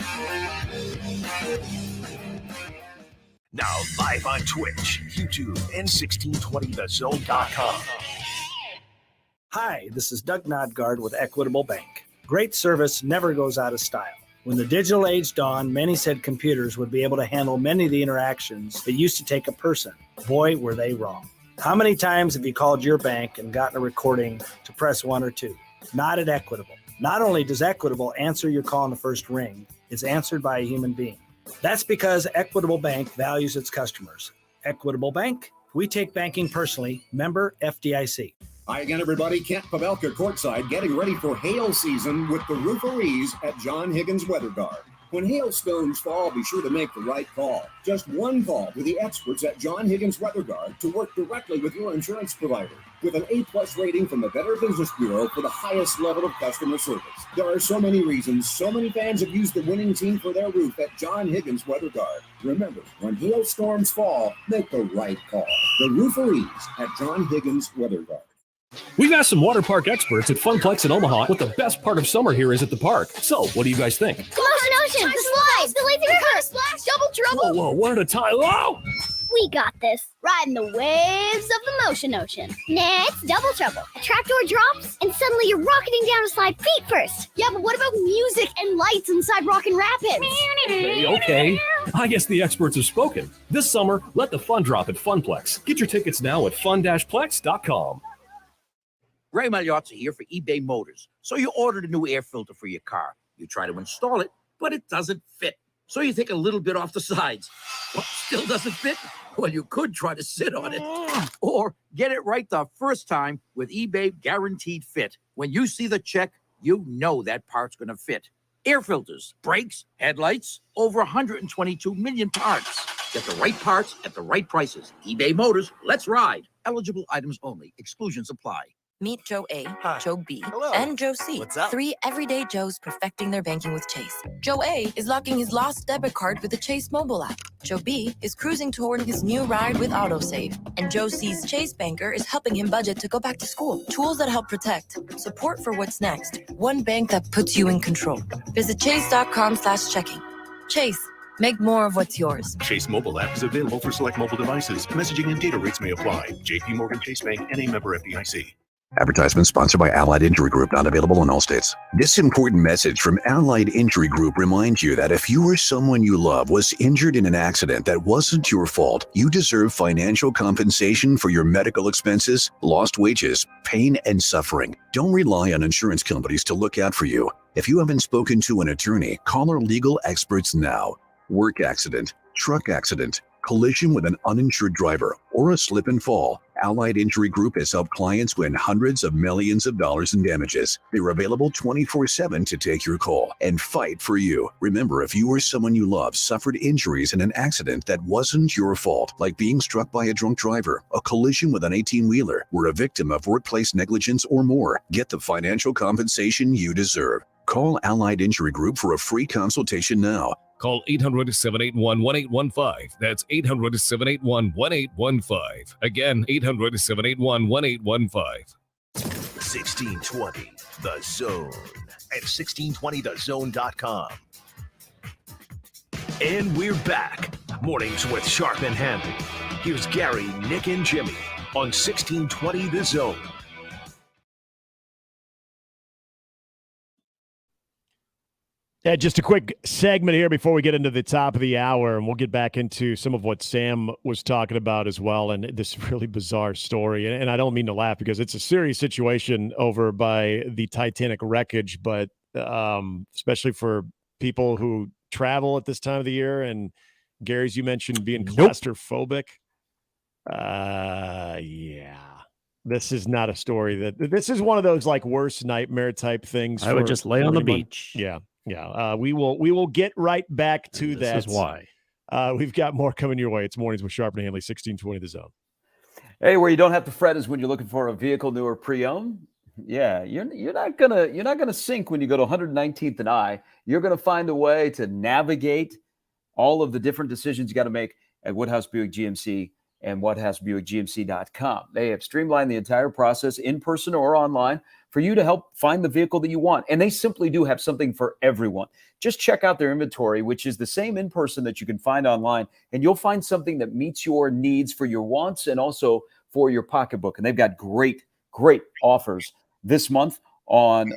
Now live on Twitch, YouTube, and 1620thezone.com.
Hi, this is Doug Nodgard with Equitable Bank. Great service never goes out of style. When the digital age dawned, many said computers would be able to handle many of the interactions that used to take a person. Boy, were they wrong. How many times have you called your bank and gotten a recording to press 1 or 2? Not at Equitable. Not only does Equitable answer your call in the first ring, it's answered by a human being. That's because Equitable Bank values its customers. Equitable Bank, we take banking personally. Member FDIC.
Hi again, everybody. Kent Pavelka courtside, getting ready for hail season with the Rooferees at John Higgins Weather Guard. When hailstones fall, be sure to make the right call. Just one call to the experts at John Higgins Weather Guard to work directly with your insurance provider. With an A+ rating from the Better Business Bureau for the highest level of customer service. There are so many reasons, so many fans have used the winning team for their roof at John Higgins Weather Guard. Remember, when hailstorms fall, make the right call. The Rooferees at John Higgins Weather Guard.
We've asked some water park experts at Funplex in Omaha what the best part of summer here is at the park. So, what do you guys think?
Motion Ocean, the slides, the lazy river, splash, double trouble.
Whoa, one at a time. Whoa!
We got this. Riding the waves of the Motion Ocean. Next, double trouble. A trapdoor drops, and suddenly you're rocketing down a slide feet first. Yeah, but what about music and lights inside Rockin' Rapids?
Okay. I guess the experts have spoken. This summer, let the fun drop at Funplex. Get your tickets now at fun-plex.com.
Ray Magliozzi here for eBay Motors. So you ordered a new air filter for your car. You try to install it, but it doesn't fit. So you take a little bit off the sides. What, still doesn't fit? Well, you could try to sit on it. Or get it right the first time with eBay Guaranteed Fit. When you see the check, you know that part's going to fit. Air filters, brakes, headlights, over 122 million parts. Get the right parts at the right prices. eBay Motors, let's ride. Eligible items only. Exclusions apply.
Meet Joe A, Joe B, and Joe C.
What's up?
3 everyday Joes perfecting their banking with Chase. Joe A is locking his lost debit card with the Chase mobile app. Joe B is cruising toward his new ride with AutoSave. And Joe C's Chase banker is helping him budget to go back to school. Tools that help protect. Support for what's next. One bank that puts you in control. Visit chase.com/checking. Chase. Make more of what's yours.
Chase mobile app is available for select mobile devices. Messaging and data rates may apply. JP Morgan Chase Bank and a member FDIC.
Advertisement sponsored by Allied Injury Group, not available in all states. This important message from Allied Injury Group reminds you that if you or someone you love was injured in an accident that wasn't your fault, you deserve financial compensation for your medical expenses, lost wages, pain, and suffering. Don't rely on insurance companies to look out for you. If you haven't spoken to an attorney, call our legal experts now. Work accident, truck accident, collision with an uninsured driver, or a slip and fall, Allied Injury Group has helped clients win hundreds of millions of dollars in damages. They're available 24/7 to take your call and fight for you. Remember, if you or someone you love suffered injuries in an accident that wasn't your fault, like being struck by a drunk driver, a collision with an 18-wheeler, were a victim of workplace negligence or more, get the financial compensation you deserve. Call Allied Injury Group for a free consultation now.
Call 800-781-1815. That's 800-781-1815. Again, 800-781-1815.
1620 The Zone at 1620thezone.com. And we're back. Mornings with Sharp and Handley. Here's Gary, Nick, and Jimmy on 1620 The Zone.
Yeah, just a quick segment here before we get into the top of the hour, and we'll get back into some of what Sam was talking about as well, and this really bizarre story. And I don't mean to laugh because it's a serious situation over by the Titanic wreckage, but especially for people who travel at this time of the year. And Gary's, you mentioned being claustrophobic. Yeah. This is not a story this is one of those like worst nightmare type things.
I would just lay on the beach.
Yeah. Yeah. We will get right back to that.
This is why.
We've got more coming your way. It's Mornings with Sharp and Handley, 1620 The Zone.
Hey, where you don't have to fret is when you're looking for a vehicle, new or pre-owned. Yeah, you're not gonna sink when you go to 119th and I. You're gonna find a way to navigate all of the different decisions you got to make at Woodhouse Buick GMC and WoodhouseBuickGMC.com. They have streamlined the entire process in person or online for you to help find the vehicle that you want. And they simply do have something for everyone. Just check out their inventory, which is the same in person that you can find online, and you'll find something that meets your needs for your wants and also for your pocketbook. And they've got great offers this month on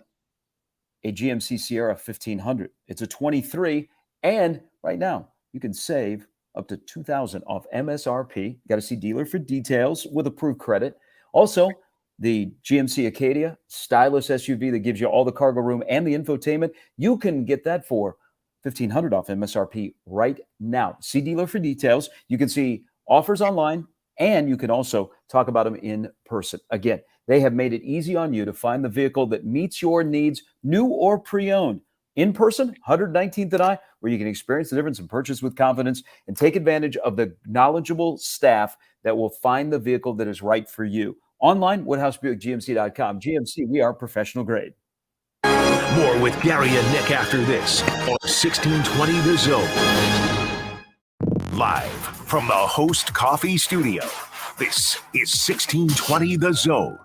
a GMC Sierra 1500. It's a 23, and right now you can save up to $2,000 off MSRP. You got to see dealer for details with approved credit. Also, the GMC Acadia, stylish SUV that gives you all the cargo room and the infotainment. You can get that for $1,500 off MSRP right now. See dealer for details. You can see offers online, and you can also talk about them in person. Again, they have made it easy on you to find the vehicle that meets your needs, new or pre-owned. In person, 119th and I, where you can experience the difference and purchase with confidence and take advantage of the knowledgeable staff that will find the vehicle that is right for you. Online, WoodhouseBuickGMC.com. GMC, we are professional grade.
More with Gary and Nick after this on 1620 The Zone. Live from the Host Coffee Studio, this is 1620 The Zone.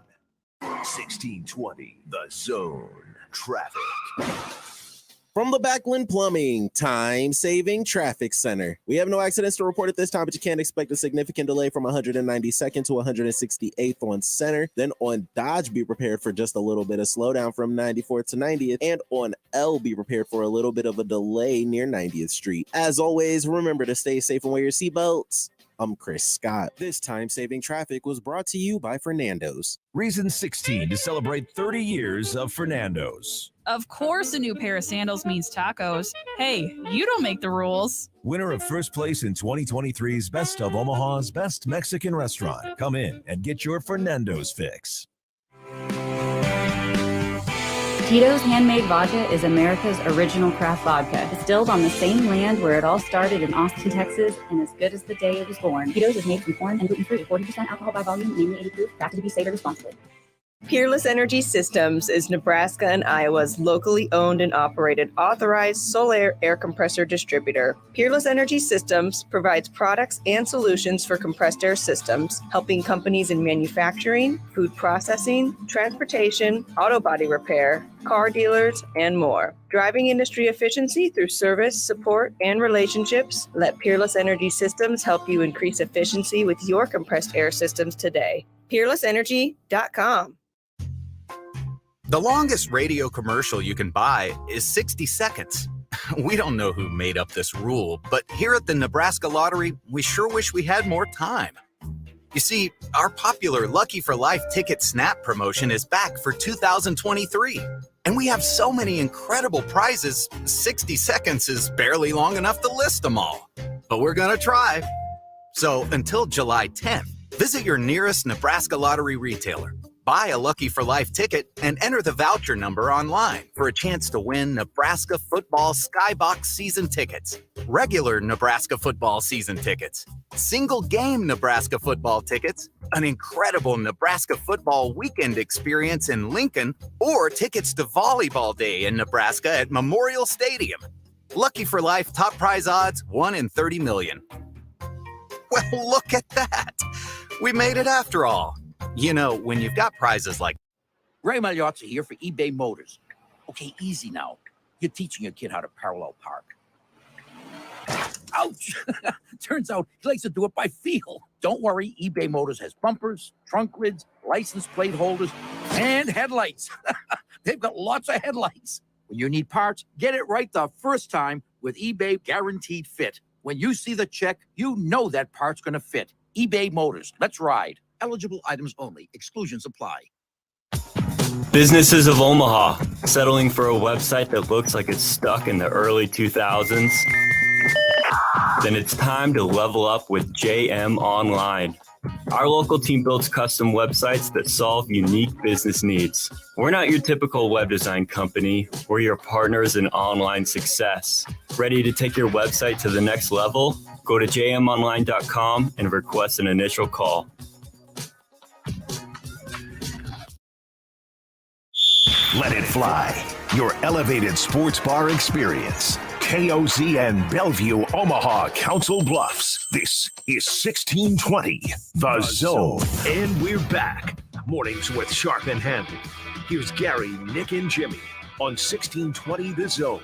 1620 The Zone. Traffic.
From the Backlund Plumbing Time-Saving Traffic Center. We have no accidents to report at this time, but you can expect a significant delay from 192nd to 168th on Center. Then on Dodge, be prepared for just a little bit of slowdown from 94th to 90th. And on L, be prepared for a little bit of a delay near 90th Street. As always, remember to stay safe and wear your seatbelts. I'm Chris Scott. This time-saving traffic was brought to you by Fernando's.
Reason 16 to celebrate 30 years of Fernando's.
Of course a new pair of sandals means tacos. Hey, you don't make the rules.
Winner of first place in 2023's Best of Omaha's Best Mexican Restaurant. Come in and get your Fernando's fix.
Tito's Handmade Vodka is America's original craft vodka. Distilled on the same land where it all started in Austin, Texas, and as good as the day it was born. Tito's is made from corn and gluten-free, 40% alcohol by volume, mainly 80 proof, crafted to be savored responsibly.
Peerless Energy Systems is Nebraska and Iowa's locally owned and operated authorized solar air compressor distributor. Peerless Energy Systems provides products and solutions for compressed air systems, helping companies in manufacturing, food processing, transportation, auto body repair, car dealers, and more. Driving industry efficiency through service, support, and relationships, let Peerless Energy Systems help you increase efficiency with your compressed air systems today. PeerlessEnergy.com.
The longest radio commercial you can buy is 60 seconds. We don't know who made up this rule, but here at the Nebraska Lottery, we sure wish we had more time. You see, our popular Lucky for Life Ticket Snap promotion is back for 2023. And we have so many incredible prizes, 60 seconds is barely long enough to list them all. But we're going to try. So until July 10th, visit your nearest Nebraska Lottery retailer. Buy a Lucky for Life ticket and enter the voucher number online for a chance to win Nebraska football Skybox season tickets, regular Nebraska football season tickets, single game Nebraska football tickets, an incredible Nebraska football weekend experience in Lincoln, or tickets to Volleyball Day in Nebraska at Memorial Stadium. Lucky for Life top prize odds 1 in 30 million. Well, look at that. We made it after all. You know, when you've got prizes like
Ray Magliozzi here for eBay Motors. Okay, easy now. You're teaching your kid how to parallel park. Ouch! Turns out he likes to do it by feel. Don't worry, eBay Motors has bumpers, trunk lids, license plate holders, and headlights. They've got lots of headlights. When you need parts, get it right the first time with eBay Guaranteed Fit. When you see the check, you know that part's going to fit. eBay Motors. Let's ride. Eligible items only. Exclusions apply.
Businesses of Omaha, settling for a website that looks like it's stuck in the early 2000s? Then it's time to level up with JM Online. Our local team builds custom websites that solve unique business needs. We're not your typical web design company. We're your partners in online success. Ready to take your website to the next level? Go to jmonline.com and request an initial call.
Let it fly. Your elevated sports bar experience. KOZN Bellevue, Omaha, Council Bluffs. This is 1620, The Zone.
And we're back. Mornings with Sharp and Handley. Here's Gary, Nick, and Jimmy on 1620, The Zone.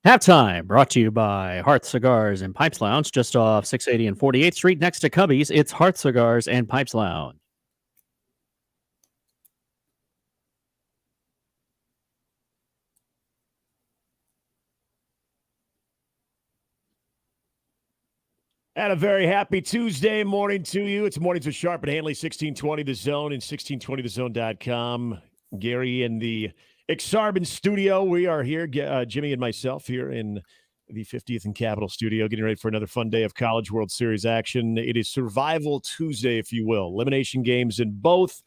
Halftime brought to you by Hearth Cigars and Pipes Lounge, just off 680 and 48th Street next to Cubby's. It's Hearth Cigars and Pipes Lounge.
And a very happy Tuesday morning to you. It's Mornings with Sharp and Handley, 1620 The Zone and 1620thezone.com. Gary in the Exarban studio. We are here, Jimmy and myself here in the 50th and Capitol studio, getting ready for another fun day of College World Series action. It is Survival Tuesday, if you will. Elimination games in both.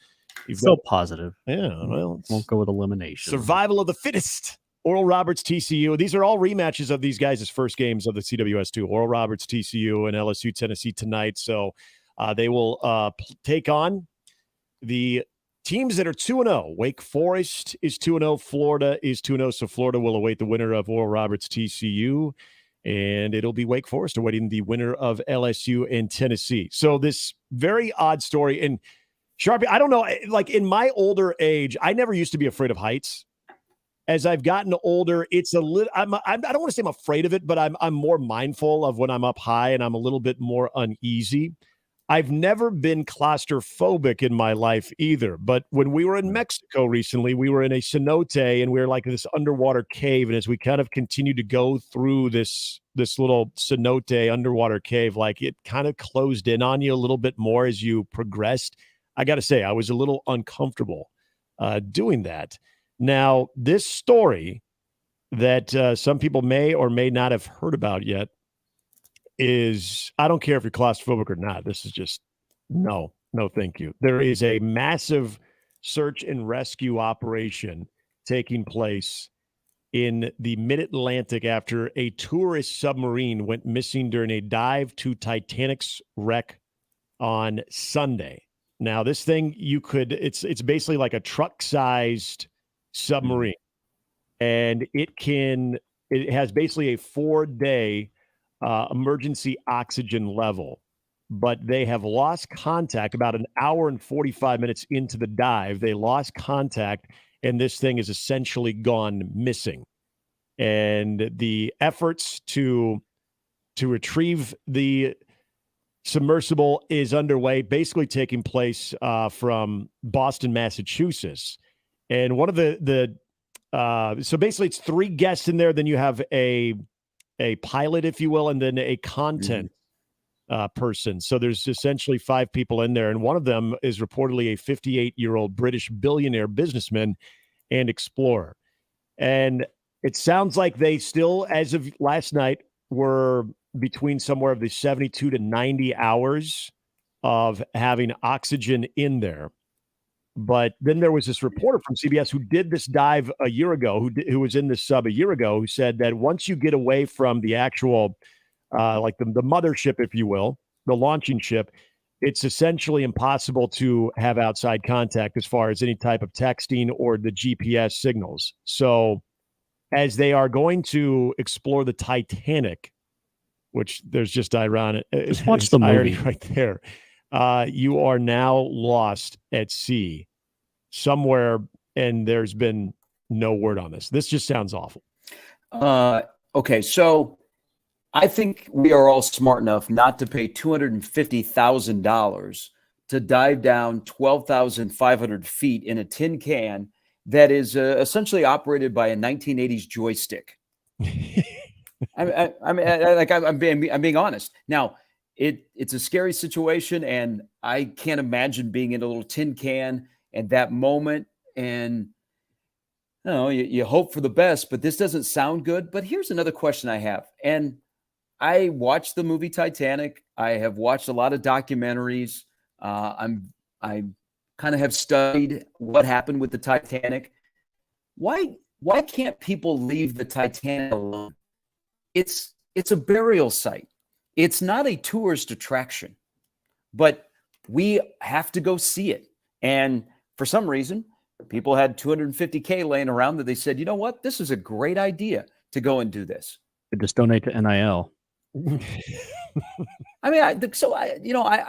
So positive.
Yeah, well.
Won't go with elimination.
Survival of the fittest. Oral Roberts, TCU. These are all rematches of these guys' first games of the CWS2. Oral Roberts, TCU, and LSU, Tennessee tonight. So they will take on the teams that are 2-0. Wake Forest is 2-0. Florida is 2-0. So Florida will await the winner of Oral Roberts, TCU. And it'll be Wake Forest awaiting the winner of LSU and Tennessee. So this very odd story. And Sharpie, I don't know, like in my older age, I never used to be afraid of heights. As I've gotten older, it's a little. I don't want to say I'm afraid of it, but I'm more mindful of when I'm up high, and I'm a little bit more uneasy. I've never been claustrophobic in my life either. But when we were in Mexico recently, we were in a cenote, and we were like this underwater cave. And as we kind of continued to go through this little cenote underwater cave, like it kind of closed in on you a little bit more as you progressed. I got to say, I was a little uncomfortable doing that. Now, this story that some people may or may not have heard about yet is, I don't care if you're claustrophobic or not. This is just, no, thank you. There is a massive search and rescue operation taking place in the mid-Atlantic after a tourist submarine went missing during a dive to Titanic's wreck on Sunday. Now, this thing, it's basically like a truck-sized submarine, and it has basically a 4-day emergency oxygen level, but they have lost contact about an hour and 45 minutes into the dive. They lost contact, and this thing is essentially gone missing. And the efforts to retrieve the submersible is underway, basically taking place from Boston, Massachusetts. And one of so basically it's 3 guests in there. Then you have a pilot, if you will, and then a content person. So there's essentially 5 people in there. And one of them is reportedly a 58-year-old British billionaire businessman and explorer. And it sounds like they still, as of last night, were between somewhere of the 72 to 90 hours of having oxygen in there. But then there was this reporter from CBS who did this dive a year ago, who was in this sub a year ago, who said that once you get away from the actual, like the mothership, if you will, the launching ship, it's essentially impossible to have outside contact as far as any type of texting or the GPS signals. So as they are going to explore the Titanic, which there's just ironic,
Just watch the
irony
movie
right there. You are now lost at sea somewhere, and there's been no word on this. This just sounds awful.
Okay, so I think we are all smart enough not to pay $250,000 to dive down 12,500 feet in a tin can that is essentially operated by a 1980s joystick. I'm being honest. Now, it's a scary situation, and I can't imagine being in a little tin can at that moment. And you hope for the best, but this doesn't sound good. But here's another question I have, and I watched the movie Titanic. I have watched a lot of documentaries. I kind of have studied what happened with the Titanic. Why can't people leave the Titanic alone? It's a burial site. It's not a tourist attraction, but we have to go see it. And for some reason, people had $250K laying around that they said, you know what, this is a great idea to go and do this.
Just donate to NIL.
I mean, I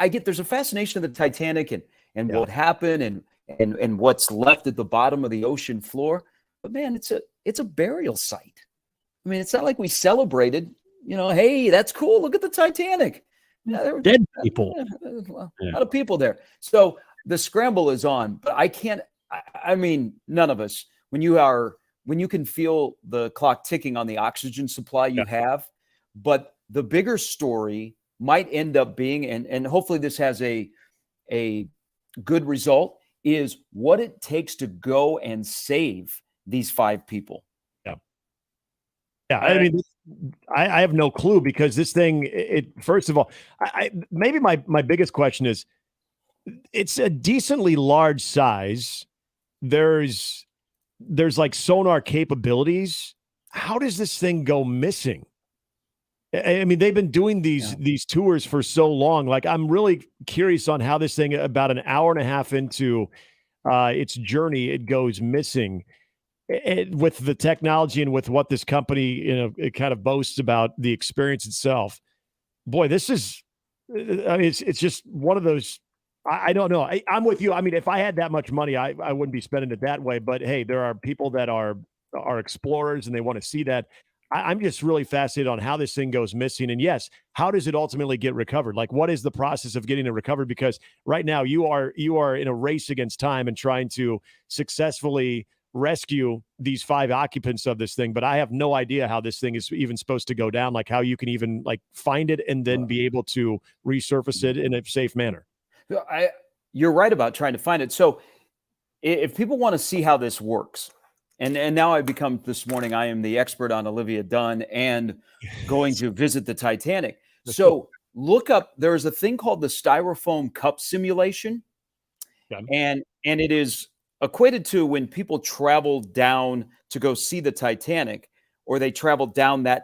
get there's a fascination of the Titanic and what happened and what's left at the bottom of the ocean floor. But man, it's a burial site. I mean, it's not like we celebrated, hey, that's cool. Look at the Titanic. Yeah, there were
dead people.
A lot of people there. So the scramble is on, but I mean, none of us, when you can feel the clock ticking on the oxygen supply you have, but the bigger story might end up being, and hopefully this has a good result, is what it takes to go and save these 5 people.
Yeah, I mean, I have no clue, because this thing, first of all, maybe my biggest question is, it's a decently large size. There's like sonar capabilities. How does this thing go missing? I mean, they've been doing these tours for so long. Like, I'm really curious on how this thing, about an hour and a half into its journey, it goes missing. With the technology and with what this company, it kind of boasts about the experience itself. Boy, this is, I mean, it's just one of those, I don't know. I'm with you. I mean, if I had that much money, I wouldn't be spending it that way. But hey, there are people that are explorers and they want to see that. I'm just really fascinated on how this thing goes missing. And yes, how does it ultimately get recovered? Like, what is the process of getting it recovered? Because right now you are in a race against time and trying to successfully rescue these 5 occupants of this thing, but I have no idea how this thing is even supposed to go down, like how you can even find it and then be able to resurface it in a safe manner.
You're right about trying to find it. So if people want to see how this works, and now I've become, this morning, I am the expert on Olivia Dunn and going to visit the Titanic. So look up, there's a thing called the Styrofoam Cup Simulation. And it is equated to when people travel down to go see the Titanic, or they travel down that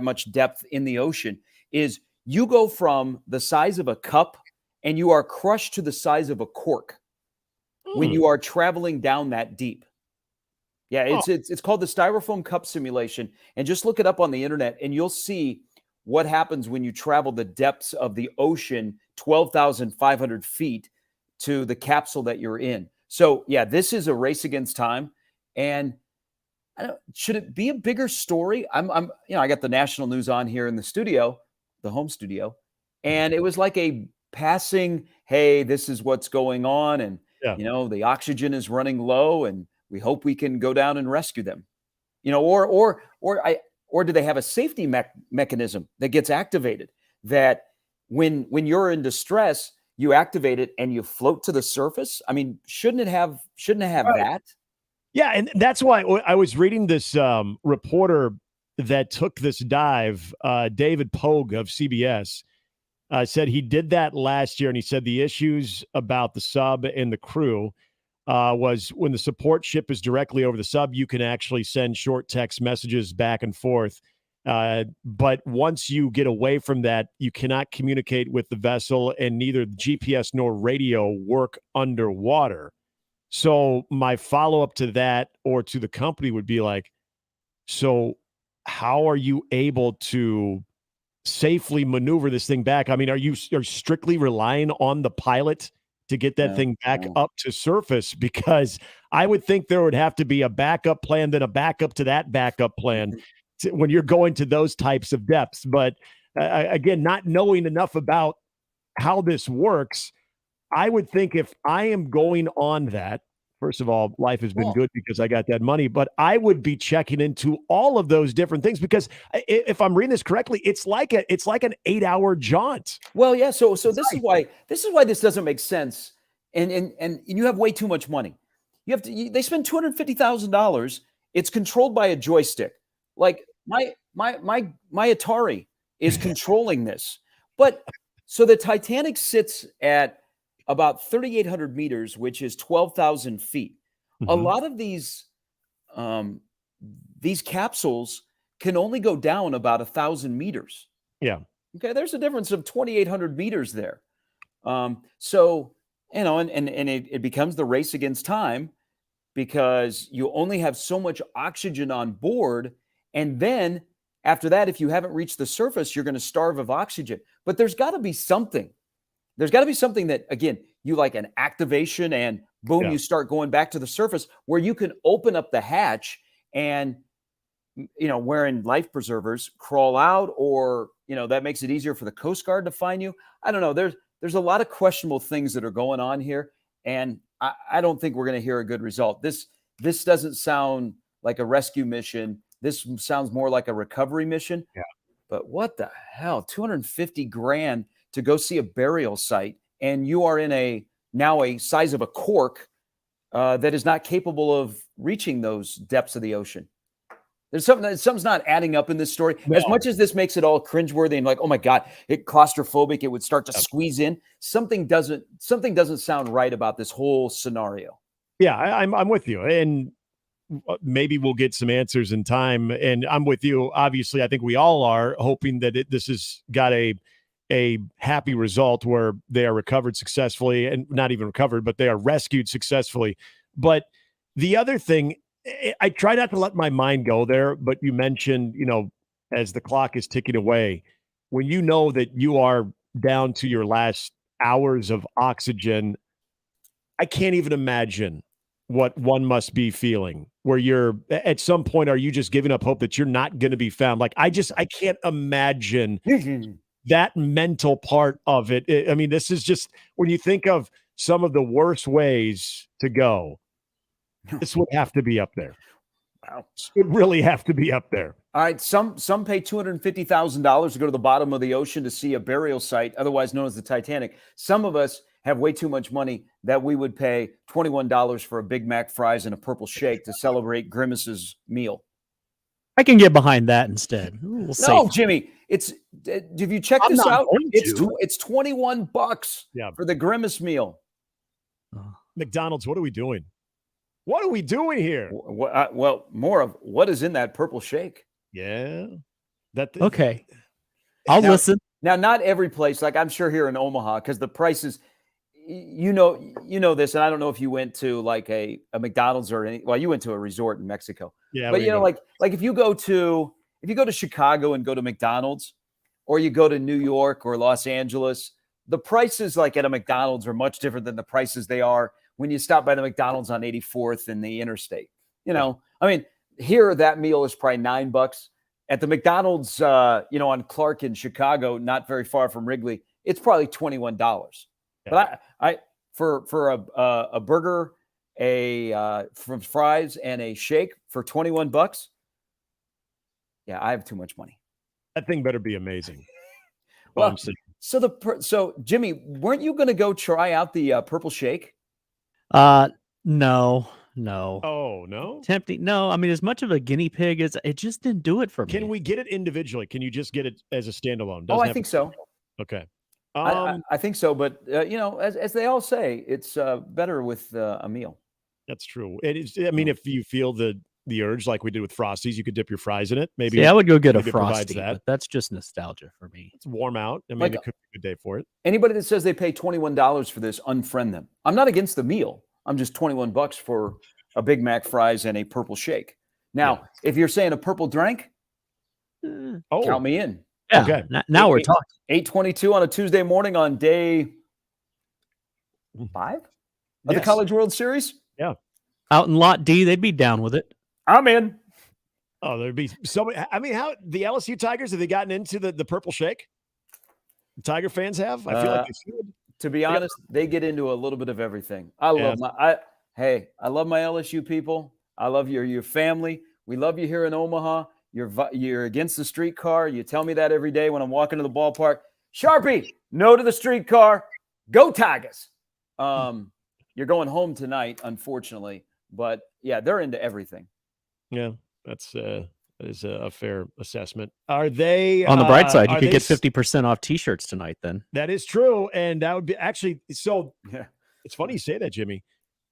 much depth in the ocean, is you go from the size of a cup and you are crushed to the size of a cork when you are traveling down that deep. Yeah, it's called the Styrofoam Cup Simulation, and just look it up on the internet and you'll see what happens when you travel the depths of the ocean, 12,500 feet, to the capsule that you're in. So yeah, this is a race against time. And should it be a bigger story? I got the national news on here in the studio, the home studio, and it was like a passing, hey, this is what's going on, and the oxygen is running low, and we hope we can go down and rescue them. Or do they have a safety mechanism that gets activated, that when you're in distress, you activate it and you float to the surface? I mean, shouldn't it have that?
Yeah, and that's why I was reading this reporter that took this dive, David Pogue of CBS, said he did that last year, and he said the issues about the sub and the crew was when the support ship is directly over the sub, you can actually send short text messages back and forth. But once you get away from that, you cannot communicate with the vessel, and neither GPS nor radio work underwater. So my follow-up to that or to the company would be like, so how are you able to safely maneuver this thing back? I mean, are you strictly relying on the pilot to get that thing back up to surface? Because I would think there would have to be a backup plan, then a backup to that backup plan when you're going to those types of depths. But again, not knowing enough about how this works, I would think if I am going on that, first of all, life has been good because I got that money, but I would be checking into all of those different things, because if I'm reading this correctly, it's like an 8-hour jaunt.
Well, yeah. So this is why this doesn't make sense. And you have way too much money. They spend $250,000. It's controlled by a joystick. Like my Atari is controlling this. But so the Titanic sits at about 3,800 meters, which is 12,000 feet. A lot of these capsules can only go down about 1,000 meters.
Yeah.
Okay. There's a difference of 2,800 meters there. So, you know, and it becomes the race against time, because you only have so much oxygen on board. And then after that, if you haven't reached the surface, you're going to starve of oxygen. But there's got to be something. There's got to be something that, again, you like an activation and boom, you start going back to the surface, where you can open up the hatch and, you know, wearing life preservers, crawl out, or, you know, that makes it easier for the Coast Guard to find you. I don't know. There's a lot of questionable things that are going on here. And I don't think we're going to hear a good result. This doesn't sound like a rescue mission. This sounds more like a recovery mission.
Yeah.
But what the hell? $250,000 to go see a burial site, and you are in now a size of a cork that is not capable of reaching those depths of the ocean. Something's not adding up in this story. No. As much as this makes it all cringeworthy and like, oh my God, it claustrophobic, it would start to squeeze in. Something doesn't sound right about this whole scenario.
Yeah, I'm with you, and maybe we'll get some answers in time. And I'm with you. Obviously, I think we all are hoping that this has got a happy result where they are recovered successfully, and not even recovered, but they are rescued successfully. But the other thing, I try not to let my mind go there, but you mentioned, you know, as the clock is ticking away, when you know that you are down to your last hours of oxygen, I can't even imagine what one must be feeling, where you're at some point, are you just giving up hope that you're not going to be found? Like, I can't imagine that mental part of it. I mean, this is just, when you think of some of the worst ways to go, this would have to be up there.
Wow.
It would really have to be up there.
All right. Some pay $250,000 to go to the bottom of the ocean to see a burial site, otherwise known as the Titanic. Some of us have way too much money that we would pay $21 for a Big Mac fries and a purple shake to celebrate Grimace's meal.
I can get behind that instead.
No, Jimmy, have you checked this out? It's $21 for the Grimace meal.
McDonald's, what are we doing? What are we doing here?
Well, more of what is in that purple shake.
Yeah.
Okay. I'll listen.
Now, not every place, like I'm sure here in Omaha, because the prices, you know this, and I don't know if you went to like a McDonald's or you went to a resort in Mexico.
Yeah.
But you know, like if you go to Chicago and go to McDonald's, or you go to New York or Los Angeles, the prices like at a McDonald's are much different than the prices they are when you stop by the McDonald's on 84th and the interstate. You know, I mean, here that meal is probably $9. At the McDonald's, on Clark in Chicago, not very far from Wrigley, it's probably $21. Yeah. But I for a burger, from fries and a shake for $21. Yeah, I have too much money.
That thing better be amazing.
Well, so Jimmy, weren't you going to go try out the purple shake?
No. No.
Oh, no?
Tempting. No, I mean, as much of a guinea pig as it just didn't do it for me.
Can we get it individually? Can you just get it as a standalone?
Oh,
Doesn't
I
have
think
a-
so.
Okay.
I think so, but as they all say, it's better with a meal.
That's true. It is. I mean, if you feel the urge, like we did with Frosties, you could dip your fries in it. Maybe.
See, I would go get a
maybe it provides
Frosty, but that's just nostalgia for me.
It's warm out. I mean,
Like-
it could be a good day for it.
Anybody that says they pay $21 for this, unfriend them. I'm not against the meal. I'm just $21 for a Big Mac, fries, and a purple shake. Now, if you're saying a purple drink, count me in.
Yeah. Okay. Now we're talking.
8:22 on a Tuesday morning on day 5 of the
Yes.
College World Series.
Yeah.
Out in Lot D, they'd be down with it.
I'm in.
Oh, there'd be so many. I mean, how the LSU Tigers, have they gotten into the purple shake? The Tiger fans have? I feel like they should.
To be honest, they get into a little bit of everything. I love I love my LSU people. I love your family. We love you here in Omaha. You're against the streetcar. You tell me that every day when I'm walking to the ballpark. Sharpie, no to the streetcar. Go Tigers. You're going home tonight, unfortunately. But yeah, they're into everything.
Yeah, that is a fair assessment. Are they
On the bright side, you
are
could
they
get 50% off T-shirts tonight. Then
That is true, and that would be actually so.
Yeah,
it's funny you say that, Jimmy.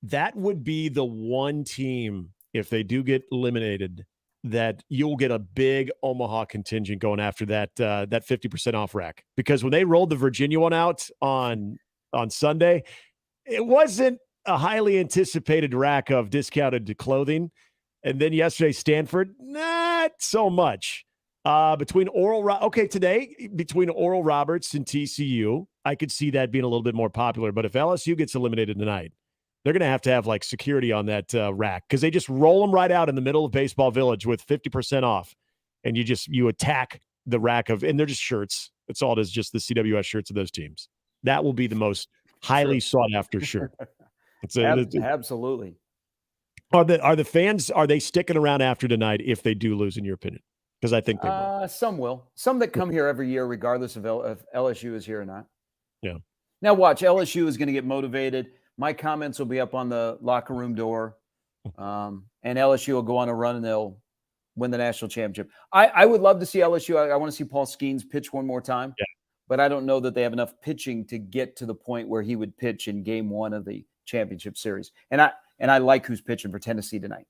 That would be the one team, if they do get eliminated, that you'll get a big Omaha contingent going after that 50% off rack. Because when they rolled the Virginia one out on Sunday, it wasn't a highly anticipated rack of discounted clothing. And then yesterday, Stanford, not so much. Between Oral Roberts and TCU, I could see that being a little bit more popular. But if LSU gets eliminated tonight, they're going to have like security on that rack, because they just roll them right out in the middle of Baseball Village with 50% off, and you attack the rack and they're just shirts. It's all it is, just the CWS shirts of those teams. That will be the most highly sought after shirt.
Absolutely.
Are the fans, are they sticking around after tonight if they do lose, in your opinion? Because I think they will.
Some will. Some that come here every year, regardless of if LSU is here or not.
Yeah.
Now watch, LSU is going to get motivated. My comments will be up on the locker room door, and LSU will go on a run and they'll win the national championship. I would love to see LSU. I want to see Paul Skeens pitch one more time, but I don't know that they have enough pitching to get to the point where he would pitch in game 1 of the championship series. And I like who's pitching for Tennessee tonight.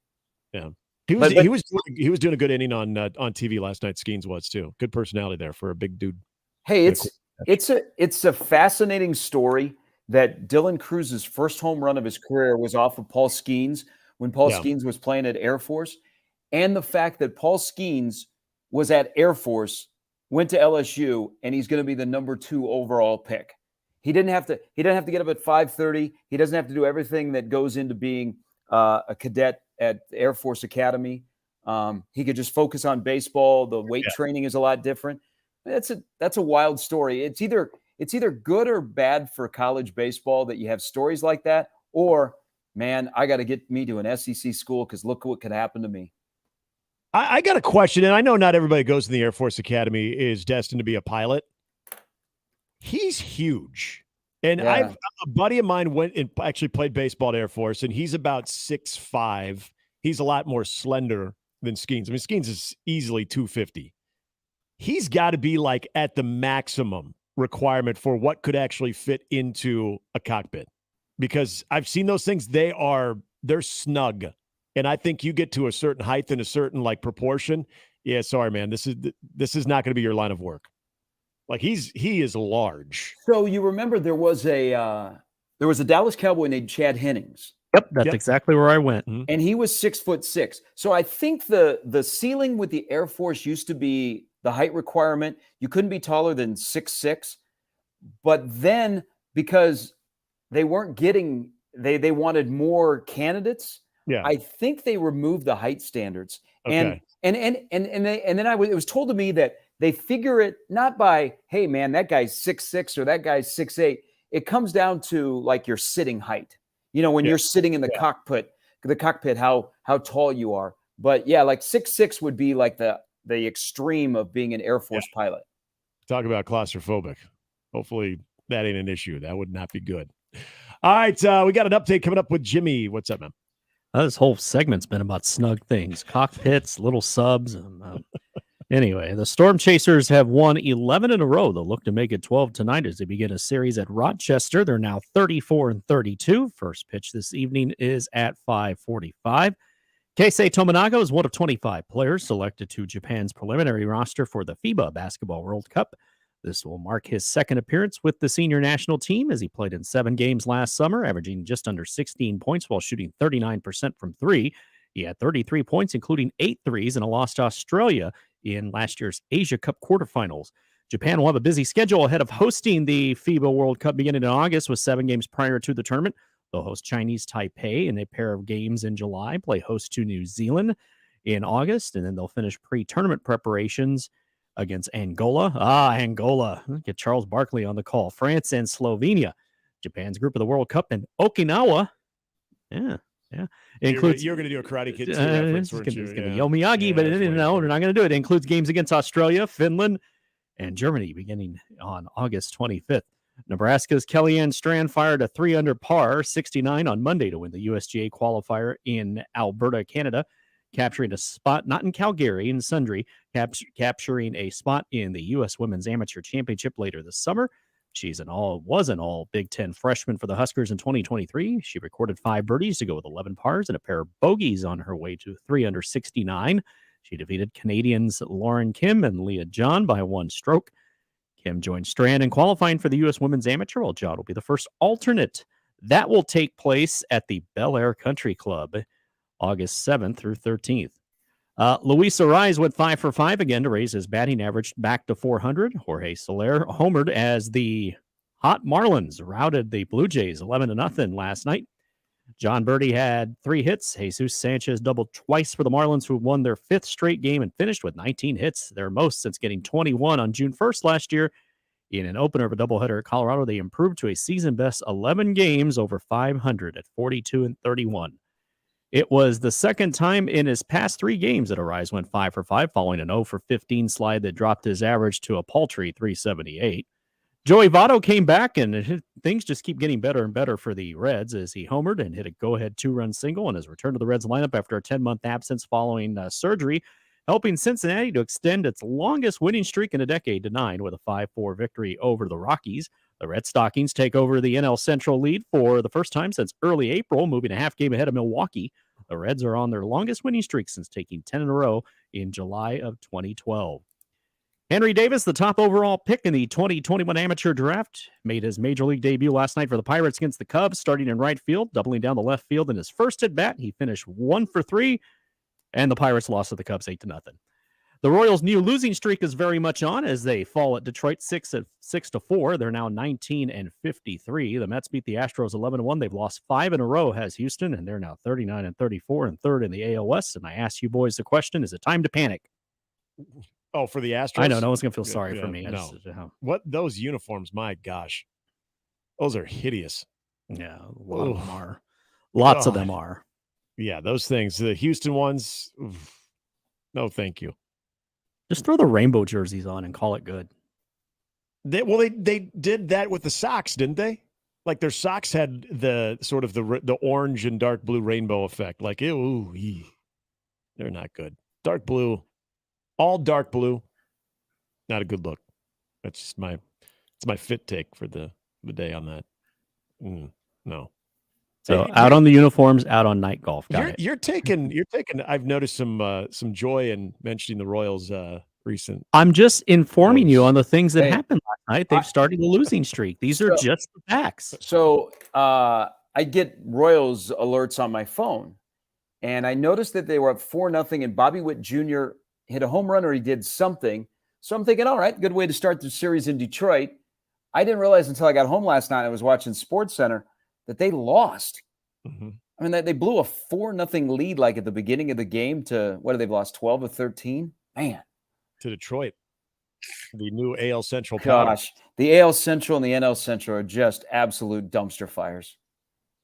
Yeah. He was doing a good inning on TV last night. Skeens was too. Good personality there for a big dude.
Hey, it's a fascinating story that Dylan Cruz's first home run of his career was off of Paul Skeens when Paul Skeens was playing at Air Force, and the fact that Paul Skeens was at Air Force, went to LSU, and he's going to be the number 2 overall pick. He didn't have to get up at 5:30. He doesn't have to do everything that goes into being a cadet at Air Force Academy. He could just focus on baseball. The weight training is a lot different. That's a wild story. It's either good or bad for college baseball that you have stories like that, or man, I got to get me to an SEC school because look what could happen to me.
I got a question, and I know not everybody goes to the Air Force Academy is destined to be a pilot. He's huge. And a buddy of mine went and actually played baseball at Air Force, and he's about 6'5". He's a lot more slender than Skeens. I mean, Skeens is easily 250. He's got to be like at the maximum requirement for what could actually fit into a cockpit, because I've seen those things. They're snug. And I think you get to a certain height and a certain like proportion. Yeah, sorry, man. This is not going to be your line of work. Like he is large.
So you remember there was a Dallas Cowboy named Chad Hennings.
Yep, that's exactly where I went.
And he was 6'6". So I think the ceiling with the Air Force used to be the height requirement. You couldn't be taller than 6'6". But then because they weren't getting, they wanted more candidates.
Yeah.
I think they removed the height standards.
Okay.
And then it was told to me that they figure it not by, hey man, that guy's 6'6" or that guy's 6'8". It comes down to like your sitting height. You know, when you're sitting in the cockpit, how tall you are. But yeah, like 6'6" would be like the extreme of being an Air Force pilot.
Talk about claustrophobic. Hopefully that ain't an issue. That would not be good. All right, we got an update coming up with Jimmy. What's up, man?
This whole segment's been about snug things, cockpits, little subs. Anyway, the Storm Chasers have won 11 in a row. They'll look to make it 12 tonight as they begin a series at Rochester. They're now 34-32. First pitch this evening is at 5:45. Keisei Tominaga is one of 25 players selected to Japan's preliminary roster for the FIBA Basketball World Cup. This will mark his second appearance with the senior national team as he played in 7 games last summer, averaging just under 16 points while shooting 39% from 3. He had 33 points, including 8 threes, in a loss to Australia in last year's Asia Cup quarterfinals. Japan will have a busy schedule ahead of hosting the FIBA World Cup beginning in August with 7 games prior to the tournament. They'll host Chinese Taipei in a pair of games in July, play host to New Zealand in August, and then they'll finish pre-tournament preparations against Angola. Angola. Get Charles Barkley on the call. France and Slovenia. Japan's group of the World Cup in Okinawa. Yeah. Includes,
you're going to do a Karate Kid 2 reference, weren't you?
It's going to be Miyagi, but no, we're not going to do it. It includes games against Australia, Finland, and Germany beginning on August 25th. Nebraska's Kellyanne Strand fired a 3 under par 69 on Monday to win the USGA qualifier in Alberta, Canada, capturing a spot not in Calgary in Sundre, capturing a spot in the U.S. Women's Amateur Championship later this summer. Was an all Big Ten freshman for the Huskers in 2023. She recorded 5 birdies to go with 11 pars and a pair of bogeys on her way to 3 under 69. She defeated Canadians Lauren Kim and Leah John by 1 stroke. Kim joined Strand in qualifying for the U.S. Women's Amateur, while John will be the first alternate. That will take place at the Bel Air Country Club, August 7th through 13th. Luis Arraez went 5 for 5 again to raise his batting average back to 400. Jorge Soler homered as the Hot Marlins routed the Blue Jays 11-0 last night. John Birdie had 3 hits. Jesus Sanchez doubled twice for the Marlins, who won their 5th straight game and finished with 19 hits, their most since getting 21 on June 1st last year. In an opener of a doubleheader at Colorado, they improved to a season-best 11 games over 500 at 42-31. It was the second time in his past 3 games that Arraez went 5 for 5, following an 0 for 15 slide that dropped his average to a paltry 378. Joey Votto came back, and things just keep getting better and better for the Reds as he homered and hit a go-ahead 2-run single in his return to the Reds lineup after a 10-month absence following surgery, helping Cincinnati to extend its longest winning streak in a decade to 9 with a 5-4 victory over the Rockies. The Red Stockings take over the NL Central lead for the first time since early April, moving a half game ahead of Milwaukee. The Reds are on their longest winning streak since taking 10 in a row in July of 2012. Henry Davis, the top overall pick in the 2021 amateur draft, made his major league debut last night for the Pirates against the Cubs, starting in right field, doubling down the left field in his first at-bat. He finished 1 for 3, and the Pirates lost to the Cubs 8-0. The Royals' new losing streak is very much on as they fall at Detroit 6-4. They're now 19-53. The Mets beat the Astros 11-1. They've lost 5 in a row, has Houston, and they're now 39-34 and third in the AL West. And I ask you boys the question, is it time to panic?
Oh, for the Astros?
I know. No one's going to feel sorry for me.
No. What those uniforms, my gosh. Those are hideous.
Yeah, a lot of them are. Lots of them are.
Yeah, those things. The Houston ones, no thank you.
Just throw the rainbow jerseys on and call it good.
They did that with the socks, didn't they? Like their socks had the sort of the orange and dark blue rainbow effect. Like, ew, they're not good. Dark blue, all dark blue, not a good look. That's just my fit take for the day on that. No.
So out on the uniforms, out on night golf.
You're taking. I've noticed some joy in mentioning the Royals recent.
I'm just informing you on the things that happened last night. They've started a losing streak. These are just the facts.
So I get Royals alerts on my phone, and I noticed that they were up 4-0, and Bobby Witt Jr. hit a home run or he did something. So I'm thinking, all right, good way to start the series in Detroit. I didn't realize until I got home last night, I was watching SportsCenter, that they lost.
Mm-hmm.
I mean, they blew a 4-0 lead like at the beginning of the game to, what have they lost, 12 or 13? Man.
To Detroit. The new AL Central power.
Gosh, the AL Central and the NL Central are just absolute dumpster fires.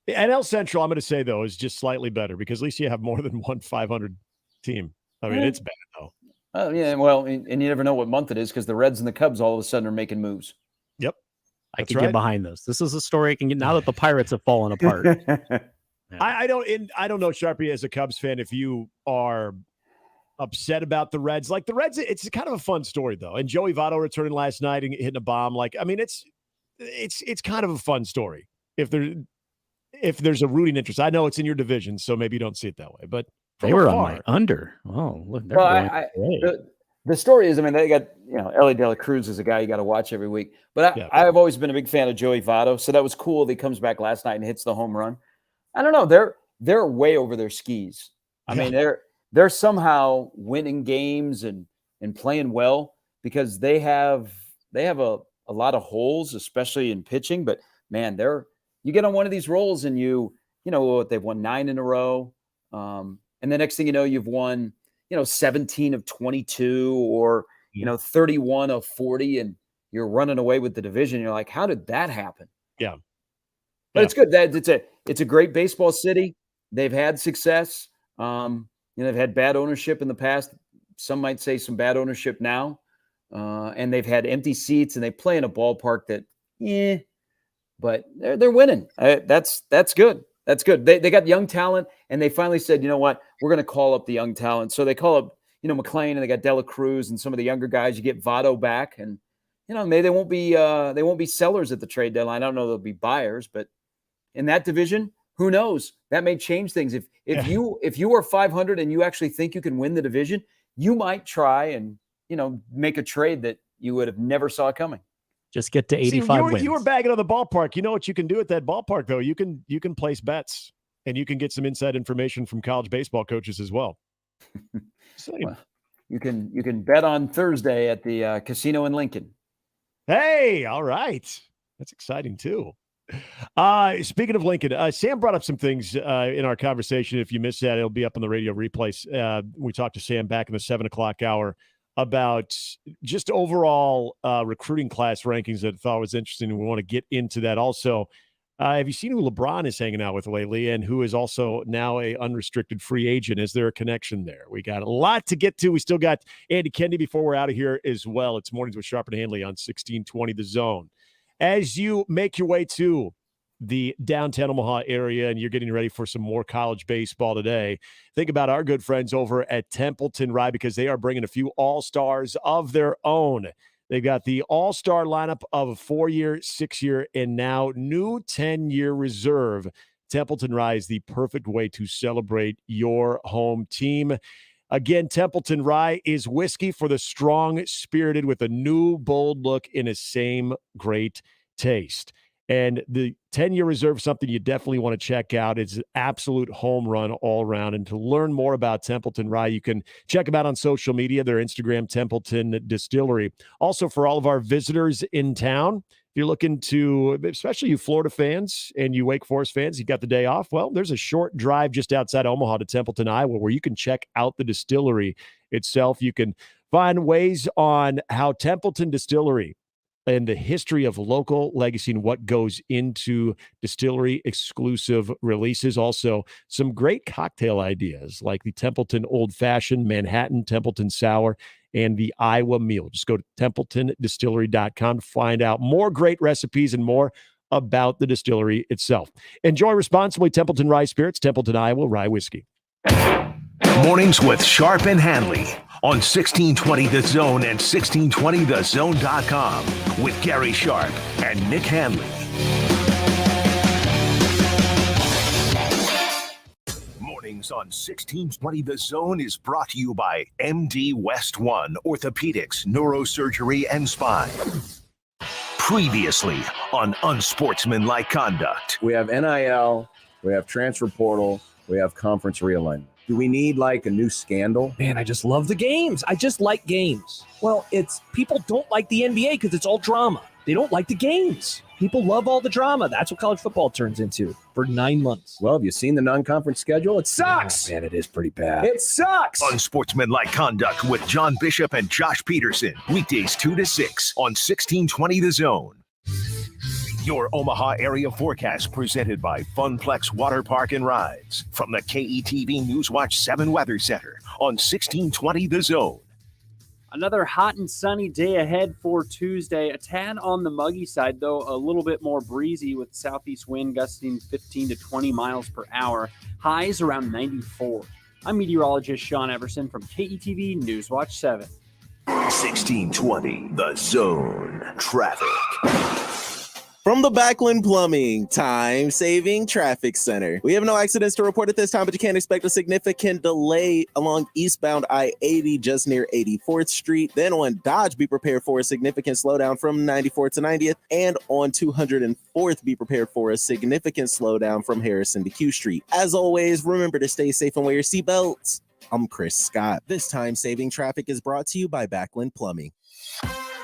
The NL Central, I'm going to say, though, is just slightly better because at least you have more than one 500 team. I mean, it's bad, though.
Oh, yeah, well, and you never know what month it is because the Reds and the Cubs all of a sudden are making moves.
Yep.
I can get behind this. This is a story I can get now that the Pirates have fallen apart.
I don't know, Sharpie, as a Cubs fan, if you are upset about the Reds. Like the Reds, it's kind of a fun story though. And Joey Votto returning last night and hitting a bomb. Like, I mean, it's kind of a fun story if there's a rooting interest. I know it's in your division, so maybe you don't see it that way. But
they were on my under. Oh, look, they're
the story is, I mean, they got, Ellie De La Cruz is a guy you got to watch every week. But I've always been a big fan of Joey Votto, so that was cool that he comes back last night and hits the home run. I don't know, they're way over their skis. I mean, they're somehow winning games and playing well because they have a lot of holes, especially in pitching. But man, you get on one of these rolls and they've won 9 in a row, and the next thing you know, you've won 17 of 22 or 31 of 40, and you're running away with the division. You're like, how did that happen?
Yeah,
but it's good that it's a great baseball city. They've had success. They've had bad ownership in the past. Some might say some bad ownership now. And they've had empty seats, and they play in a ballpark that, but they're winning. That's good. That's good. They got young talent, and they finally said, you know what, we're going to call up the young talent. So they call up, McLean, and they got De La Cruz and some of the younger guys. You get Votto back, and maybe they won't be sellers at the trade deadline. I don't know they'll be buyers, but in that division, who knows? That may change things. If you are 500 and you actually think you can win the division, you might try and make a trade that you would have never saw coming.
Just get to 85 wins.
You were bagging on the ballpark. You know what you can do at that ballpark, though? You can place bets, and you can get some inside information from college baseball coaches as well.
Well, you can bet on Thursday at the casino in Lincoln.
Hey, all right. That's exciting, too. Speaking of Lincoln, Sam brought up some things in our conversation. If you missed that, it'll be up on the radio replays. We talked to Sam back in the 7:00 hour about just overall recruiting class rankings that I thought was interesting, and we want to get into that. Also, have you seen who LeBron is hanging out with lately, and who is also now a unrestricted free agent? Is there a connection there? We got a lot to get to. We still got Andy Kennedy before we're out of here as well. It's Mornings with Sharp and Handley on 1620 The Zone. As you make your way to the downtown Omaha area and you're getting ready for some more college baseball today, think about our good friends over at Templeton Rye, because they are bringing a few all-stars of their own. They've got the all-star lineup of a 4-year, 6-year, and now new 10-year reserve. Templeton Rye is the perfect way to celebrate your home team. Again, Templeton Rye is whiskey for the strong-spirited with a new, bold look in a same great taste. And the 10-year reserve, something you definitely want to check out. It's an absolute home run all around. And to learn more about Templeton Rye, you can check them out on social media, their Instagram, Templeton Distillery. Also, for all of our visitors in town, if you're looking to, especially you Florida fans and you Wake Forest fans, you got the day off, well, there's a short drive just outside Omaha to Templeton, Iowa, where you can check out the distillery itself. You can find ways on how Templeton Distillery and the history of local legacy and what goes into distillery exclusive releases. Also, some great cocktail ideas like the Templeton Old Fashioned, Manhattan Templeton Sour, and the Iowa Meal. Just go to TempletonDistillery.com to find out more great recipes and more about the distillery itself. Enjoy responsibly. Templeton Rye Spirits, Templeton, Iowa, Rye Whiskey.
Mornings with Sharp and Handley on 1620 The Zone and 1620thezone.com with Gary Sharp and Nick Handley. Mornings on 1620 The Zone is brought to you by MD West One Orthopedics, Neurosurgery, and Spine. Previously on Unsportsmanlike Conduct.
We have NIL, we have transfer portal, we have conference realignment. Do we need like a new scandal?
Man, I just love the games. I just like games. Well, it's people don't like the NBA because it's all drama. They don't like the games. People love all the drama. That's what college football turns into for 9 months.
Well, have you seen the non-conference schedule? It sucks.
Oh, man, it is pretty bad.
It sucks.
Unsportsmanlike Conduct with John Bishop and Josh Peterson. Weekdays 2 to 6 on 1620 The Zone. Your Omaha area forecast presented by Funplex Water Park and Rides from the KETV Newswatch 7 Weather Center on 1620 The Zone.
Another hot and sunny day ahead for Tuesday. A tad on the muggy side, though a little bit more breezy with southeast wind gusting 15 to 20 miles per hour. Highs around 94. I'm meteorologist Sean Everson from KETV Newswatch 7.
1620, The Zone. Traffic.
From the Backlund Plumbing Time-Saving Traffic Center. We have no accidents to report at this time, but you can't expect a significant delay along eastbound I-80 just near 84th Street. Then on Dodge, be prepared for a significant slowdown from 94th to 90th. And on 204th, be prepared for a significant slowdown from Harrison to Q Street. As always, remember to stay safe and wear your seatbelts. I'm Chris Scott. This time-saving traffic is brought to you by Backlund Plumbing.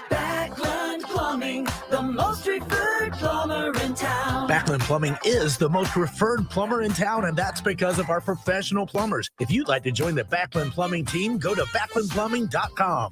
Backlund Plumbing, the most referred plumber in town.
Backlund Plumbing is the most referred plumber in town, and that's because of our professional plumbers. If you'd like to join the Backlund Plumbing team, go to backlundplumbing.com.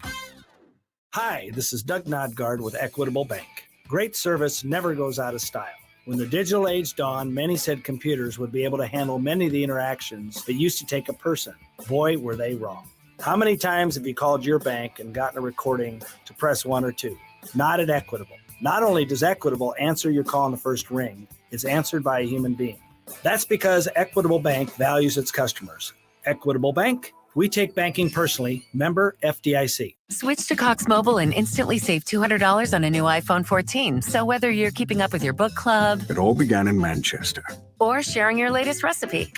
Hi, this is Doug Nodgard with Equitable Bank. Great service never goes out of style. When the digital age dawned, many said computers would be able to handle many of the interactions that used to take a person. Boy, were they wrong. How many times have you called your bank and gotten a recording to press 1 or 2? Not at Equitable. Not only does Equitable answer your call in the first ring, it's answered by a human being. That's because Equitable Bank values its customers. Equitable Bank, we take banking personally. Member FDIC.
Switch to Cox Mobile and instantly save $200 on a new iPhone 14. So whether you're keeping up with your book club,
It all began in Manchester.
or sharing your latest recipe,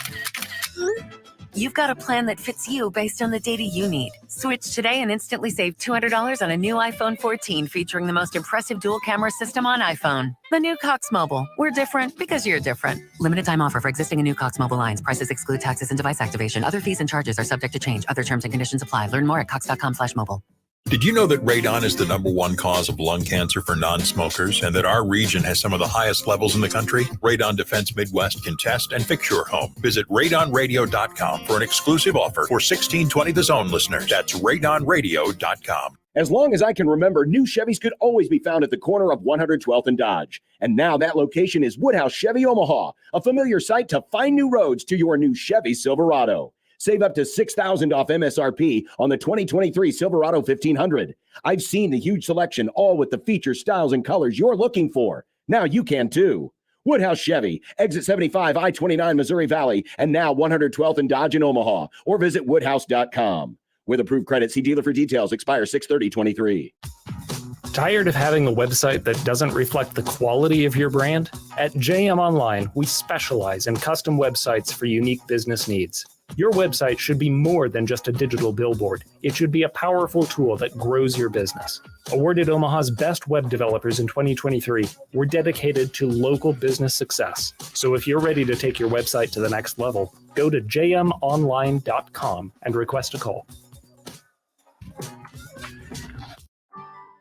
you've got a plan that fits you based on the data you need. Switch today and instantly save $200 on a new iPhone 14 featuring the most impressive dual camera system on iPhone. The new Cox Mobile. We're different because you're different. Limited time offer for existing and new Cox Mobile lines. Prices exclude taxes and device activation. Other fees and charges are subject to change. Other terms and conditions apply. Learn more at cox.com/mobile.
Did you know that radon is the #1 cause of lung cancer for non-smokers and that our region has some of the highest levels in the country? Radon Defense Midwest can test and fix your home. Visit radonradio.com for an exclusive offer for 1620 The Zone listeners. That's radonradio.com.
As long as I can remember, new Chevys could always be found at the corner of 112th and Dodge. And now that location is Woodhouse Chevy Omaha, a familiar sight to find new roads to your new Chevy Silverado. Save up to $6,000 off MSRP on the 2023 Silverado 1500. I've seen the huge selection, all with the features, styles, and colors you're looking for. Now you can too. Woodhouse Chevy, exit 75, I-29, Missouri Valley, and now 112th and Dodge in Omaha. Or visit woodhouse.com. With approved credit, see dealer for details. Expire 6/30/23.
Tired of having a website that doesn't reflect the quality of your brand? At JM Online, we specialize in custom websites for unique business needs. Your website should be more than just a digital billboard. It should be a powerful tool that grows your business. Awarded Omaha's best web developers in 2023, we're dedicated to local business success. So if you're ready to take your website to the next level, go to jmonline.com and request a call.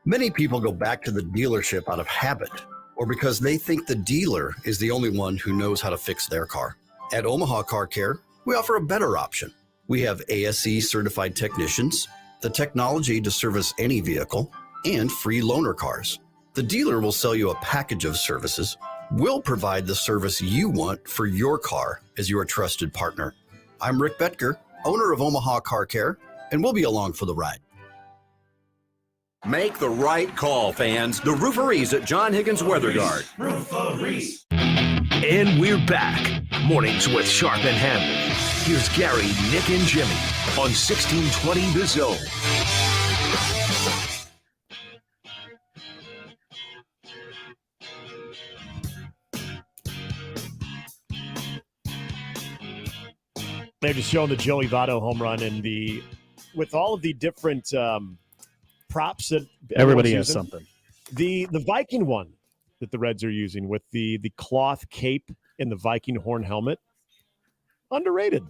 Many people go back to the dealership out of habit or because they think the dealer is the only one who knows how to fix their car. At Omaha Car Care, we offer a better option. We have ASE certified technicians, the technology to service any vehicle, and free loaner cars. The dealer will sell you a package of services. We'll provide the service you want for your car as your trusted partner. I'm Rick Betker, owner of Omaha Car Care, and we'll be along for the ride.
Make the right call, fans. The Rooferees at John Higgins Weather Guard.
Rooferees. And we're back. Mornings with Sharp and Handley. Here's Gary, Nick, and Jimmy on 1620 The Zone.
They're just showing the Joey Votto home run and with all of the different props that
everybody has
using.
something.
The Viking one that the Reds are using with the cloth cape and the Viking horn helmet, underrated.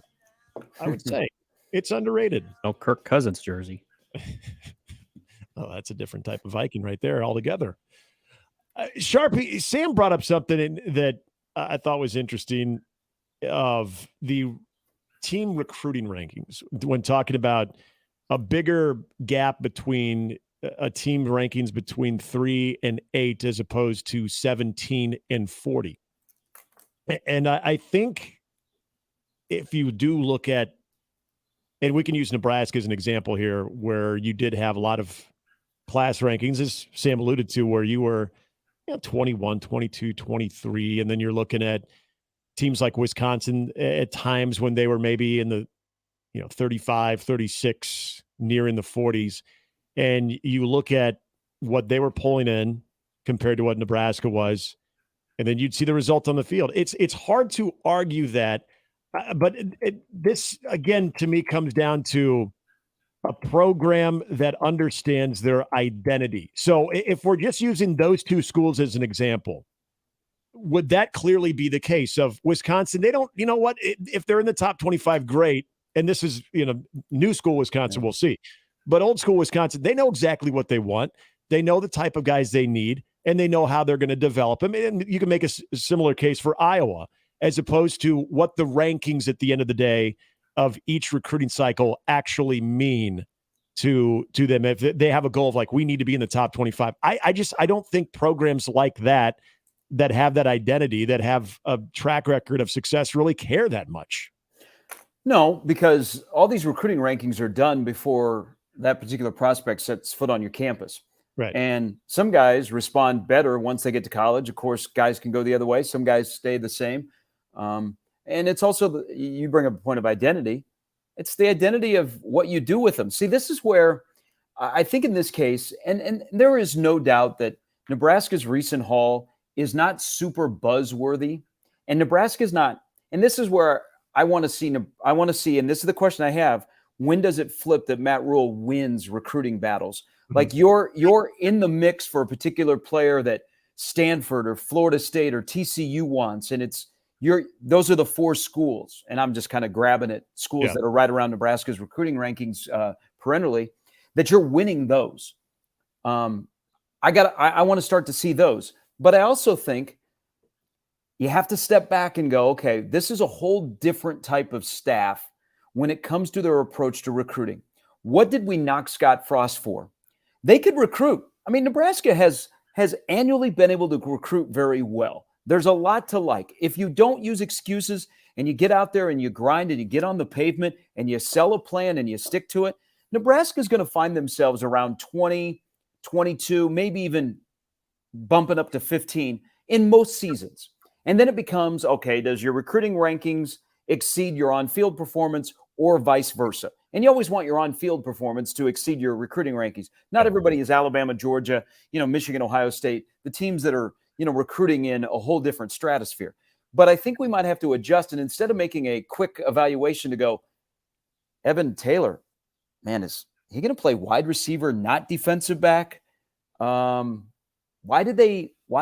I would say it's underrated.
No Kirk Cousins jersey.
Oh, that's a different type of Viking right there altogether. Sharpie, Sam brought up something that I thought was interesting of the team recruiting rankings when talking about a bigger gap between a team rankings between 3 and 8 as opposed to 17 and 40. And I think if you do look at and we can use Nebraska as an example here, where you did have a lot of class rankings, as Sam alluded to, where you were 21, 22, 23, and then you're looking at teams like Wisconsin at times when they were maybe in the 35, 36, near in the 40s, and you look at what they were pulling in compared to what Nebraska was, and then you'd see the result on the field. It's hard to argue that, but this, again, to me, comes down to a program that understands their identity. So if we're just using those two schools as an example, would that clearly be the case of Wisconsin? They don't, you know what, if they're in the top 25, great. And this is, new school Wisconsin, we'll see. But old school Wisconsin, they know exactly what they want. They know the type of guys they need, and they know how they're going to develop them. And you can make a similar case for Iowa, as opposed to what the rankings at the end of the day of each recruiting cycle actually mean to them. If they have a goal of like, we need to be in the top 25. I don't think programs like that have that identity, that have a track record of success, really care that much.
No, because all these recruiting rankings are done before that particular prospect sets foot on your campus.
Right.
And some guys respond better once they get to college. Of course, guys can go the other way. Some guys stay the same. And it's also, you bring up a point of identity. It's the identity of what you do with them. See, this is where I think in this case, and there is no doubt that Nebraska's recent haul is not super buzzworthy, and Nebraska's not. And this is where I want to see, and this is the question I have: when does it flip that Matt Rule wins recruiting battles? Like you're in the mix for a particular player that Stanford or Florida State or TCU wants, and those are the four schools, and I'm just kind of grabbing at schools that are right around Nebraska's recruiting rankings perennially, that you're winning those. I want to start to see those, but I also think you have to step back and go, okay, this is a whole different type of staff when it comes to their approach to recruiting. What did we knock Scott Frost for? They could recruit. I mean, Nebraska has annually been able to recruit very well. There's a lot to like. If you don't use excuses and you get out there and you grind and you get on the pavement and you sell a plan and you stick to it, Nebraska is going to find themselves around 20, 22, maybe even bumping up to 15 in most seasons. And then it becomes, okay, does your recruiting rankings exceed your on-field performance or vice versa? And you always want your on-field performance to exceed your recruiting rankings. Not everybody is Alabama, Georgia, Michigan, Ohio State, the teams that are, recruiting in a whole different stratosphere. But I think we might have to adjust. And instead of making a quick evaluation to go, Evan Taylor, man, is he going to play wide receiver, not defensive back? Why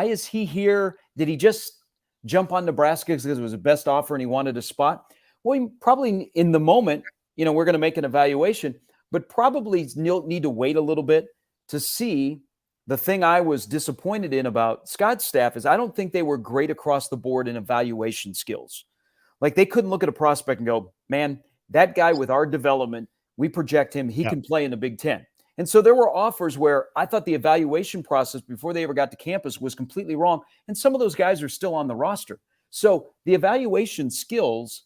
is he here? Did he just jump on Nebraska because it was the best offer and he wanted a spot? Well, he probably in the moment, we're going to make an evaluation, but probably need to wait a little bit to see. The thing I was disappointed in about Scott's staff is I don't think they were great across the board in evaluation skills. Like they couldn't look at a prospect and go, man, that guy with our development, we project him, he can play in the Big Ten. And so there were offers where I thought the evaluation process before they ever got to campus was completely wrong. And some of those guys are still on the roster. So the evaluation skills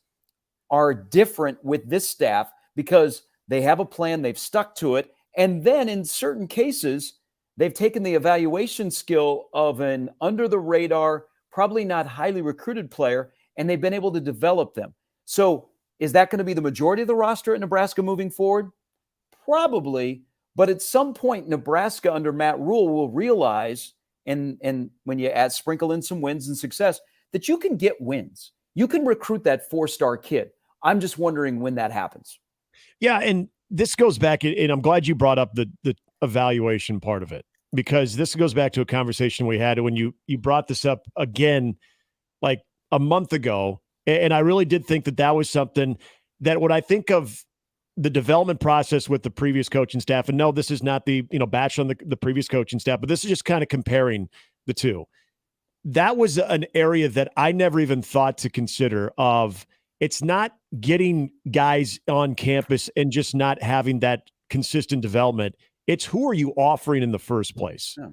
are different with this staff because they have a plan, they've stuck to it. And then in certain cases, they've taken the evaluation skill of an under-the-radar, probably not highly recruited player, and they've been able to develop them. So is that going to be the majority of the roster at Nebraska moving forward? Probably, but at some point, Nebraska under Matt Rule will realize, and when you sprinkle in some wins and success, that you can get wins. You can recruit that four-star kid. I'm just wondering when that happens.
Yeah, and this goes back, and I'm glad you brought up the evaluation part of it, because this goes back to a conversation we had when you brought this up again like a month ago. And I really did think that was something that when I think of the development process with the previous coaching staff, and no, this is not the, bash on the previous coaching staff, but this is just kind of comparing the two. That was an area that I never even thought to consider of. It's not getting guys on campus and just not having that consistent development. It's who are you offering in the first place? Yeah.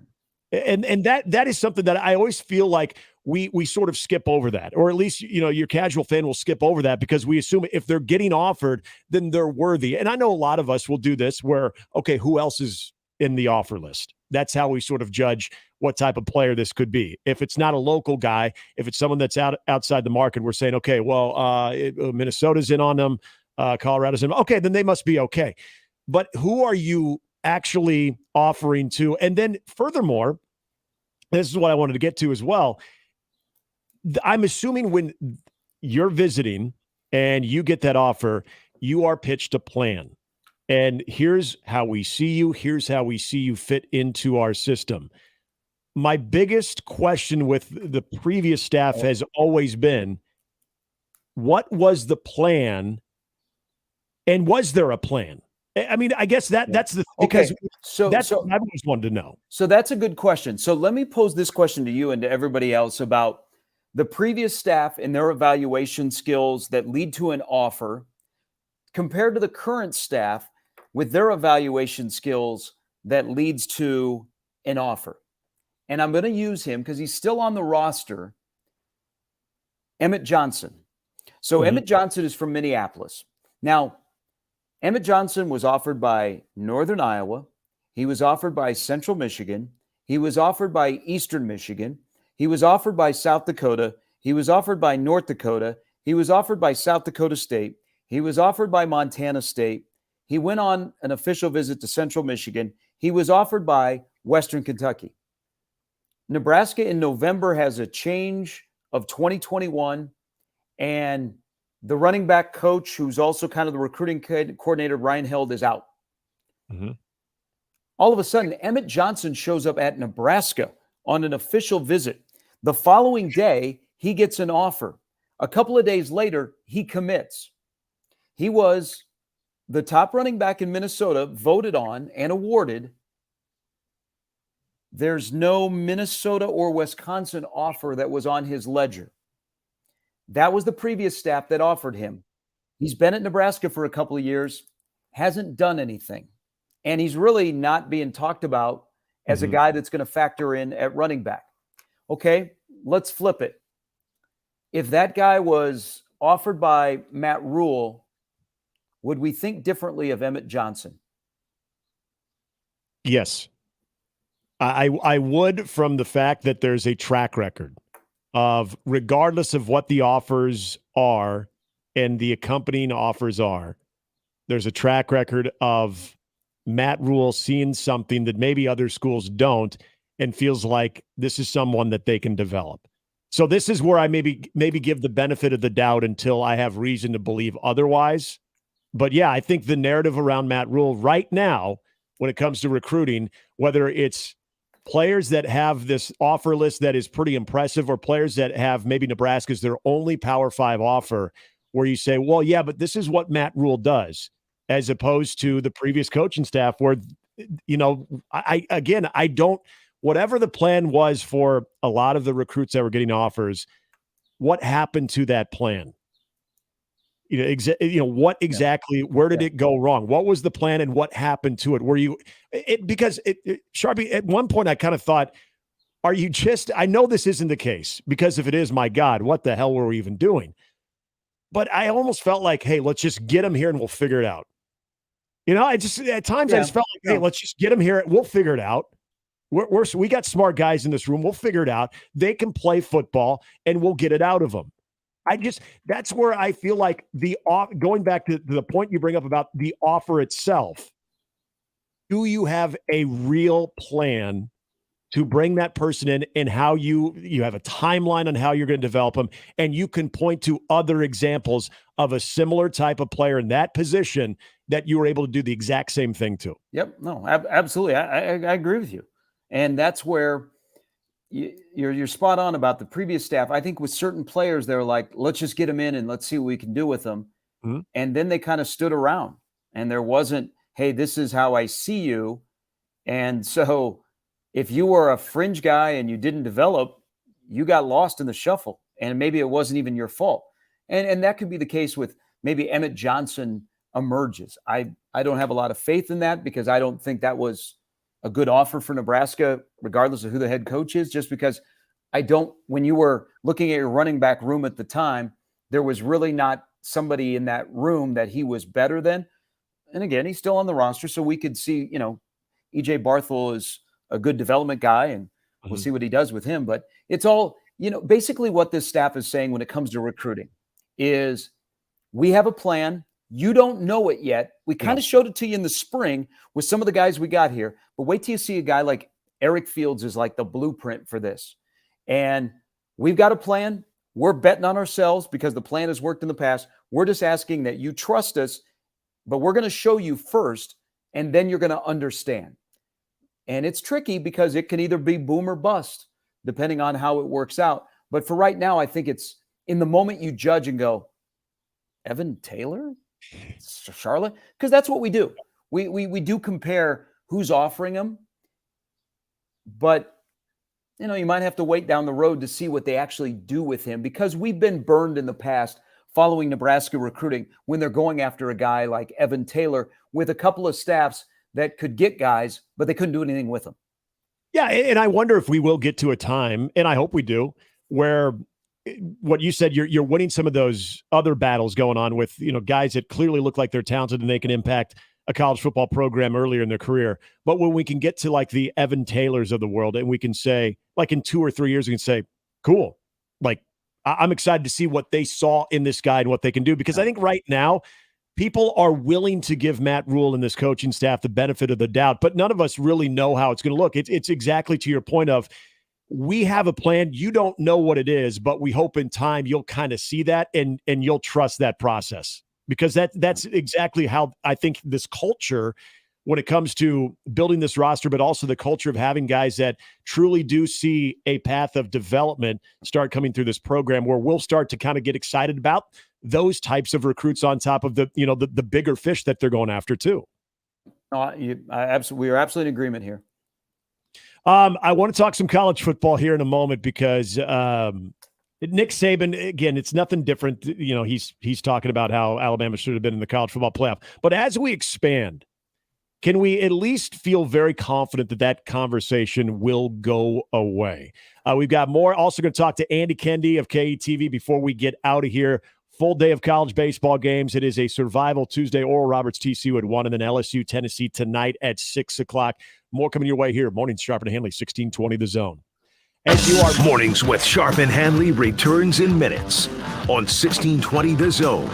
And that is something that I always feel like we sort of skip over that, or at least, your casual fan will skip over that because we assume if they're getting offered, then they're worthy. And I know a lot of us will do this where, okay, who else is in the offer list? That's how we sort of judge what type of player this could be. If it's not a local guy, if it's someone that's outside the market, we're saying, okay, well, Minnesota's in on them, Colorado's in. Okay, then they must be okay. But who are you actually offering to? And then furthermore, this is what I wanted to get to as well. I'm assuming when you're visiting and you get that offer, you are pitched a plan. And here's how we see you. Here's how we see you fit into our system. My biggest question with the previous staff has always been, what was the plan? And was there a plan? I mean, I guess that's the because that's what I always wanted to know.
So that's a good question. So let me pose this question to you and to everybody else about the previous staff and their evaluation skills that lead to an offer compared to the current staff with their evaluation skills that leads to an offer. And I'm going to use him because he's still on the roster, Emmett Johnson. So Emmett Johnson is from Minneapolis. Now, Emmett Johnson was offered by Northern Iowa. He was offered by Central Michigan. He was offered by Eastern Michigan. He was offered by South Dakota. He was offered by North Dakota. He was offered by South Dakota State. He was offered by Montana State. He went on an official visit to Central Michigan. He was offered by Western Kentucky. Nebraska in November has a change of 2021, and the running back coach, who's also kind of the recruiting coordinator, Ryan Held, is out. All of a sudden, Emmett Johnson shows up at Nebraska on an official visit. The following day, he gets an offer. A couple of days later, he commits. He was the top running back in Minnesota, voted on and awarded. There's no Minnesota or Wisconsin offer that was on his ledger. That was the previous staff that offered him. He's been at Nebraska for a couple of years, hasn't done anything. And he's really not being talked about as a guy that's going to factor in at running back. Okay, let's flip it. If that guy was offered by Matt Rule, would we think differently of Emmett Johnson?
Yes. I would, from the fact that there's a track record of, regardless of what the offers are and the accompanying offers are, there's a track record of Matt Rule seeing something that maybe other schools don't and feels like this is someone that they can develop. So this is where I maybe give the benefit of the doubt until I have reason to believe otherwise. But yeah, I think the narrative around Matt Rule right now, when it comes to recruiting, whether it's players that have this offer list that is pretty impressive or players that have maybe Nebraska's their only Power 5 offer, where you say, well, yeah, but this is what Matt Rule does, as opposed to the previous coaching staff where, I don't, whatever the plan was for a lot of the recruits that were getting offers, what happened to that plan? What exactly, where did it go wrong? What was the plan and what happened to it? Because Sharpie, at one point I kind of thought, I know this isn't the case, because if it is, my God, what the hell were we even doing? But I almost felt like, hey, let's just get him here and we'll figure it out. I just felt like, hey, let's just get him here. We'll figure it out. We got smart guys in this room. We'll figure it out. They can play football and we'll get it out of them. That's where I feel like going back to the point you bring up about the offer itself. Do you have a real plan to bring that person in, and how you have a timeline on how you're going to develop them, and you can point to other examples of a similar type of player in that position that you were able to do the exact same thing to?
Yep. No, absolutely. I agree with you. And that's where you're spot on about the previous staff. I think with certain players, they're like, let's just get them in and let's see what we can do with them. And then they kind of stood around, and there wasn't, hey, this is how I see you. And so if you were a fringe guy and you didn't develop, you got lost in the shuffle, and maybe it wasn't even your fault. And that could be the case with maybe Emmett Johnson emerges. I don't have a lot of faith in that, because I don't think that was a good offer for Nebraska, regardless of who the head coach is, just because when you were looking at your running back room at the time, there was really not somebody in that room that he was better than. And again, he's still on the roster, so we could see, E.J. Barthel is a good development guy, and we'll see what he does with him. But it's all, basically what this staff is saying when it comes to recruiting is we have a plan. You don't know it yet. We kind of showed it to you in the spring with some of the guys we got here, but wait till you see a guy like Eric Fields is like the blueprint for this. And we've got a plan. We're betting on ourselves because the plan has worked in the past. We're just asking that you trust us, but we're going to show you first, and then you're going to understand. And it's tricky because it can either be boom or bust, depending on how it works out. But for right now, I think it's in the moment you judge and go, Evan Taylor? Charlotte? Because that's what we do. We do compare who's offering them, but you might have to wait down the road to see what they actually do with him, because we've been burned in the past following Nebraska recruiting when they're going after a guy like Evan Taylor with a couple of staffs that could get guys, but they couldn't do anything with them.
Yeah, and I wonder if we will get to a time, and I hope we do, where what you said, you're winning some of those other battles going on with, guys that clearly look like they're talented and they can impact a college football program earlier in their career. But when we can get to like the Evan Taylors of the world, and we can say, like in 2 or 3 years, we can say, cool, like I'm excited to see what they saw in this guy and what they can do. Because I think right now, people are willing to give Matt Rule and this coaching staff the benefit of the doubt, but none of us really know how it's going to look. It's exactly to your point of, we have a plan. You don't know what it is, but we hope in time you'll kind of see that and you'll trust that process, because that's exactly how I think this culture, when it comes to building this roster, but also the culture of having guys that truly do see a path of development start coming through this program, where we'll start to kind of get excited about those types of recruits on top of the bigger fish that they're going after too.
We are absolutely in agreement here.
I want to talk some college football here in a moment, because Nick Saban, again, it's nothing different. He's talking about how Alabama should have been in the college football playoff. But as we expand, can we at least feel very confident that conversation will go away? We've got more. Also going to talk to Andy Kendi of KETV before we get out of here. Full day of college baseball games. It is a Survival Tuesday. Oral Roberts, TCU at 1, and then LSU, Tennessee tonight at 6 o'clock. More coming your way here. Mornings, Sharp and Handley, 1620 The Zone.
As you are Mornings with Sharp and Handley returns in minutes on 1620 The Zone.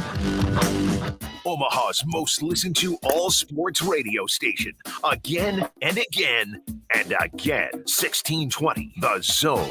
Omaha's most listened to all sports radio station. Again and again and again. 1620 The Zone.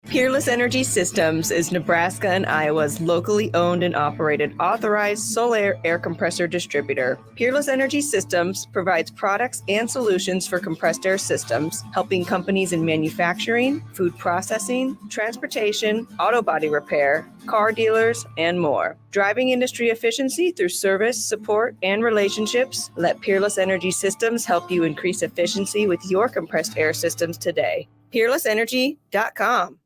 Peerless Energy Systems is Nebraska and Iowa's locally owned and operated authorized solar air compressor distributor. Peerless Energy Systems provides products and solutions for compressed air systems, helping companies in manufacturing, food processing, transportation, auto body repair, car dealers, and more. Driving industry efficiency through service, support, and relationships, let Peerless Energy Systems help you increase efficiency with your compressed air systems today. PeerlessEnergy.com.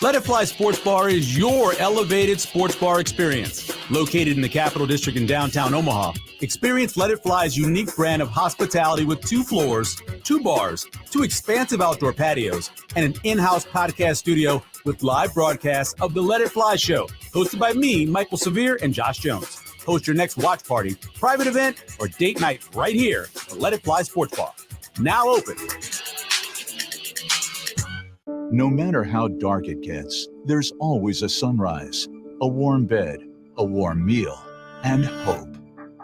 Let It Fly Sports Bar is your elevated sports bar experience. Located in the Capital District in downtown Omaha, experience Let It Fly's unique brand of hospitality with 2 floors, 2 bars, 2 expansive outdoor patios, and an in-house podcast studio with live broadcasts of the Let It Fly show, hosted by me, Michael Severe, and Josh Jones. Host your next watch party, private event, or date night right here at Let It Fly Sports Bar. Now open.
No matter how dark it gets, there's always a sunrise, a warm bed, a warm meal, and hope.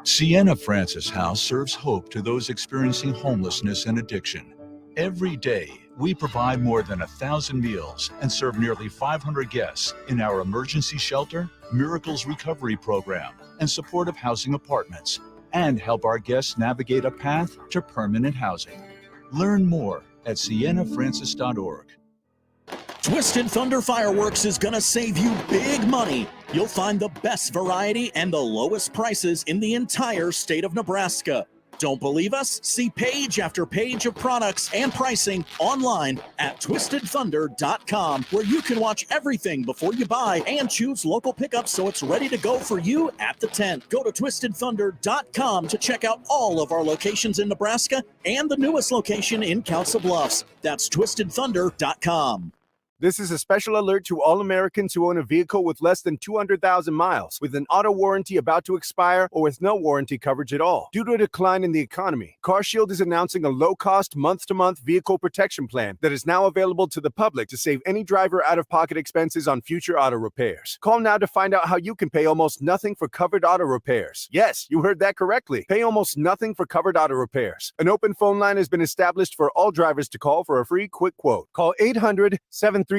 Sienna Francis House serves hope to those experiencing homelessness and addiction. Every day, we provide more than 1,000 meals and serve nearly 500 guests in our emergency shelter, Miracles Recovery Program, and supportive housing apartments, and help our guests navigate a path to permanent housing. Learn more at siennafrancis.org.
Twisted Thunder Fireworks is going to save you big money. You'll find the best variety and the lowest prices in the entire state of Nebraska. Don't believe us? See page after page of products and pricing online at twistedthunder.com, where you can watch everything before you buy and choose local pickups so it's ready to go for you at the tent. Go to twistedthunder.com to check out all of our locations in Nebraska and the newest location in Council Bluffs. That's twistedthunder.com.
This is a special alert to all Americans who own a vehicle with less than 200,000 miles, with an auto warranty about to expire, or with no warranty coverage at all. Due to a decline in the economy, CarShield is announcing a low-cost, month-to-month vehicle protection plan that is now available to the public to save any driver out-of-pocket expenses on future auto repairs. Call now to find out how you can pay almost nothing for covered auto repairs. Yes, you heard that correctly. Pay almost nothing for covered auto repairs. An open phone line has been established for all drivers to call for a free quick quote. Call 800-736-2098.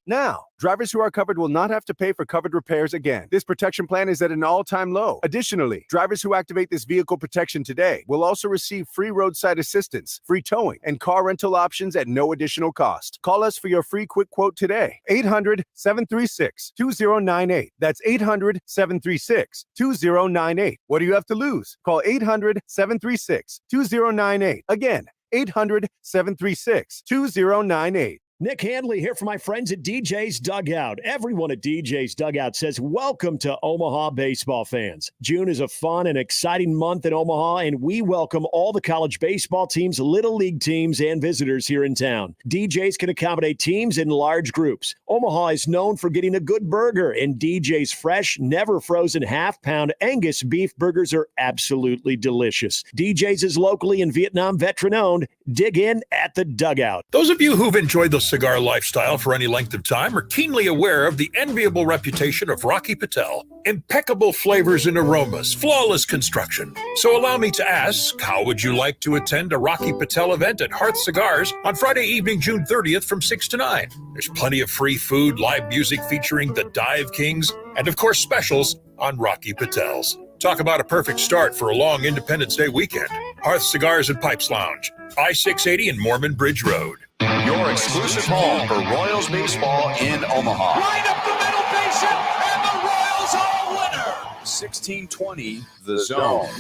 Now, drivers who are covered will not have to pay for covered repairs again. This protection plan is at an all-time low. Additionally, drivers who activate this vehicle protection today will also receive free roadside assistance, free towing, and car rental options at no additional cost. Call us for your free quick quote today. 800-736-2098. That's 800-736-2098. What do you have to lose? Call 800-736-2098. Again, 800-736-2098.
Nick Handley here for my friends at DJ's Dugout. Everyone at DJ's Dugout says welcome to Omaha baseball fans. June is a fun and exciting month in Omaha, and we welcome all the college baseball teams, little league teams, and visitors here in town. DJ's can accommodate teams in large groups. Omaha is known for getting a good burger, and DJ's fresh, never frozen half-pound Angus beef burgers are absolutely delicious. DJ's is locally and Vietnam veteran-owned. Dig in at the Dugout.
Those of you who've enjoyed the cigar lifestyle for any length of time are keenly aware of the enviable reputation of Rocky Patel. Impeccable flavors and aromas, flawless construction. So allow me to ask, how would you like to attend a Rocky Patel event at Hearth Cigars on Friday evening, June 30th from 6 to 9? There's plenty of free food, live music featuring the Dive Kings, and of course specials on Rocky Patel's. Talk about a perfect start for a long Independence Day weekend. Hearth Cigars and Pipes Lounge, I-680 and Mormon Bridge Road.
Your exclusive home for Royals baseball in Omaha.
Right up the middle, base hit, and the Royals are a winner.
1620 The Zone.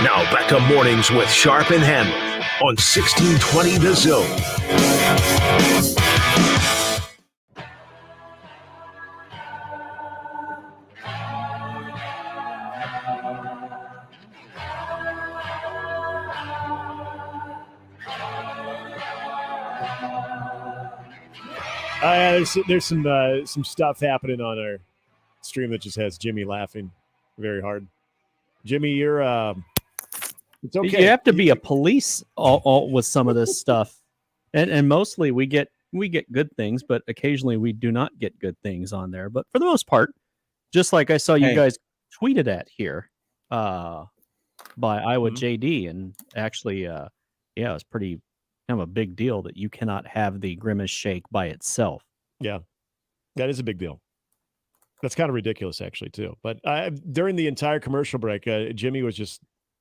Now back to mornings with Sharp and Handley on 1620 The Zone.
There's some stuff happening on our stream that just has Jimmy laughing very hard. Jimmy, you're it's okay.
You have to be a police all with some of this stuff, and mostly we get good things, but occasionally we do not get good things on there. But for the most part, just like I saw you guys tweeted at here by Iowa JD, and actually, it's pretty kind of a big deal that you cannot have the Grimace Shake by itself.
Yeah, that is a big deal. That's kind of ridiculous, actually, too. But during the entire commercial break, Jimmy was just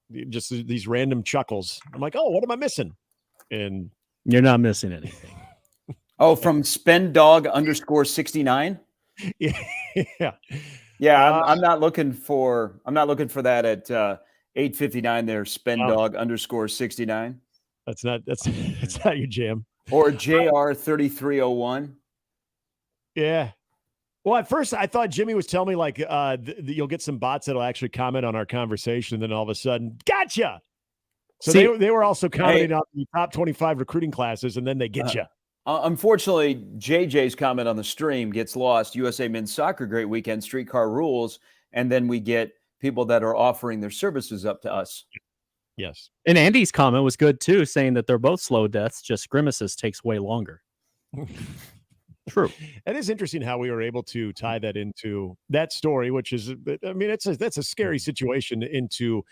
these random chuckles. I'm like, oh, what am I missing? And
you're not missing anything.
Oh, from spendog_69.
Yeah.
I'm not looking for that at 8:59 there. Spendog_69.
That's not your jam.
Or JR3301.
Yeah. Well, at first I thought Jimmy was telling me like you'll get some bots that'll actually comment on our conversation, and then all of a sudden, gotcha. So they were also commenting on the top 25 recruiting classes, and then they get you.
Unfortunately, JJ's comment on the stream gets lost. USA Men's Soccer, great weekend, streetcar rules, and then we get people that are offering their services up to us.
Yes.
And Andy's comment was good too, saying that they're both slow deaths, just Grimace's takes way longer. True.
It is interesting how we were able to tie that into that story, which is, I mean, that's a scary situation, into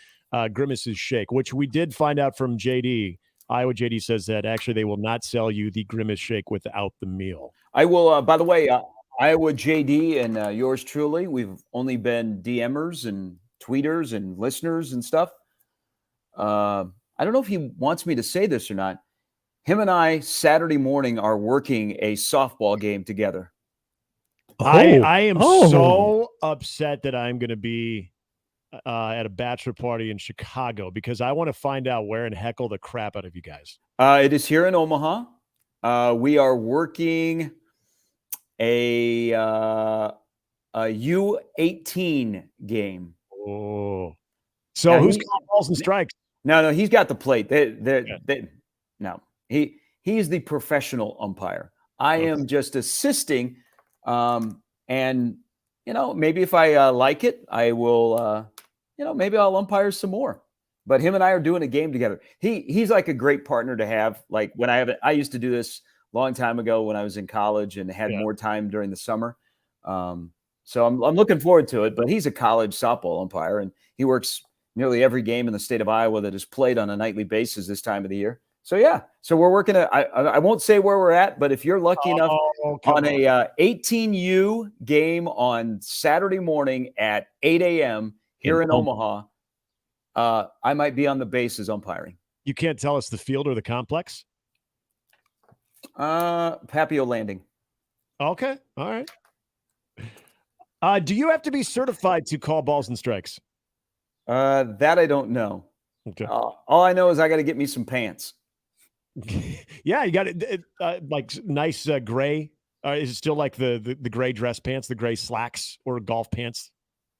Grimace's Shake, which we did find out from JD. Iowa JD says that actually they will not sell you the Grimace Shake without the meal.
I will, by the way, Iowa JD and yours truly, we've only been DMers and tweeters and listeners and stuff. I don't know if he wants me to say this or not. Him and I Saturday morning are working a softball game together.
I am so upset that I'm going to be at a bachelor party in Chicago? Because I want to find out where and heckle the crap out of you guys.
It is here in Omaha. We are working a U18 game.
Oh, so who's calling balls and strikes?
No, he's got the plate. No, he's the professional umpire. I am just assisting, and maybe if I like it, I will. Maybe I'll umpire some more. But him and I are doing a game together. He's like a great partner to have. Like when I used to do this a long time ago when I was in college and had more time during the summer. So I'm looking forward to it. But he's a college softball umpire, and he works nearly every game in the state of Iowa that is played on a nightly basis this time of the year. So so we're working. I won't say where we're at, but if you're lucky enough on a 18U game on Saturday morning at 8 a.m. here in Omaha, I might be on the bases umpiring.
You can't tell us the field or the complex?
Papio Landing.
Okay. All right. Do you have to be certified to call balls and strikes?
That I don't know.
Okay.
All I know is I got to get me some pants.
Yeah, you got it. Like nice gray. Is it still like the gray dress pants, the gray slacks, or golf pants?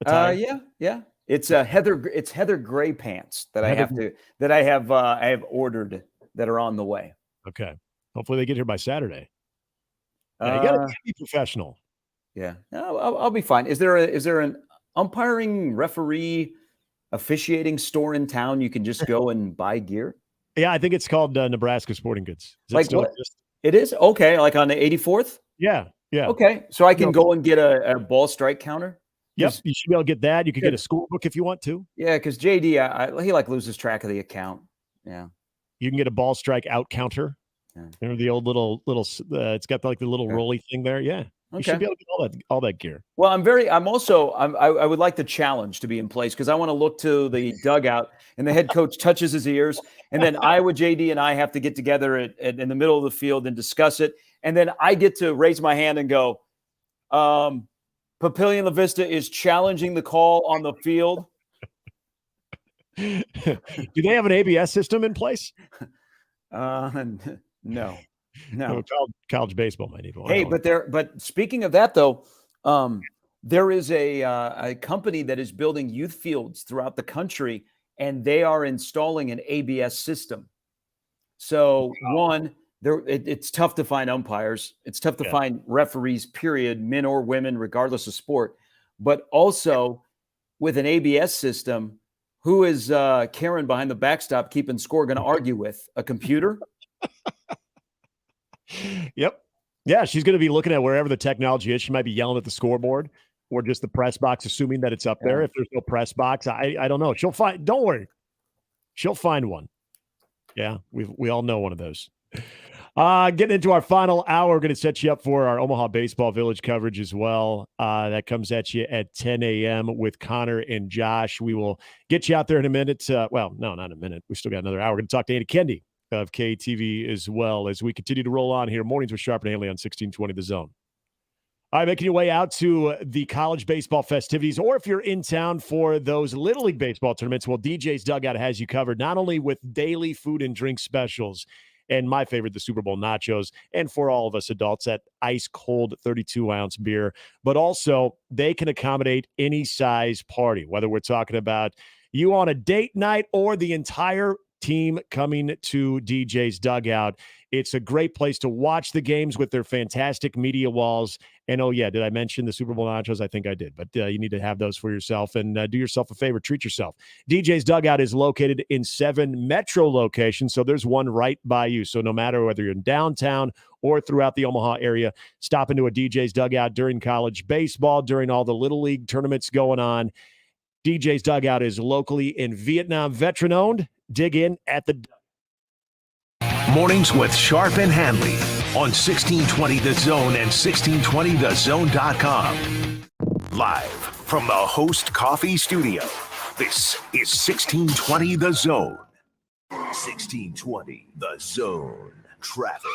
Yeah. It's Heather Gray pants that I have ordered that are on the way.
Okay. Hopefully they get here by Saturday. Yeah, you gotta be professional.
Yeah, I'll be fine. Is there an umpiring referee officiating store in town you can just go and buy gear?
Yeah, I think it's called Nebraska Sporting Goods.
Like what? It is? Okay, like on the 84th?
Yeah.
Okay, so I can go and get a ball strike counter?
Yep, you should be able to get that. You could get a school book if you want to.
Yeah, because JD, he loses track of the account. Yeah.
You can get a ball strike out counter.
Yeah.
Remember the old little it's got like the little rolly thing there? Yeah. You should be able to get all that gear.
Well, I would like the challenge to be in place because I want to look to the dugout and the head coach touches his ears. And then Iowa JD and I have to get together in the middle of the field and discuss it. And then I get to raise my hand and go, Papillion La Vista is challenging the call on the field.
Do they have an ABS system in place?
No.
College baseball might need one.
Hey, but speaking of that though, there is a company that is building youth fields throughout the country, and they are installing an ABS system. So it's tough to find umpires. It's tough to find referees, period, men or women, regardless of sport. But also with an ABS system, who is Karen behind the backstop keeping score going to argue with? A computer?
Yep. Yeah, she's going to be looking at wherever the technology is. She might be yelling at the scoreboard or just the press box, assuming that it's up there. If there's no press box, I don't know. Don't worry. She'll find one. Yeah, we all know one of those. Getting into our final hour, we're going to set you up for our Omaha Baseball Village coverage as well. That comes at you at 10 a.m. with Connor and Josh. We will get you out there in a minute. Well, no, not a minute. We still got another hour. We're going to talk to Andy Kendi of KTV as well as we continue to roll on here. Mornings with Sharp and Handley on 1620 The Zone. All right, making your way out to the college baseball festivities, or if you're in town for those Little League baseball tournaments, well, DJ's Dugout has you covered, not only with daily food and drink specials, and my favorite, the Super Bowl nachos, and for all of us adults, that ice-cold 32-ounce beer, but also they can accommodate any size party, whether we're talking about you on a date night or the entire team coming to DJ's Dugout. It's a great place to watch the games with their fantastic media walls. And oh yeah, did I mention the Super Bowl nachos? I think I did, but you need to have those for yourself and do yourself a favor, treat yourself. DJ's Dugout is located in 7 metro locations, so there's one right by you. So no matter whether you're in downtown or throughout the Omaha area, stop into a DJ's Dugout during college baseball, during all the Little League tournaments going on. DJ's Dugout is locally in Vietnam, veteran-owned. Dig in at the
Mornings with Sharp and Handley on 1620 The Zone and 1620thezone.com. Live from the Host Coffee Studio, this is 1620 The Zone. 1620 The Zone. Traffic.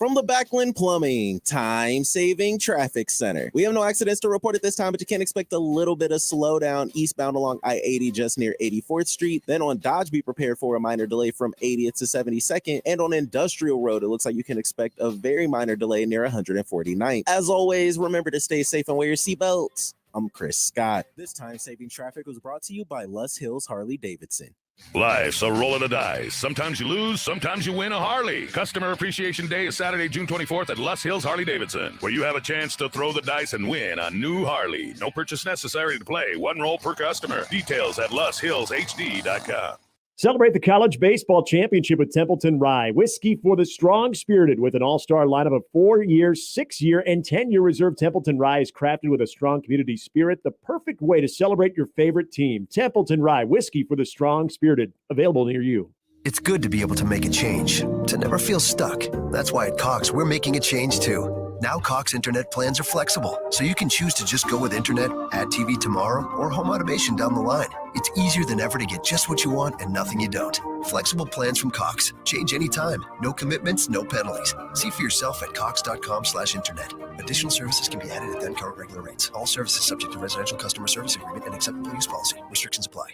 From the Backlund Plumbing Time-Saving Traffic Center. We have no accidents to report at this time, but you can expect a little bit of slowdown eastbound along I-80 just near 84th Street. Then on Dodge, be prepared for a minor delay from 80th to 72nd. And on Industrial Road, it looks like you can expect a very minor delay near 149th. As always, remember to stay safe and wear your seatbelts. I'm Chris Scott. This time-saving traffic was brought to you by Lus Hills Harley Davidson.
Life's a roll of the dice. Sometimes you lose, sometimes you win a Harley. Customer Appreciation Day is Saturday, June 24th at Lus Hills Harley Davidson, where you have a chance to throw the dice and win a new Harley. No purchase necessary to play. One roll per customer. Details at lushillshd.com.
Celebrate the college baseball championship with Templeton Rye. Whiskey for the strong-spirited with an all-star lineup of 4-year, 6-year, and 10-year reserve. Templeton Rye is crafted with a strong community spirit, the perfect way to celebrate your favorite team. Templeton Rye, whiskey for the strong-spirited, available near you.
It's good to be able to make a change, to never feel stuck. That's why at Cox, we're making a change too. Now Cox Internet plans are flexible, so you can choose to just go with Internet, add TV tomorrow, or home automation down the line. It's easier than ever to get just what you want and nothing you don't. Flexible plans from Cox. Change anytime. No commitments, no penalties. See for yourself at cox.com/internet. Additional services can be added at then current regular rates. All services subject to residential customer service agreement and acceptable use policy. Restrictions apply.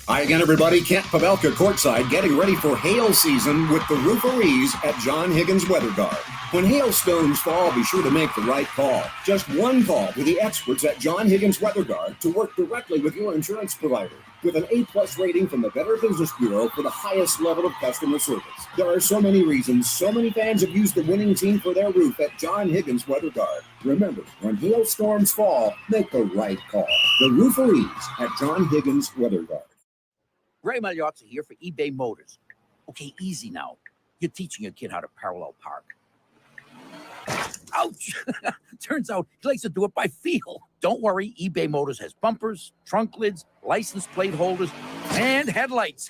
Hi again, everybody. Kent Pavelka courtside, getting ready for hail season with the Rooferees at John Higgins Weather Guard. When hailstones fall, be sure to make the right call. Just one call to the experts at John Higgins Weather Guard to work directly with your insurance provider. With an A+ rating from the Better Business Bureau for the highest level of customer service. There are so many reasons, so many fans have used the winning team for their roof at John Higgins Weather Guard. Remember, when hailstorms fall, make the right call. The Rooferees at John Higgins Weather Guard.
Ray Magliozzi here for eBay Motors. Okay, easy now. You're teaching your kid how to parallel park. Ouch! Turns out he likes to do it by feel. Don't worry, eBay Motors has bumpers, trunk lids, license plate holders, and headlights.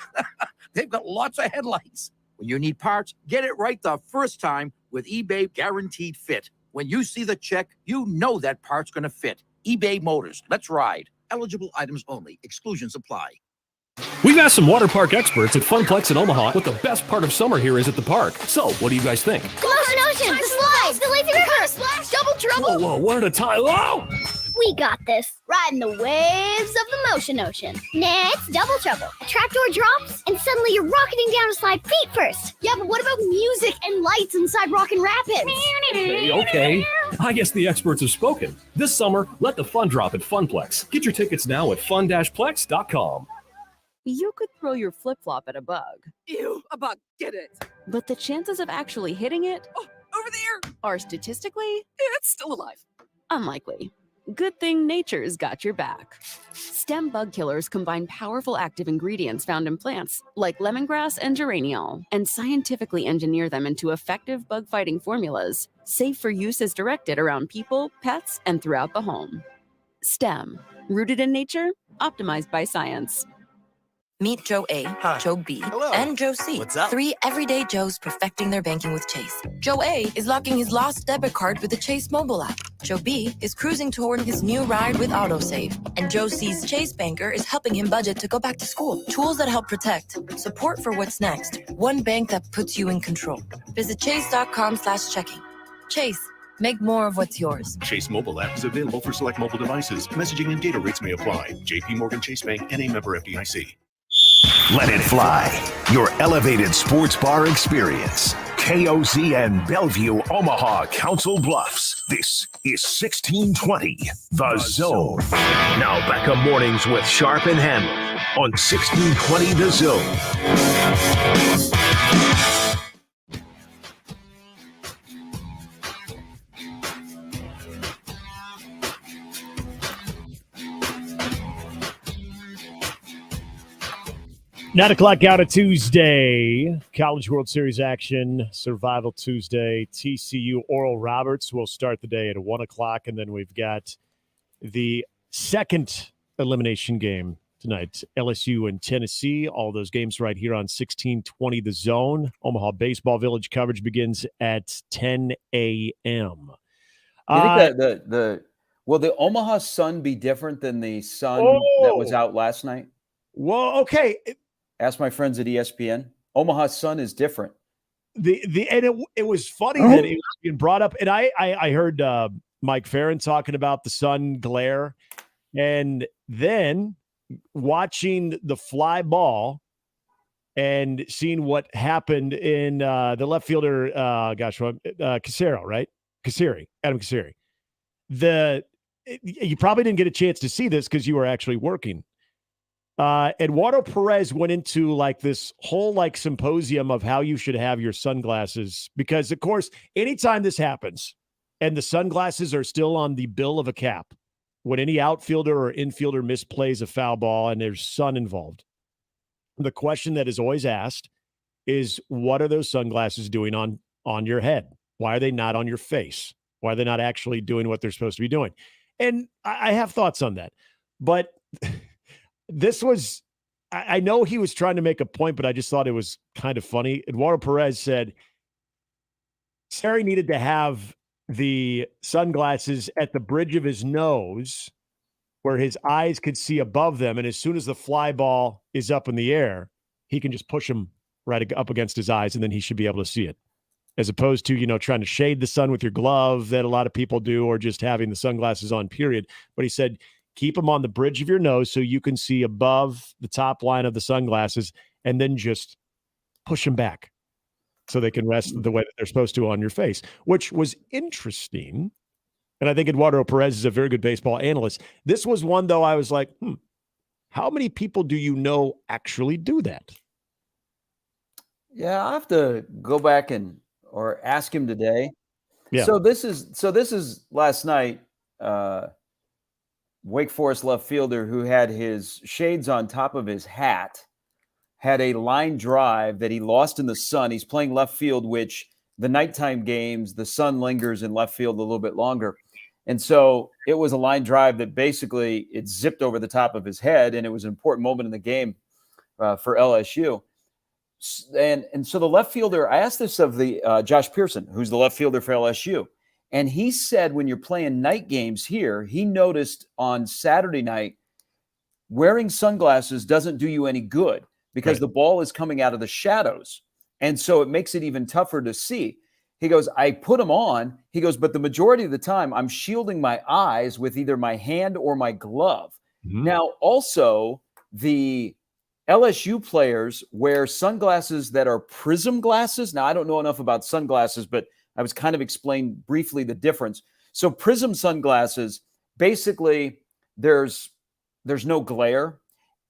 They've got lots of headlights. When you need parts, get it right the first time with eBay Guaranteed Fit. When you see the check, you know that part's going to fit. eBay Motors. Let's ride. Eligible items only. Exclusions apply.
We've asked some water park experts at Funplex in Omaha what the best part of summer here is at the park. So, what do you guys think?
Motion Ocean, the slides, the lazy river, splash, double trouble.
Whoa, one at a time. Whoa!
We got this. Riding the waves of the Motion Ocean. Next, double trouble. A trapdoor drops, and suddenly you're rocketing down a slide feet first. Yeah, but what about music and lights inside Rockin' Rapids?
Okay. I guess the experts have spoken. This summer, let the fun drop at Funplex. Get your tickets now at fun-plex.com.
You could throw your flip-flop at a bug.
Ew, a bug, get it.
But the chances of actually hitting it
Over there!
are statistically
It's still alive.
unlikely. Good thing nature's got your back. Stem bug killers combine powerful active ingredients found in plants, like lemongrass and geraniol, and scientifically engineer them into effective bug-fighting formulas, safe for use as directed around people, pets, and throughout the home. Stem, rooted in nature, optimized by science.
Meet Joe A, Joe B, and Joe C.
What's up?
3 everyday Joes perfecting their banking with Chase. Joe A is locking his lost debit card with the Chase mobile app. Joe B is cruising toward his new ride with AutoSave. And Joe C's Chase banker is helping him budget to go back to school. Tools that help protect. Support for what's next. One bank that puts you in control. Visit chase.com/checking. Chase. Make more of what's yours.
Chase mobile app is available for select mobile devices. Messaging and data rates may apply. JP Morgan Chase Bank and a member FDIC.
Let it fly. Your elevated sports bar experience. KOZN Bellevue, Omaha, Council Bluffs. This is 1620 The Zone. Now back to mornings with Sharp and Handley on 1620 The Zone.
Nine o'clock out of Tuesday, College World Series action, Survival Tuesday, TCU Oral Roberts will start the day at 1 o'clock, and then we've got the second elimination game tonight, LSU and Tennessee. All those games right here on 1620 The Zone. Omaha Baseball Village coverage begins at 10 a.m.
You think will the Omaha Sun be different than the Sun that was out last night?
Well, okay.
Ask my friends at ESPN. Omaha Sun is different.
And it was funny that it was being brought up. And I heard Mike Farron talking about the sun glare, and then watching the fly ball and seeing what happened in the left fielder, Casero, right? Adam Caseri. You probably didn't get a chance to see this because you were actually working. Eduardo Perez went into like this whole like symposium of how you should have your sunglasses, because of course, anytime this happens and the sunglasses are still on the bill of a cap, when any outfielder or infielder misplays a foul ball and there's sun involved, the question that is always asked is, what are those sunglasses doing on your head? Why are they not on your face? Why are they not actually doing what they're supposed to be doing? And I have thoughts on that. But this was, I know he was trying to make a point, but I just thought it was kind of funny. Eduardo Perez said Sari needed to have the sunglasses at the bridge of his nose where his eyes could see above them. And as soon as the fly ball is up in the air, he can just push them right up against his eyes, and then he should be able to see it. As opposed to, trying to shade the sun with your glove that a lot of people do, or just having the sunglasses on, period. But he said, keep them on the bridge of your nose so you can see above the top line of the sunglasses, and then just push them back so they can rest the way that they're supposed to on your face, which was interesting. And I think Eduardo Perez is a very good baseball analyst. This was one, though, I was like, how many people do you know actually do that?
Yeah, I'll have to go back or ask him today.
Yeah.
So this is last night, Wake Forest left fielder who had his shades on top of his hat had a line drive that he lost in the sun. He's playing left field, which the nighttime games, the sun lingers in left field a little bit longer. And so it was a line drive that basically it zipped over the top of his head, and it was an important moment in the game for LSU. And so the left fielder, I asked this of the Josh Pearson, who's the left fielder for LSU. And he said when you're playing night games here, he noticed on Saturday night, wearing sunglasses doesn't do you any good because the ball is coming out of the shadows. And so it makes it even tougher to see. He goes, I put them on. He goes, but the majority of the time I'm shielding my eyes with either my hand or my glove. Mm-hmm. Now, also, the LSU players wear sunglasses that are prism glasses. Now, I don't know enough about sunglasses, but I was kind of explained briefly the difference. So prism sunglasses, basically, there's no glare.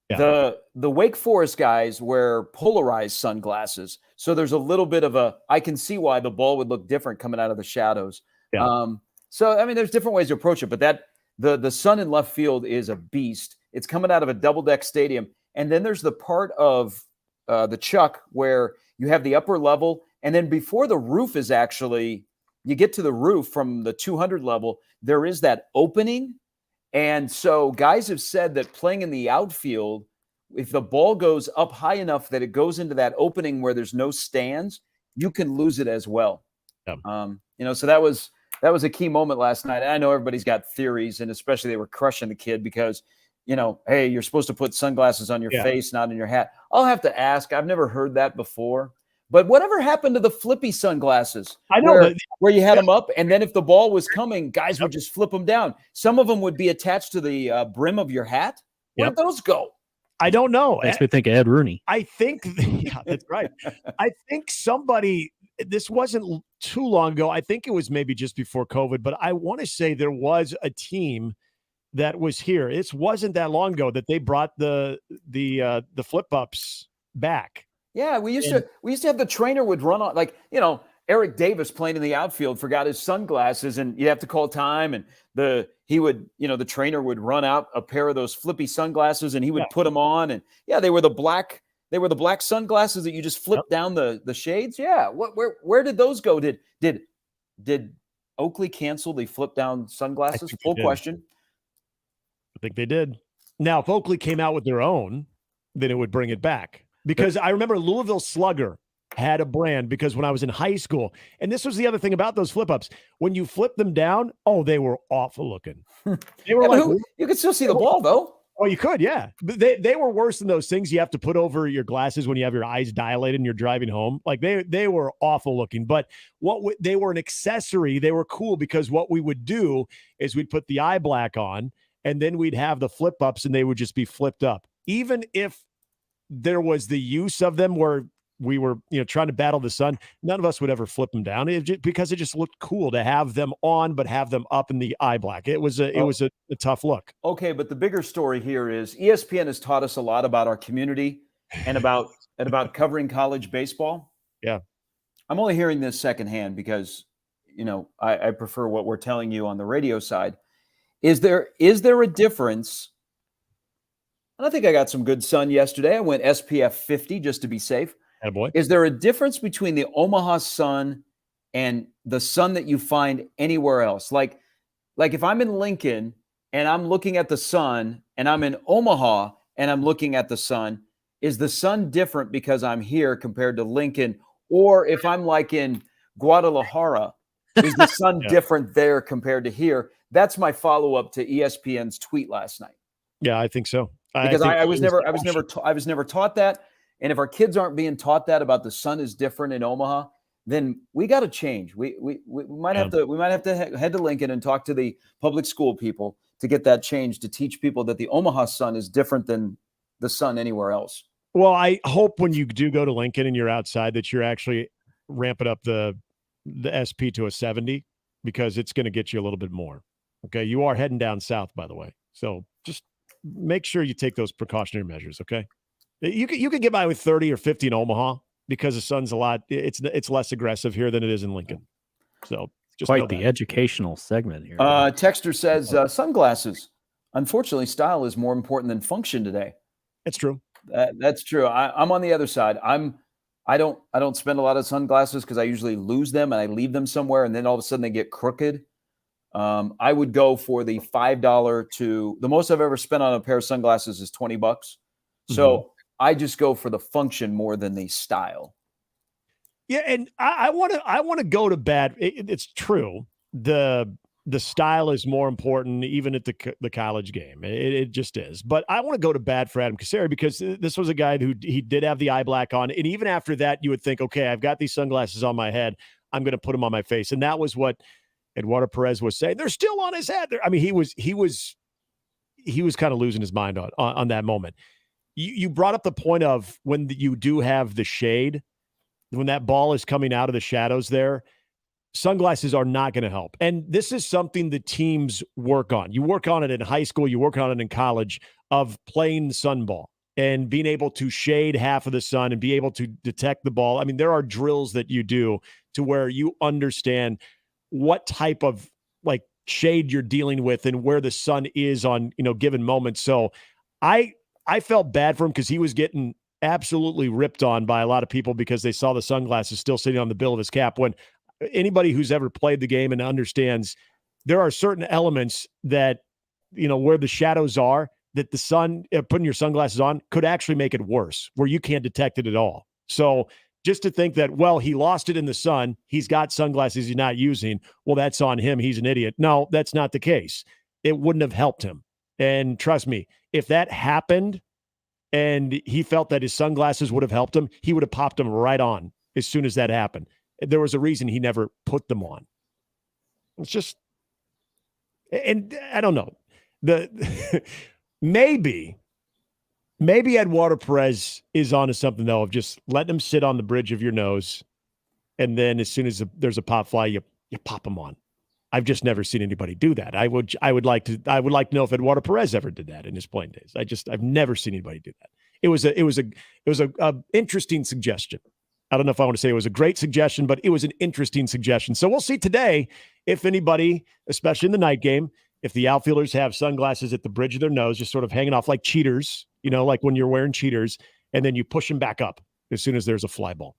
Yeah. The Wake Forest guys wear polarized sunglasses. So there's a little bit of I can see why the ball would look different coming out of the shadows. Yeah. So, I mean, there's different ways to approach it, but the sun in left field is a beast. It's coming out of a double-deck stadium. And then there's the part of the Chuck where you have the upper level, and then before the roof is actually, you get to the roof from the 200 level, there is that opening. And so guys have said that playing in the outfield, if the ball goes up high enough that it goes into that opening where there's no stands, you can lose it as well. Yeah. So that was a key moment last night. And I know everybody's got theories, and especially they were crushing the kid because, hey, you're supposed to put sunglasses on your face, not in your hat. I'll have to ask. I've never heard that before. But whatever happened to the flippy sunglasses?
I know
where you had them up, and then if the ball was coming, guys would just flip them down. Some of them would be attached to the brim of your hat. Where'd those go?
I don't know.
Makes me think of Ed Rooney.
I think, that's right. I think somebody, this wasn't too long ago. I think it was maybe just before COVID, but I want to say there was a team that was here. It wasn't that long ago that they brought the flip ups back.
Yeah, we used to have the trainer would run on, like, Eric Davis playing in the outfield forgot his sunglasses, and you have to call time, and the trainer would run out a pair of those flippy sunglasses, and he would put them on, and they were the black sunglasses that you just flip down the shades. Yeah, where did those go? Did Oakley cancel the flip down sunglasses? Full question.
I think they did. Now, if Oakley came out with their own, then it would bring it back. Because I remember Louisville Slugger had a brand, because when I was in high school, and this was the other thing about those flip-ups, when you flip them down, they were awful looking. They were
you could still see the ball, though.
Oh, you could, yeah. But they were worse than those things you have to put over your glasses when you have your eyes dilated and you're driving home. Like they were awful looking. But they were an accessory. They were cool because what we would do is we'd put the eye black on, and then we'd have the flip ups, and they would just be flipped up. Even if there was the use of them where we were, trying to battle the sun, none of us would ever flip them down because it just looked cool to have them on, but have them up in the eye black. It was a tough look.
Okay, but the bigger story here is ESPN has taught us a lot about our community and about covering college baseball.
Yeah.
I'm only hearing this secondhand because, I prefer what we're telling you on the radio side. Is there a difference? And I think I got some good sun yesterday. I went SPF 50 just to be safe.
Attaboy.
Is there a difference between the Omaha sun and the sun that you find anywhere else? Like if I'm in Lincoln and I'm looking at the sun, and I'm in Omaha and I'm looking at the sun, is the sun different because I'm here compared to Lincoln? Or if I'm like in Guadalajara, is the sun different there compared to here? That's my follow-up to ESPN's tweet last night.
Yeah, I think so.
Because I was never taught that. And if our kids aren't being taught that about the sun is different in Omaha, then we got to change. We might have to head to Lincoln and talk to the public school people to get that change, to teach people that the Omaha sun is different than the sun anywhere else.
Well, I hope when you do go to Lincoln and you're outside that you're actually ramping up the SP to a 70, because it's going to get you a little bit more. Okay, you are heading down south, by the way, so just make sure you take those precautionary measures. Okay, you could get by with 30 or 50 in Omaha because the sun's a lot. It's less aggressive here than it is in Lincoln. So just
quite the educational segment here.
Texter says sunglasses. Unfortunately, style is more important than function today.
It's true.
That's true. I'm on the other side. I don't spend a lot of sunglasses because I usually lose them and I leave them somewhere, and then all of a sudden they get crooked. I would go for the $5 to the most I've ever spent on a pair of sunglasses is $20. So I just go for the function more than the style.
Yeah, and I want to go to bat. It's true. The style is more important even at the college game. It just is. But I want to go to bat for Adam Casseri because this was a guy who he did have the eye black on. And even after that, you would think, okay, I've got these sunglasses on my head. I'm going to put them on my face. And that was what Eduardo Perez was saying. They're still on his head. I mean, he was kind of losing his mind on that moment. You brought up the point of when you do have the shade, when that ball is coming out of the shadows there, sunglasses are not going to help. And this is something the teams work on. You work on it in high school, you work on it in college, of playing sunball and being able to shade half of the sun and be able to detect the ball. I mean, there are drills that you do to where you understand what type of like shade you're dealing with and where the sun is on, given moments. So I felt bad for him because he was getting absolutely ripped on by a lot of people because they saw the sunglasses still sitting on the bill of his cap, when anybody who's ever played the game and understands there are certain elements that, where the shadows are, that the sun, putting your sunglasses on could actually make it worse, where you can't detect it at all. So just to think that, well, he lost it in the sun, he's got sunglasses he's not using, well, that's on him, he's an idiot. No, that's not the case. It wouldn't have helped him. And trust me, if that happened and he felt that his sunglasses would have helped him, he would have popped them right on as soon as that happened. There was a reason he never put them on. It's just, and I don't know. Maybe Eduardo Perez is onto something, though, of just letting him sit on the bridge of your nose, and then as soon as there's a pop fly, you pop them on. I've just never seen anybody do that. I would like to know if Eduardo Perez ever did that in his playing days. I've never seen anybody do that. It was a interesting suggestion. I don't know if I want to say it was a great suggestion, but it was an interesting suggestion. So we'll see today if anybody, especially in the night game, if the outfielders have sunglasses at the bridge of their nose, just sort of hanging off like cheaters, like when you're wearing cheaters, and then you push them back up as soon as there's a fly ball.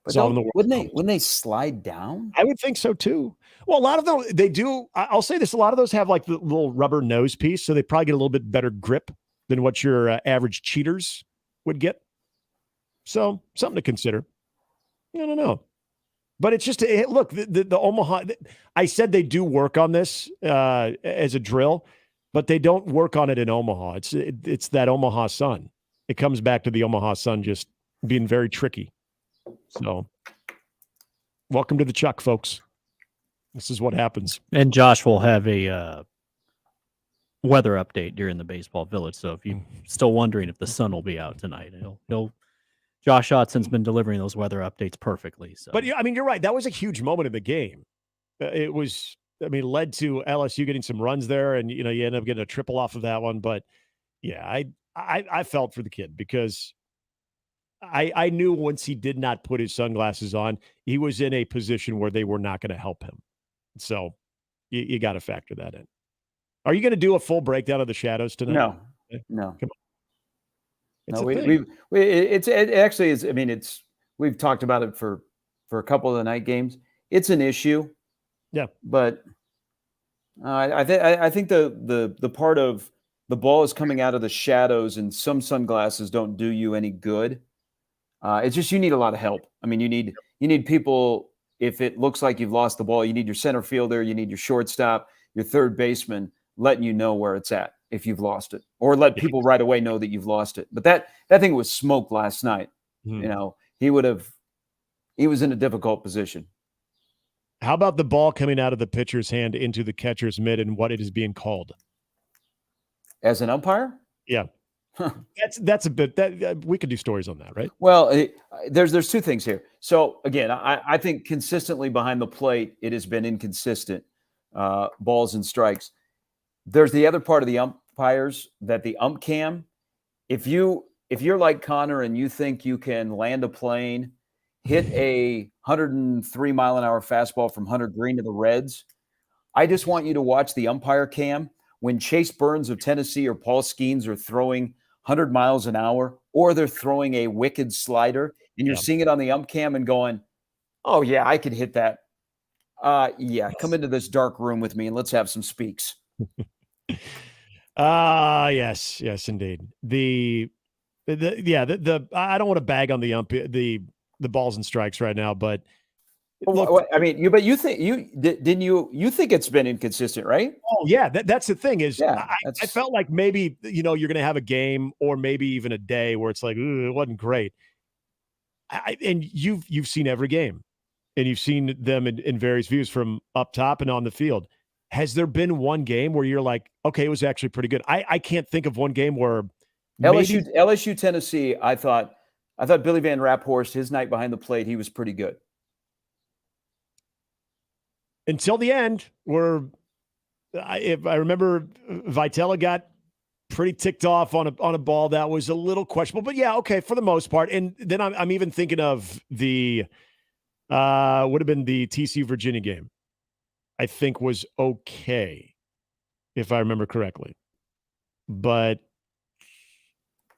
But wouldn't they slide down?
I would think so too. Well, a lot of them, they do. I'll say this. A lot of those have like the little rubber nose piece, so they probably get a little bit better grip than what your average cheaters would get. So something to consider. I don't know. But it's just, look, the Omaha, I said they do work on this as a drill. but they don't work on it in Omaha. It's that Omaha sun. It comes back to the Omaha sun just being very tricky. So welcome to the Chuck, folks. This is what happens.
And Josh will have a weather update during the Baseball Village. So if you're still wondering if the sun will be out tonight, Josh Hotson's been delivering those weather updates perfectly. So,
but I mean, you're right. That was a huge moment in the game. It was, I mean, led to LSU getting some runs there, and you end up getting a triple off of that one. But yeah, I felt for the kid because I knew once he did not put his sunglasses on, he was in a position where they were not going to help him. So you got to factor that in. Are you going to do a full breakdown of the shadows tonight?
No.
Come on.
It actually is. I mean, we've talked about it for a couple of the night games. It's an issue.
Yeah.
But I think the part of the ball is coming out of the shadows and some sunglasses don't do you any good. It's just you need a lot of help. I mean, you need people. If it looks like you've lost the ball, you need your center fielder, you need your shortstop, your third baseman, letting you know where it's at if you've lost it, or let people right away know that you've lost it. But that thing was smoked last night.
Mm-hmm.
He was in a difficult position.
How about the ball coming out of the pitcher's hand into the catcher's mitt and what it is being called?
As an umpire?
Yeah. That's a bit that we could do stories on that, right?
Well, there's two things here. So again, I think consistently behind the plate, it has been inconsistent balls and strikes. There's the other part of the umpires that the ump cam. If you're like Connor and you think you can land a plane, hit a 103 mile an hour fastball from Hunter Green to the Reds, I just want you to watch the umpire cam when Chase Burns of Tennessee or Paul Skeens are throwing 100 miles an hour, or they're throwing a wicked slider, and you're seeing it on the ump cam and going, oh, yeah, I could hit that. Come into this dark room with me and let's have some speaks.
Yes, indeed. The I don't want to bag on the balls and strikes right now, but
look, I mean, you think it's been inconsistent, right?
Oh yeah, that's the thing is, I felt like maybe you're going to have a game or maybe even a day where it's like it wasn't great. And you've seen every game, and you've seen them in various views from up top and on the field. Has there been one game where you're like, okay, it was actually pretty good? I can't think of one game where
LSU Tennessee. I thought Billy Van Raphorst, his night behind the plate, he was pretty good.
Until the end, where if I remember, Vitella got pretty ticked off on a ball that was a little questionable, but yeah, okay, for the most part. And then I'm even thinking of the would have been the TCU Virginia game. I think was okay, if I remember correctly. But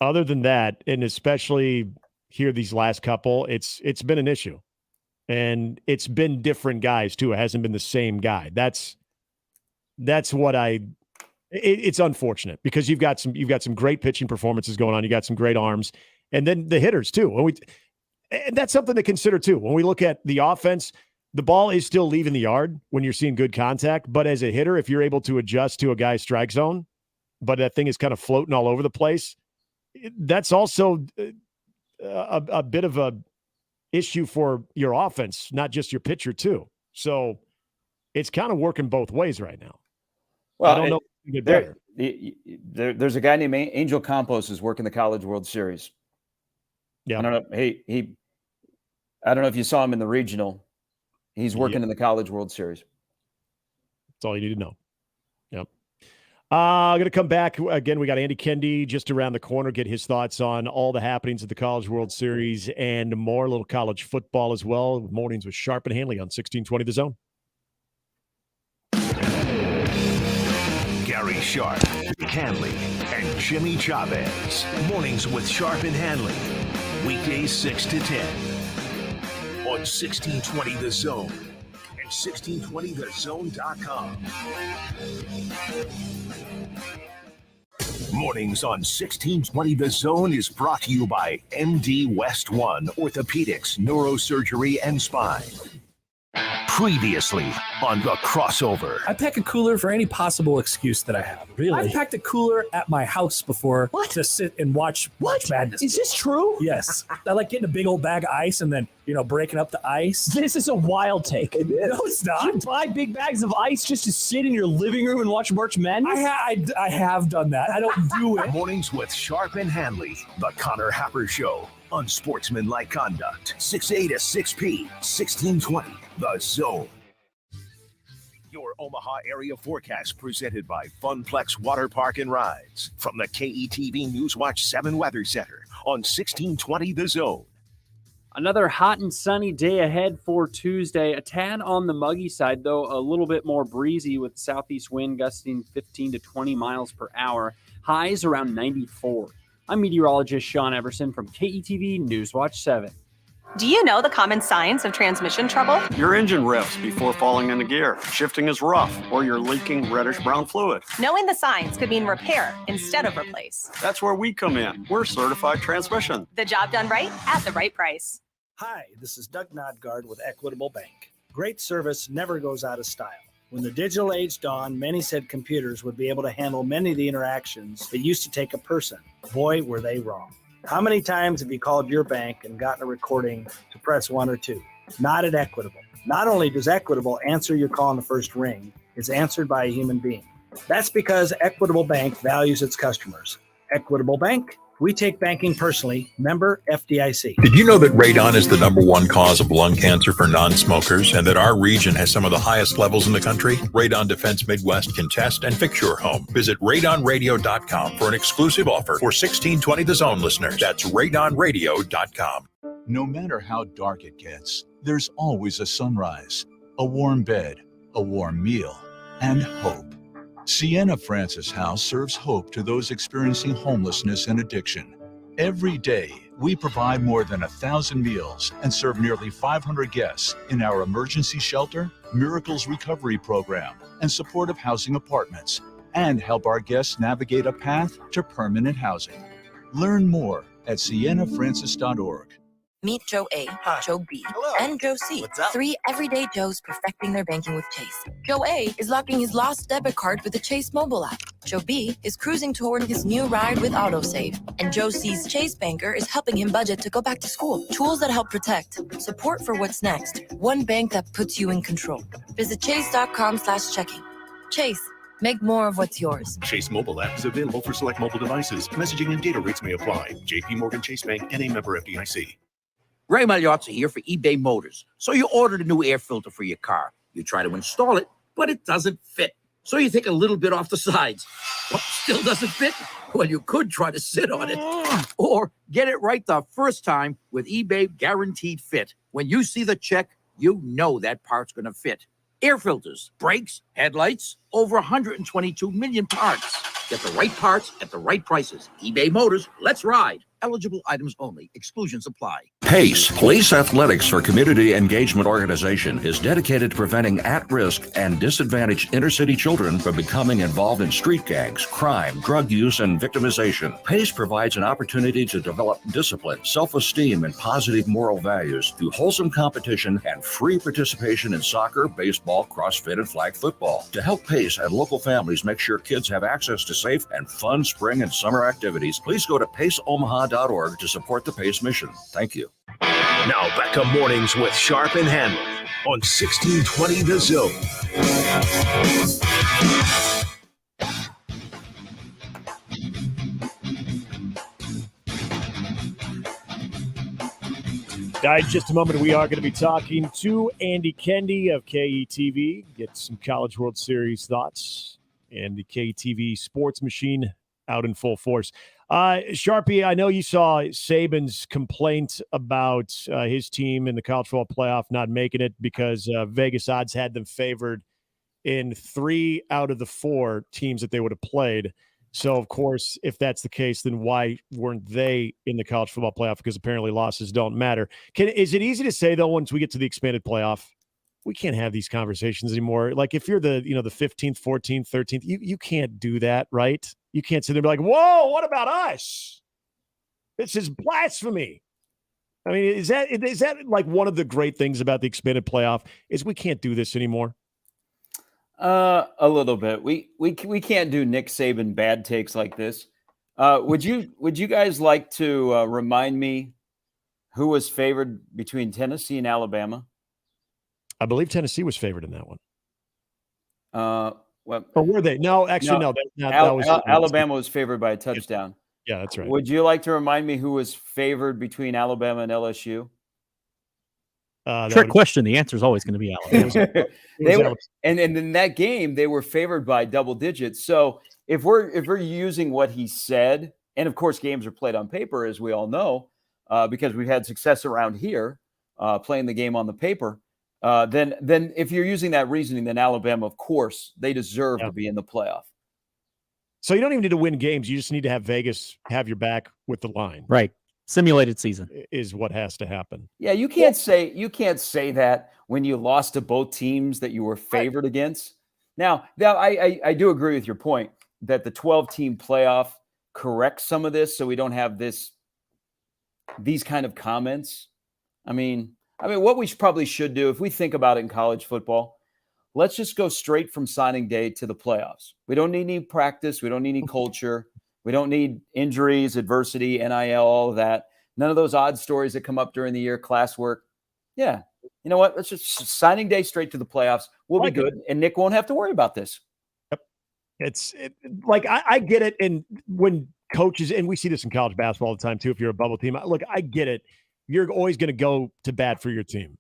other than that, and especially here these last couple, it's been an issue. And it's been different guys too. It hasn't been the same guy. That's what it's unfortunate because you've got some great pitching performances going on. You got some great arms, and then the hitters too. And that's something to consider too. When we look at the offense, the ball is still leaving the yard when you're seeing good contact. But as a hitter, if you're able to adjust to a guy's strike zone, but that thing is kind of floating all over the place, that's also a bit of a issue for your offense, not just your pitcher too. So it's kind of working both ways right now. Well, I don't know if you get better.
There's a guy named Angel Campos who's working the College World Series.
Yeah.
I don't know. I don't know if you saw him in the regional. He's working in the College World Series.
That's all you need to know. Yep. Going to come back again. We got Andy Kendi just around the corner. Get his thoughts on all the happenings at the College World Series and more. A little college football as well. Mornings with Sharp and Handley on 1620 The Zone.
Gary Sharp, Handley, and Jimmy Chavez. Mornings with Sharp and Handley. Weekdays 6 to 10 on 1620 The Zone and 1620thezone.com. Mornings on 1620 The Zone is brought to you by MD West One Orthopedics, Neurosurgery, and Spine. Previously on The Crossover.
I pack a cooler for any possible excuse that I have.
Really?
I've packed a cooler at my house before to sit and watch March Madness.
Is this true?
Yes. I like getting a big old bag of ice and then, breaking up the ice.
This is a wild take.
No, it's not.
You buy big bags of ice just to sit in your living room and watch March Madness?
I have done that. I don't do it.
Mornings with Sharp and Handley. The Connor Happer Show. Unsportsmanlike conduct. 6A to 6P. 1620. The Zone. Your Omaha area forecast presented by Funplex Water Park and Rides. From the KETV Newswatch 7 Weather Center on 1620 The Zone.
Another hot and sunny day ahead for Tuesday. A tad on the muggy side, though, a little bit more breezy with southeast wind gusting 15 to 20 miles per hour. Highs around 94. I'm meteorologist Sean Everson from KETV Newswatch 7.
Do you know the common signs of transmission trouble?
Your engine revs before falling into gear. Shifting is rough, or you're leaking reddish-brown fluid.
Knowing the signs could mean repair instead of replace.
That's where we come in. We're certified transmission.
The job done right at the right price.
Hi, this is Doug Nodgard with Equitable Bank. Great service never goes out of style. When the digital age dawned, many said computers would be able to handle many of the interactions that used to take a person. Boy, were they wrong. How many times have you called your bank and gotten a recording to press 1 or 2? Not at Equitable. Not only does Equitable answer your call on the first ring, it's answered by a human being. That's because Equitable Bank values its customers. Equitable Bank, we take banking personally. Member FDIC.
Did you know that radon is the number one cause of lung cancer for non-smokers and that our region has some of the highest levels in the country? Radon Defense Midwest can test and fix your home. Visit radonradio.com for an exclusive offer for 1620 The Zone listeners. That's radonradio.com.
No matter how dark it gets, there's always a sunrise, a warm bed, a warm meal, and hope. Sienna Francis House serves hope to those experiencing homelessness and addiction. Every day, we provide more than 1,000 meals and serve nearly 500 guests in our emergency shelter, Miracles Recovery Program, and supportive housing apartments, and help our guests navigate a path to permanent housing. Learn more at siennafrancis.org.
Meet Joe A, Joe B, and Joe C. Three everyday Joes perfecting their banking with Chase. Joe A is locking his lost debit card with the Chase mobile app. Joe B is cruising toward his new ride with AutoSave. And Joe C's Chase banker is helping him budget to go back to school. Tools that help protect. Support for what's next. One bank that puts you in control. Visit chase.com/checking. Chase. Make more of what's yours.
Chase mobile app is available for select mobile devices. Messaging and data rates may apply. JP Morgan Chase Bank, N.A. member FDIC.
Ray Magliozzi here for eBay Motors. So you ordered a new air filter for your car. You try to install it, but it doesn't fit. So you take a little bit off the sides. What, still doesn't fit? Well, you could try to sit on it. Or get it right the first time with eBay Guaranteed Fit. When you see the check, you know that part's going to fit. Air filters, brakes, headlights, over 122 million parts. Get the right parts at the right prices. eBay Motors, let's ride. Eligible items only. Exclusions apply.
PACE, Police Athletics for Community Engagement Organization, is dedicated to preventing at-risk and disadvantaged inner-city children from becoming involved in street gangs, crime, drug use, and victimization. PACE provides an opportunity to develop discipline, self-esteem, and positive moral values through wholesome competition and free participation in soccer, baseball, CrossFit, and flag football. To help PACE and local families make sure kids have access to safe and fun spring and summer activities, please go to PACEOmaha.org to support the PACE mission. Thank you.
Now back to Mornings with Sharp and Handley on 1620 The Zone.
In just a moment, we are going to be talking to Andy Kendi of KETV, get some College World Series thoughts, and the KETV sports machine out in full force. Sharpie, I know you saw Saban's complaint about his team in the college football playoff not making it because Vegas odds had them favored in 3 out of the 4 teams that they would have played. So, of course, if that's the case, then why weren't they in the college football playoff? Because apparently losses don't matter. Is it easy to say, though, once we get to the expanded playoff, we can't have these conversations anymore? Like if you're the 15th, 14th, 13th, you can't do that, right? You can't sit there and be like, whoa, what about us? This is blasphemy. I mean, is that like one of the great things about the expanded playoff is we can't do this anymore?
A little bit. We can't do Nick Saban bad takes like this. Would you guys like to remind me who was favored between Tennessee and Alabama?
I believe Tennessee was favored in that one.
Well,
or were they? No, actually, no. That was
Alabama was favored by a touchdown.
Yeah, that's right.
Would you like to remind me who was favored between Alabama and LSU?
Trick question. The answer is always going to be Alabama.
And in that game, they were favored by double digits. So if we're using what he said, and of course, games are played on paper, as we all know, because we've had success around here playing the game on the paper. Then if you're using that reasoning, then Alabama, of course, they deserve to be in the playoff.
So you don't even need to win games. You just need to have Vegas have your back with the line.
Right. Simulated season
is what has to happen.
Yeah, you can't say that when you lost to both teams that you were favored against. Now I do agree with your point that the 12-team playoff corrects some of this, so we don't have these kind of comments. I mean, what we probably should do, if we think about it in college football, let's just go straight from signing day to the playoffs. We don't need any practice. We don't need any culture. We don't need injuries, adversity, NIL, all of that. None of those odd stories that come up during the year, classwork. Yeah. You know what? Let's just signing day straight to the playoffs. We'll be good. And Nick won't have to worry about this.
Yep. I get it. And when coaches, and we see this in college basketball all the time too, if you're a bubble team, look, I get it. You're always going to go to bat for your team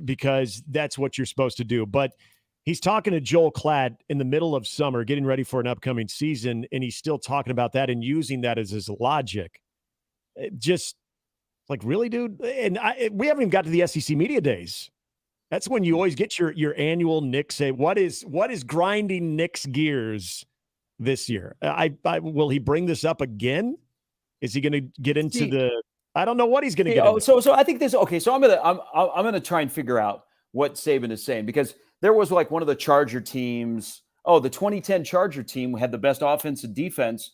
because that's what you're supposed to do. But he's talking to Joel Klatt in the middle of summer, getting ready for an upcoming season, and he's still talking about that and using that as his logic. Just like, really, dude? And we haven't even got to the SEC media days. That's when you always get your annual Nick say, what is grinding Nick's gears this year? Will he bring this up again? Is he going to get into I don't know what he's going to get into.
So I think this. Okay, so I'm gonna try and figure out what Saban is saying, because there was like one of the Charger teams. Oh, the 2010 Charger team had the best offense and defense,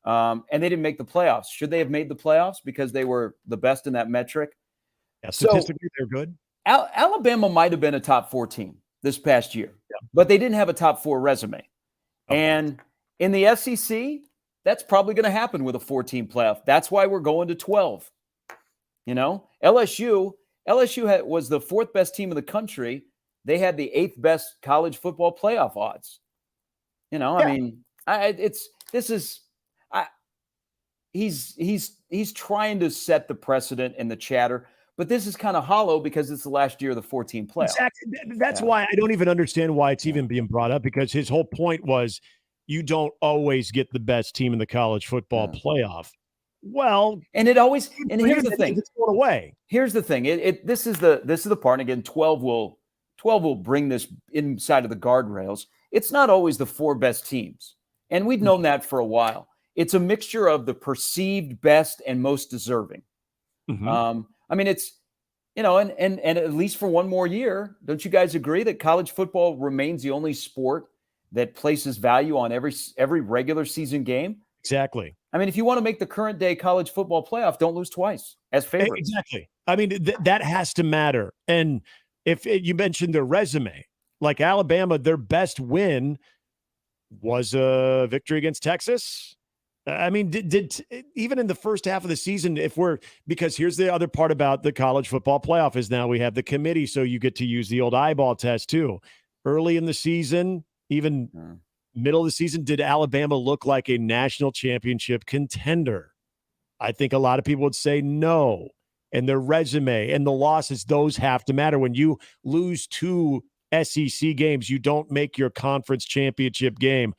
and they didn't make the playoffs. Should they have made the playoffs because they were the best in that metric?
Yeah, statistically, they're good.
Alabama might have been a top 4 team this past year, but they didn't have a top 4 resume. And in the SEC, that's probably going to happen with a 4-team playoff. That's why we're going to 12. You know, LSU was the 4th best team in the country. They had the 8th best college football playoff odds. You know, I mean, he's trying to set the precedent and the chatter, but this is kind of hollow because it's the last year of the 14 playoff.
Exactly. That's why I don't even understand why it's even being brought up, because his whole point was you don't always get the best team in the college football playoff. Well,
and here's the thing.
It's going away.
Here's the thing. This is the part. And again, 12 will bring this inside of the guardrails. It's not always the 4 best teams. And we've known that for a while. It's a mixture of the perceived best and most deserving.
Mm-hmm.
I mean, it's, you know, and at least for one more year, don't you guys agree that college football remains the only sport that places value on every regular season game?
Exactly.
I mean, if you want to make the current day college football playoff, don't lose twice as favorites.
Exactly. I mean, that has to matter. And if you mentioned their resume, like Alabama, their best win was a victory against Texas. I mean, did even in the first half of the season, because here's the other part about the college football playoff is now we have the committee, so you get to use the old eyeball test too. Early in the season, even middle of the season, did Alabama look like a national championship contender? I think a lot of people would say no. And their resume and the losses, those have to matter. When you lose 2 SEC games, you don't make your conference championship game.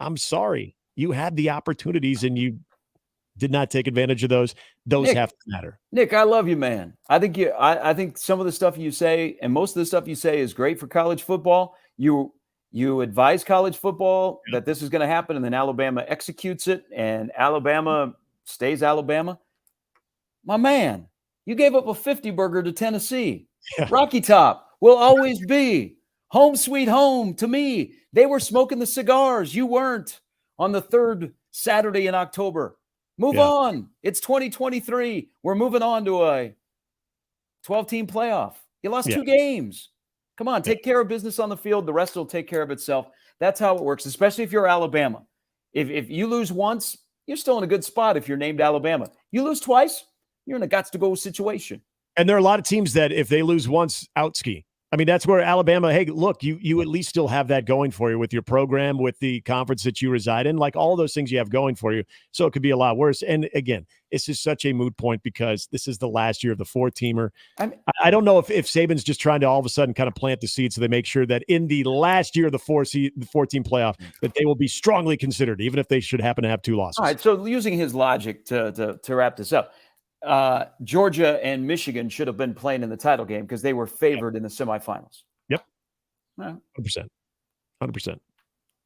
I'm sorry. You had the opportunities and you did not take advantage of those. Those have to matter.
Nick, I love you, man. I think some of the stuff you say and most of the stuff you say is great for college football. You advise college football that this is going to happen, and then Alabama executes it, and Alabama stays Alabama. My man, you gave up a 50 burger to Tennessee. Yeah. Rocky Top will always be home sweet home to me. They were smoking the cigars. You weren't on the 3rd Saturday in October. Move on. It's 2023. We're moving on to a 12-team playoff. You lost 2 games. Come on, take care of business on the field. The rest will take care of itself. That's how it works, especially if you're Alabama. If you lose once, you're still in a good spot if you're named Alabama. You lose twice, you're in a gots-to-go situation.
And there are a lot of teams that if they lose once, out ski. I mean, that's where Alabama, hey, look, you at least still have that going for you with your program, with the conference that you reside in, like all those things you have going for you. So it could be a lot worse. And again, this is such a moot point because this is the last year of the 4-teamer. I don't know if Saban's just trying to all of a sudden kind of plant the seed so they make sure that in the last year of the 4-team playoff, that they will be strongly considered, even if they should happen to have 2 losses.
All right, so using his logic to wrap this up, Georgia and Michigan should have been playing in the title game because they were favored in the semifinals.
Yep.
Right.
100%.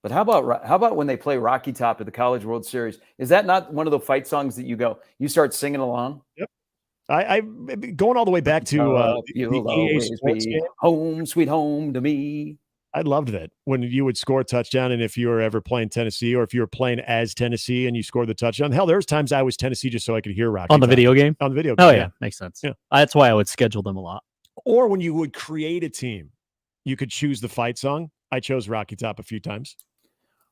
But how about when they play Rocky Top at the College World Series? Is that not one of the fight songs that you start singing along?
Yep. I going all the way back to
you'll
the EA
always
Sports
be
game.
home, sweet home to me.
I loved that when you would score a touchdown, and if you were ever playing Tennessee or if you were playing as Tennessee and you scored the touchdown. Hell, there was times I was Tennessee just so I could hear Rocky
On the
Top.
video game?
On the video game.
Oh, yeah. Makes sense.
Yeah.
That's why I would schedule them a lot.
Or when you would create a team, you could choose the fight song. I chose Rocky Top a few times.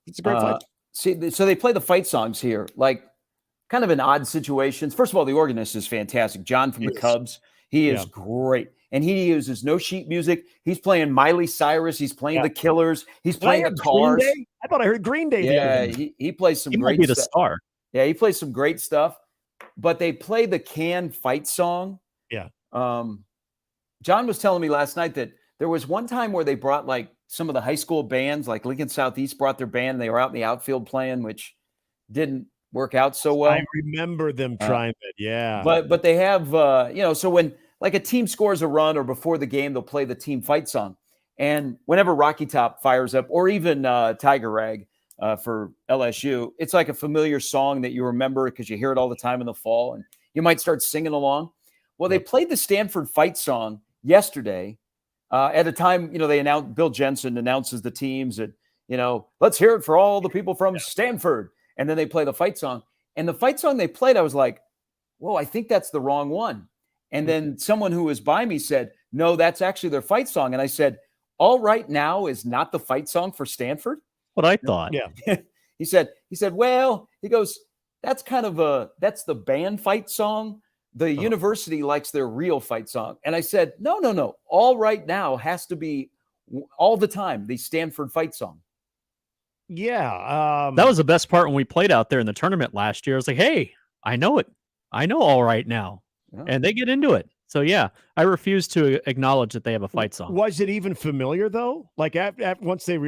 It's a great fight.
See, so they play the fight songs here, like kind of in odd situations. First of all, the organist is fantastic. John from the Cubs. He is great. And he uses no sheet music. He's playing Miley Cyrus. He's playing the Killers. He's playing the Cars.
I thought I heard Green Day.
Yeah, he plays some great
might be the
stuff.
star.
Yeah, he plays some great stuff. But they play the Can fight song.
Yeah.
John was telling me last night that there was one time where they brought like some of the high school bands, like Lincoln Southeast brought their band. And they were out in the outfield playing, which didn't work out so well.
I remember them trying that. Yeah.
But they have, so when like a team scores a run or before the game, they'll play the team fight song. And whenever Rocky Top fires up, or even Tiger Rag for LSU, it's like a familiar song that you remember because you hear it all the time in the fall and you might start singing along. Well, they played the Stanford fight song yesterday at a time, they announced, Bill Jensen announces the teams that, let's hear it for all the people from Stanford. And then they play the fight song. And the fight song they played, I was like, whoa, I think that's the wrong one. And then someone who was by me said, no, that's actually their fight song. And I said, All Right Now is not the fight song for Stanford?
What I thought.
Yeah.
He said, well, he goes, that's that's the band fight song. The university likes their real fight song. And I said, no. All Right Now has to be all the time the Stanford fight song.
Yeah.
That was the best part when we played out there in the tournament last year. I was like, hey, I know it. I know All Right Now. Yeah. And they get into it. So, yeah, I refuse to acknowledge that they have a fight song.
Was it even familiar, though? Like, once you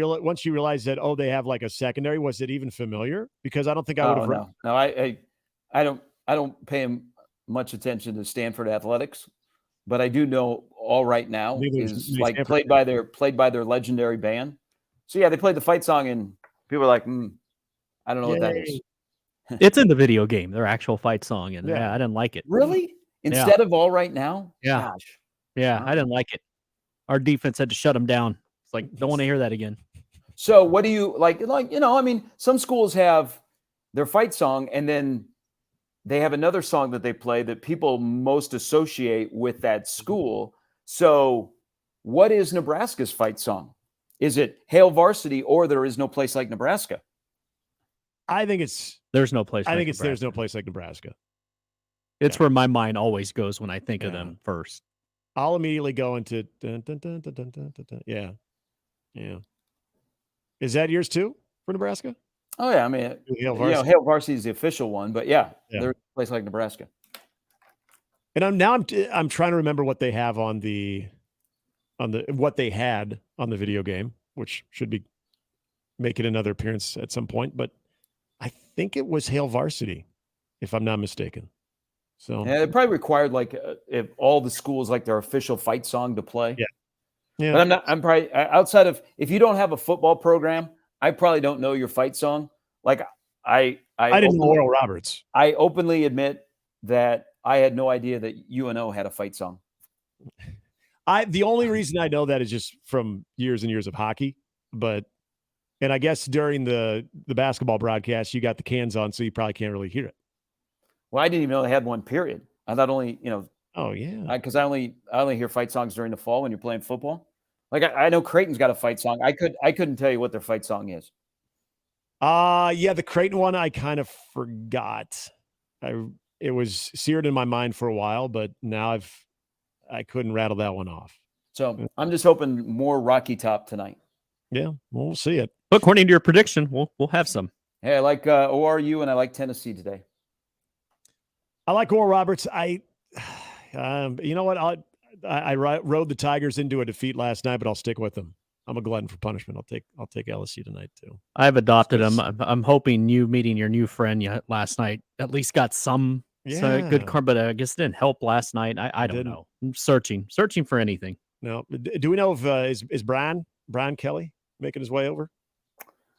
realize that, they have like a secondary, was it even familiar? Because I don't think I would have.
No, I don't pay much attention to Stanford athletics, but I do know All Right Now is like played by their legendary band. So, yeah, they played the fight song and people are like, I don't know what that is.
It's in the video game, their actual fight song. And yeah, I didn't like it.
Really? Instead of All Right Now?
Yeah.
Gosh.
Yeah, I didn't like it. Our defense had to shut them down. It's like, don't want to hear that again.
So what do you like, some schools have their fight song and then they have another song that they play that people most associate with that school. So what is Nebraska's fight song? Is it Hail Varsity or There Is No Place Like Nebraska?
I think it's
There's No Place.
There's No Place Like Nebraska.
It's where my mind always goes when I think of them first.
I'll immediately go into dun, dun, dun, dun, dun, dun, dun, dun. Yeah. Is that yours too for Nebraska?
Oh yeah, I mean, Hail Varsity is the official one, but yeah. There's a place like Nebraska.
And I'm trying to remember what they have on what they had on the video game, which should be making another appearance at some point. But I think it was Hail Varsity, if I'm not mistaken. So
yeah, it probably required like if all the schools like their official fight song to play.
Yeah.
But I'm probably outside of if you don't have a football program, I probably don't know your fight song. Like I
didn't know Oral Roberts.
I openly admit that I had no idea that UNO had a fight song.
The only reason I know that is just from years and years of hockey, and I guess during the basketball broadcast, you got the cans on, so you probably can't really hear it.
Well, I didn't even know they had one, period. I thought only,
Oh yeah.
Because I only hear fight songs during the fall when you're playing football. Like I know Creighton's got a fight song. I couldn't tell you what their fight song is.
Yeah, the Creighton one I kind of forgot. It was seared in my mind for a while, but now I couldn't rattle that one off.
So I'm just hoping more Rocky Top tonight.
Yeah, we'll see it.
But according to your prediction, we'll have some.
Hey, I like ORU and I like Tennessee today.
I like Oral Roberts. You know what? I rode the Tigers into a defeat last night, but I'll stick with them. I'm a glutton for punishment. I'll take LSU tonight too.
I've adopted them. I'm hoping you meeting your new friend last night at least got some good card, but I guess it didn't help last night. I don't know. I'm searching for anything.
No. Do we know if is Brian Kelly making his way over?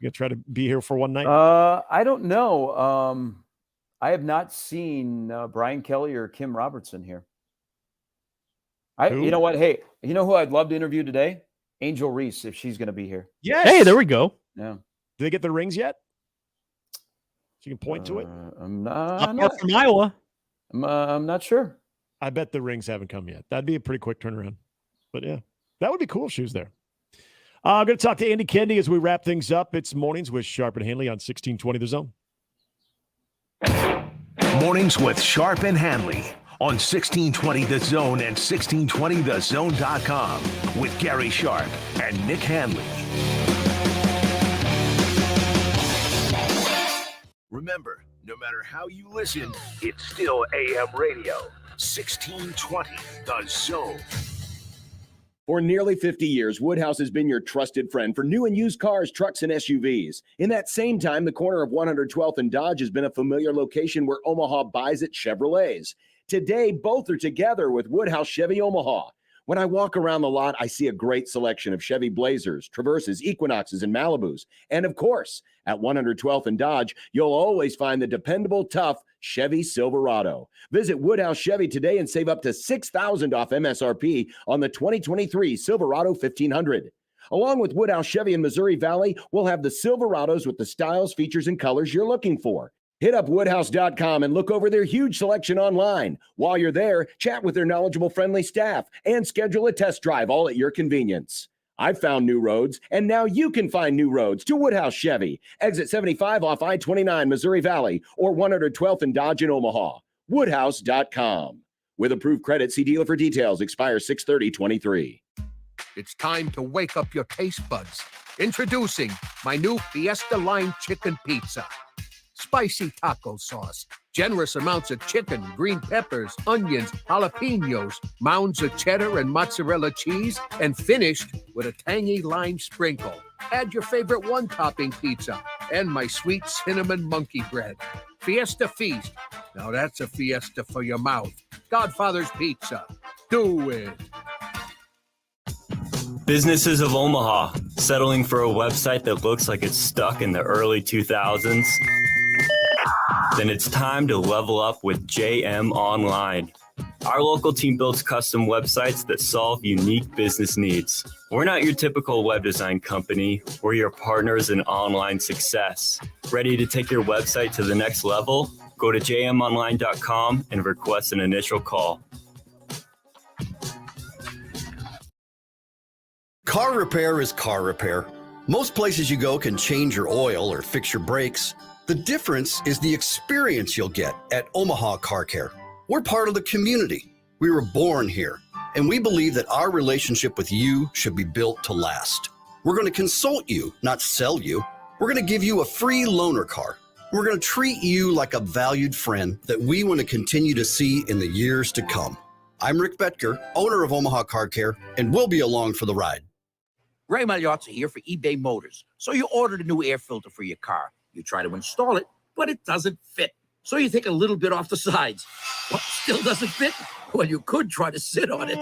You gonna try to be here for one night?
I don't know. I have not seen Brian Kelly or Kim Robertson here. You know what? Hey, you know who I'd love to interview today? Angel Reese, if she's going to be here.
Yes.
Hey, there we go.
Yeah.
Did they get the rings yet? So you can point to it.
I'm not
from Iowa.
I'm not sure.
I bet the rings haven't come yet. That'd be a pretty quick turnaround. But yeah, that would be cool if she was there. I'm going to talk to Andy Kendi as we wrap things up. It's Mornings with Sharp and Handley on 1620 The Zone.
Mornings with Sharp and Handley on 1620 The Zone and 1620thezone.com with Gary Sharp and Nick Handley. Remember, no matter how you listen, it's still AM radio. 1620 The Zone.
For nearly 50 years, Woodhouse has been your trusted friend for new and used cars, trucks, and SUVs. In that same time, the corner of 112th and Dodge has been a familiar location where Omaha buys its Chevrolets. Today, both are together with Woodhouse Chevy Omaha. When I walk around the lot, I see a great selection of Chevy Blazers, Traverses, Equinoxes, and Malibus. And of course, at 112th and Dodge, you'll always find the dependable, tough Chevy Silverado. Visit Woodhouse Chevy today and save up to $6,000 off MSRP on the 2023 Silverado 1500. Along with Woodhouse Chevy in Missouri Valley, we'll have the Silverados with the styles, features, and colors you're looking for. Hit up woodhouse.com and look over their huge selection online. While you're there, chat with their knowledgeable, friendly staff and schedule a test drive, all at your convenience. I've found new roads, and now you can find new roads to Woodhouse Chevy. Exit 75 off I-29, Missouri Valley, or 112th and Dodge in Omaha. Woodhouse.com. With approved credit, see dealer for details. Expires 6/30/23.
It's time to wake up your taste buds. Introducing my new Fiesta Line Chicken Pizza. Spicy taco sauce, generous amounts of chicken, green peppers, onions, jalapenos, mounds of cheddar and mozzarella cheese, and finished with a tangy lime sprinkle. Add your favorite one-topping pizza and my sweet cinnamon monkey bread. Fiesta Feast. Now that's a fiesta for your mouth. Godfather's Pizza. Do it.
Businesses of Omaha, settling for a website that looks like it's stuck in the early 2000s? Then it's time to level up with JM Online. Our local team builds custom websites that solve unique business needs. We're not your typical web design company. We're your partners in online success. Ready to take your website to the next level? Go to jmonline.com and request an initial call.
Car repair is car repair. Most places you go can change your oil or fix your brakes. The difference is the experience you'll get at Omaha Car Care. We're part of the community. We were born here, and we believe that our relationship with you should be built to last. We're going to consult you, not sell you. We're going to give you a free loaner car. We're going to treat you like a valued friend that we want to continue to see in the years to come. I'm Rick Betker, owner of Omaha Car Care, and we'll be along for the ride.
Ray Magliozzi here for eBay Motors. So you ordered a new air filter for your car. You try to install it, but it doesn't fit. So you take a little bit off the sides. What, still doesn't fit? Well, you could try to sit on it.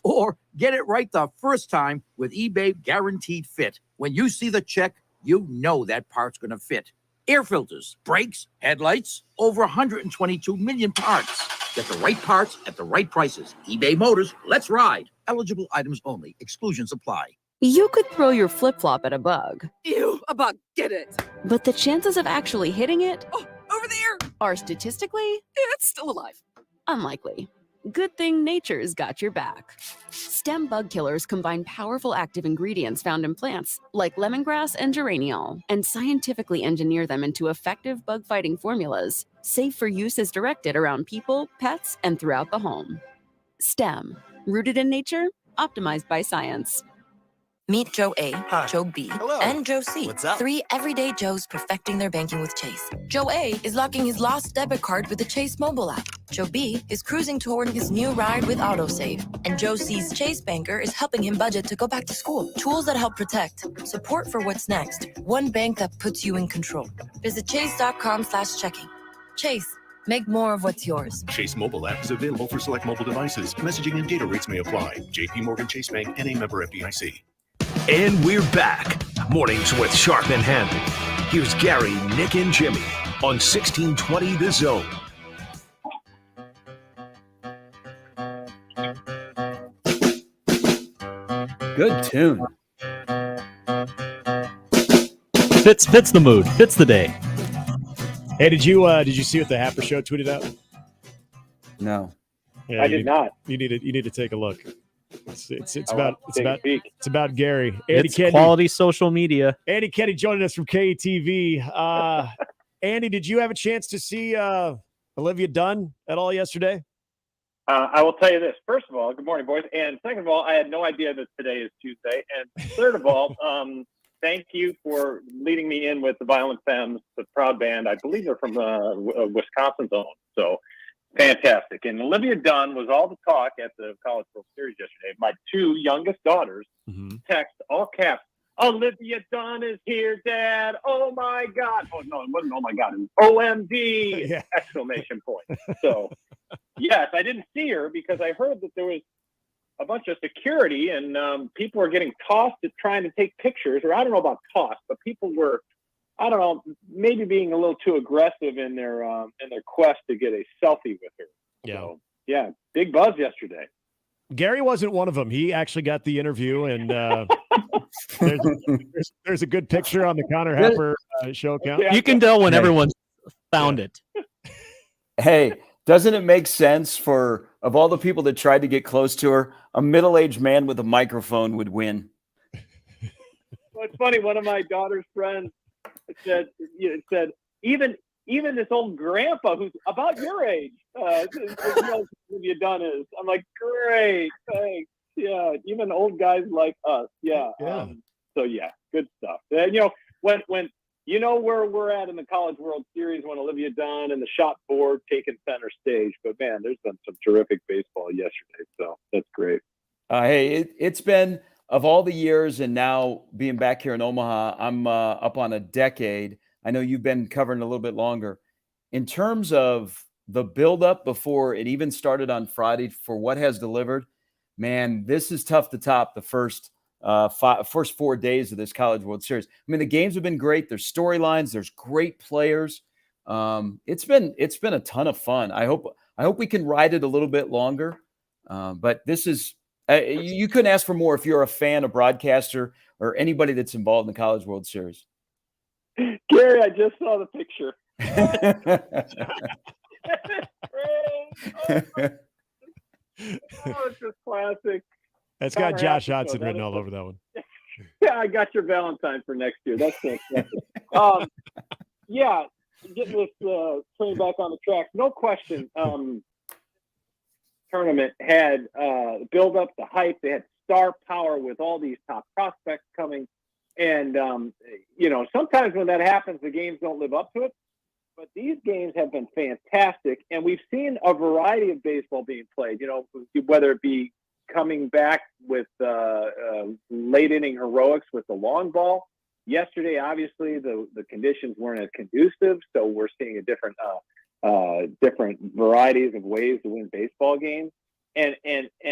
Or get it right the first time with eBay Guaranteed Fit. When you see the check, you know that part's going to fit. Air filters, brakes, headlights, over 122 million parts. Get the right parts at the right prices. eBay Motors, let's ride. Eligible items only. Exclusions apply.
You could throw your flip-flop at a bug.
Ew, a bug, get it.
But the chances of actually hitting it
over there
are statistically
it's still alive.
Unlikely. Good thing nature's got your back. Stem bug killers combine powerful active ingredients found in plants, like lemongrass and geraniol, and scientifically engineer them into effective bug-fighting formulas, safe for use as directed around people, pets, and throughout the home. Stem, rooted in nature, optimized by science.
Meet Joe A, Joe B, and Joe C.
What's up?
3 everyday Joes perfecting their banking with Chase. Joe A is locking his lost debit card with the Chase mobile app. Joe B is cruising toward his new ride with autosave. And Joe C's Chase banker is helping him budget to go back to school. Tools that help protect. Support for what's next. One bank that puts you in control. Visit chase.com/checking. Chase. Make more of what's yours.
Chase mobile app is available for select mobile devices. Messaging and data rates may apply. JP Morgan Chase Bank, N.A. member FDIC.
And we're back. Mornings with Sharp and Handley. Here's Gary, Nick, and Jimmy on 1620 The Zone.
Good tune.
Fits the mood. Fits the day.
Hey, did you see what the Happer Show tweeted out?
No.
Yeah,
I did not.
You need to take a look. It's about Gary. Andy
It's
Kennedy,
quality social media.
Andy Kennedy joining us from KTV. Andy, did you have a chance to see Olivia Dunn at all yesterday?
I will tell you this. First of all, good morning, boys. And second of all, I had no idea that today is Tuesday. And third of all, thank you for leading me in with the Violent Femmes, the proud band. I believe they're from Wisconsin's own. So fantastic. And Olivia Dunn was all the talk at the College World Series yesterday. My 2 youngest daughters text all caps, Olivia Dunn is here, Dad. Oh, my God. Oh, no, it wasn't oh, my God. It was OMG!
Yeah.
Exclamation point. So, yes, I didn't see her because I heard that there was a bunch of security and people were getting tossed at trying to take pictures. Or I don't know about tossed, but people were, I don't know, maybe being a little too aggressive in their quest to get a selfie with her.
Yeah.
So, yeah, big buzz yesterday.
Gary wasn't one of them. He actually got the interview, and there's a good picture on the Connor Happer show account.
You can tell when everyone's found it.
Hey, doesn't it make sense of all the people that tried to get close to her, a middle-aged man with a microphone would win?
Well, it's funny. One of my daughter's friends said even this old grandpa who's about your age knows who Olivia Dunn is. I'm like, great, thanks. Yeah, even old guys like us. Yeah. So yeah, good stuff. And when you know where we're at in the College World Series when Olivia Dunn and the shot board taking center stage. But man, there's been some terrific baseball yesterday, so that's great.
Hey, it's been, of all the years and now being back here in Omaha, I'm up on a decade. I know you've been covering a little bit longer. In terms of the buildup before it even started on Friday for what has delivered, man, this is tough to top the first 4 days of this College World Series. I mean, the games have been great. There's storylines. There's great players. It's been a ton of fun. I hope we can ride it a little bit longer. But this is you couldn't ask for more if you're a fan, a broadcaster, or anybody that's involved in the College World Series.
Gary, I just saw the picture. It's just classic.
That's got Josh Hodson written all over that one.
Yeah, I got your Valentine for next year. That's fantastic. Yeah, getting this train back on the track. No question. Tournament had build up, the hype. They had star power with all these top prospects coming. And, sometimes when that happens, the games don't live up to it. But these games have been fantastic. And we've seen a variety of baseball being played, whether it be coming back with late inning heroics with the long ball. Yesterday, obviously, the conditions weren't as conducive. So we're seeing a different varieties of ways to win baseball games. And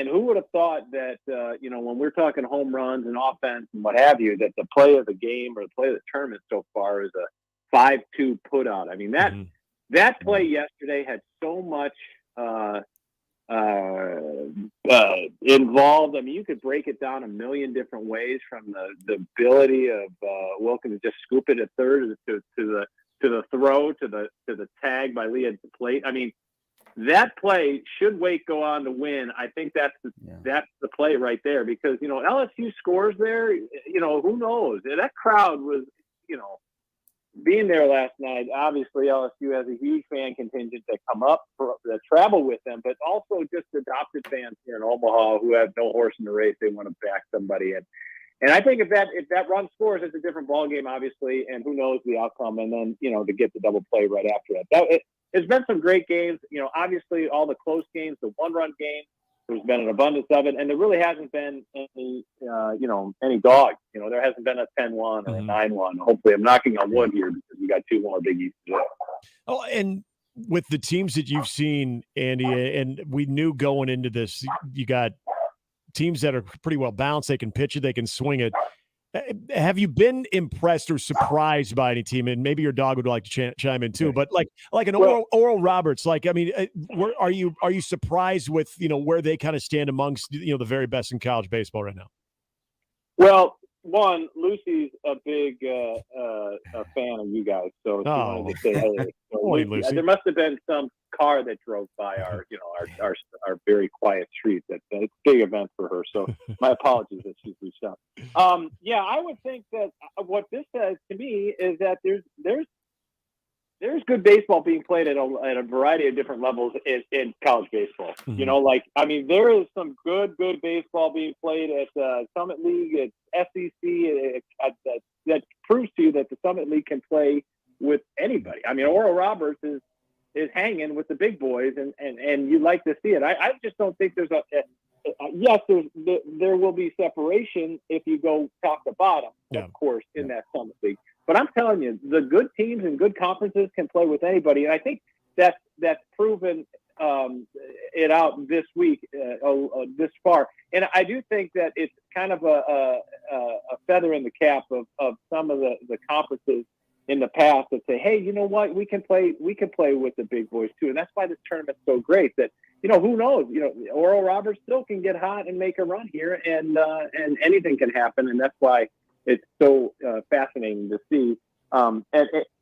who would have thought that, when we're talking home runs and offense and what have you, that the play of the game or the play of the tournament so far is a 5-2 put out. I mean, that play yesterday had so much involved. I mean, you could break it down a million different ways, from the ability of Wilkins to just scoop it at third to the throw to the tag by Lee at the plate. I mean, that play, should Wake go on to win, I think that's the play right there, because, LSU scores there, who knows? That crowd was, being there last night. Obviously, LSU has a huge fan contingent that come up that travel with them, but also just adopted fans here in Omaha who have no horse in the race. They want to back somebody in. And I think if that run scores, it's a different ball game, obviously, and who knows the outcome. And then, to get the double play right after that. It's been some great games. Obviously all the close games, the one-run game, there's been an abundance of it, and there really hasn't been any, any dogs. There hasn't been a 10-1 or a 9-1. Hopefully, I'm knocking on wood here because we got 2 more biggies today.
Oh, and with the teams that you've seen, Andy, and we knew going into this, you got teams that are pretty well balanced. They can pitch it, they can swing it. Have you been impressed or surprised by any team? And maybe your dog would like to chime in too. But like an Oral Roberts, are you surprised with where they kind of stand amongst the very best in college baseball right now?
Well, one, Lucy's a big a fan of you guys, so she wanted to say hey. So Lucy, there must have been some car that drove by our very quiet street. That's a big event for her. So my apologies that she's reached out. I would think that what this says to me is that there's good baseball being played at a variety of different levels in college baseball.
Mm-hmm.
There is some good baseball being played at Summit League, at SEC, that proves to you that the Summit League can play with anybody. Oral Roberts is hanging with the big boys, and you like to see it. I just don't think there's there will be separation if you go top to bottom, of course, in that Summit League. But I'm telling you, the good teams and good conferences can play with anybody, and I think that's proven it out this week, this far. And I do think that it's kind of a feather in the cap of some of the conferences in the past that say, hey, you know what, we can play with the big boys too. And that's why this tournament's so great that, who knows, Oral Roberts still can get hot and make a run here, and anything can happen. And that's why it's so fascinating to see. And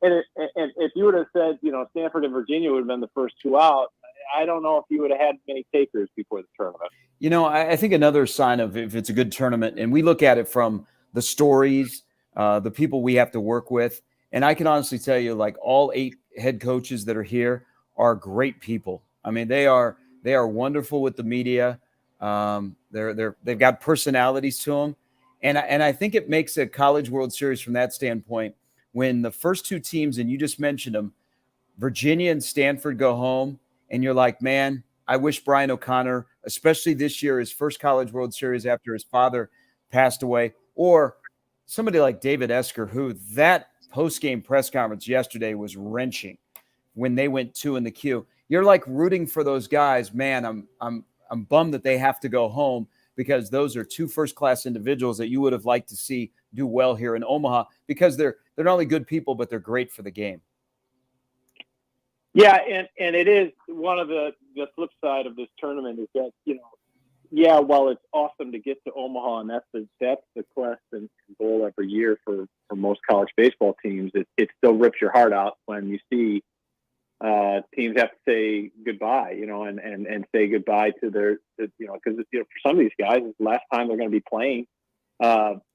if you would have said, Stanford and Virginia would have been the first 2 out, I don't know if you would have had many takers before the tournament.
I think another sign of if it's a good tournament, and we look at it from the stories, the people we have to work with. And I can honestly tell you, like, all 8 head coaches that are here are great people. They are wonderful with the media. They've got personalities to them. And I think it makes a College World Series from that standpoint when the first 2 teams, and you just mentioned them, Virginia and Stanford, go home, and you're like, man, I wish Brian O'Connor, especially this year, his first College World Series after his father passed away, or somebody like David Esker, who that post-game press conference yesterday was wrenching when they went 2 in the queue. You're like rooting for those guys. Man, I'm bummed that they have to go home, because those are 2 first-class individuals that you would have liked to see do well here in Omaha, because they're not only good people, but they're great for the game.
Yeah, and it is one of the flip side of this tournament is that, while it's awesome to get to Omaha, and that's the quest and goal every year for most college baseball teams, it still rips your heart out when you see teams have to say goodbye, and say goodbye to their, because for some of these guys, it's the last time they're going to be playing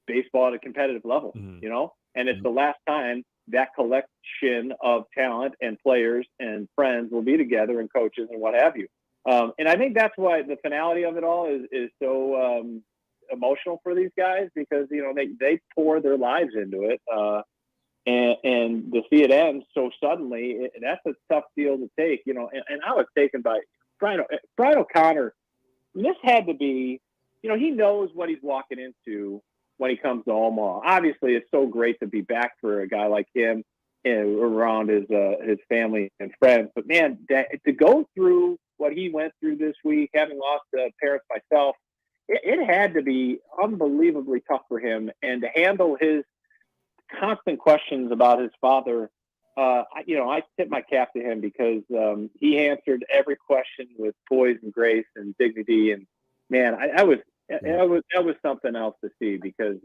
baseball at a competitive level, and it's the last time that collection of talent and players and friends will be together, and coaches and what have you. And I think that's why the finality of it all is so emotional for these guys, because, they pour their lives into it. And to see it end so suddenly, that's a tough deal to take, and I was taken by Brian O'Connor. This had to be, he knows what he's walking into when he comes to Omaha. Obviously, it's so great to be back for a guy like him and around his family and friends. But man, to go through what he went through this week, having lost parents myself, it had to be unbelievably tough for him, and to handle his constant questions about his father. I tip my cap to him, because he answered every question with poise and grace and dignity. And man, that was something else to see, because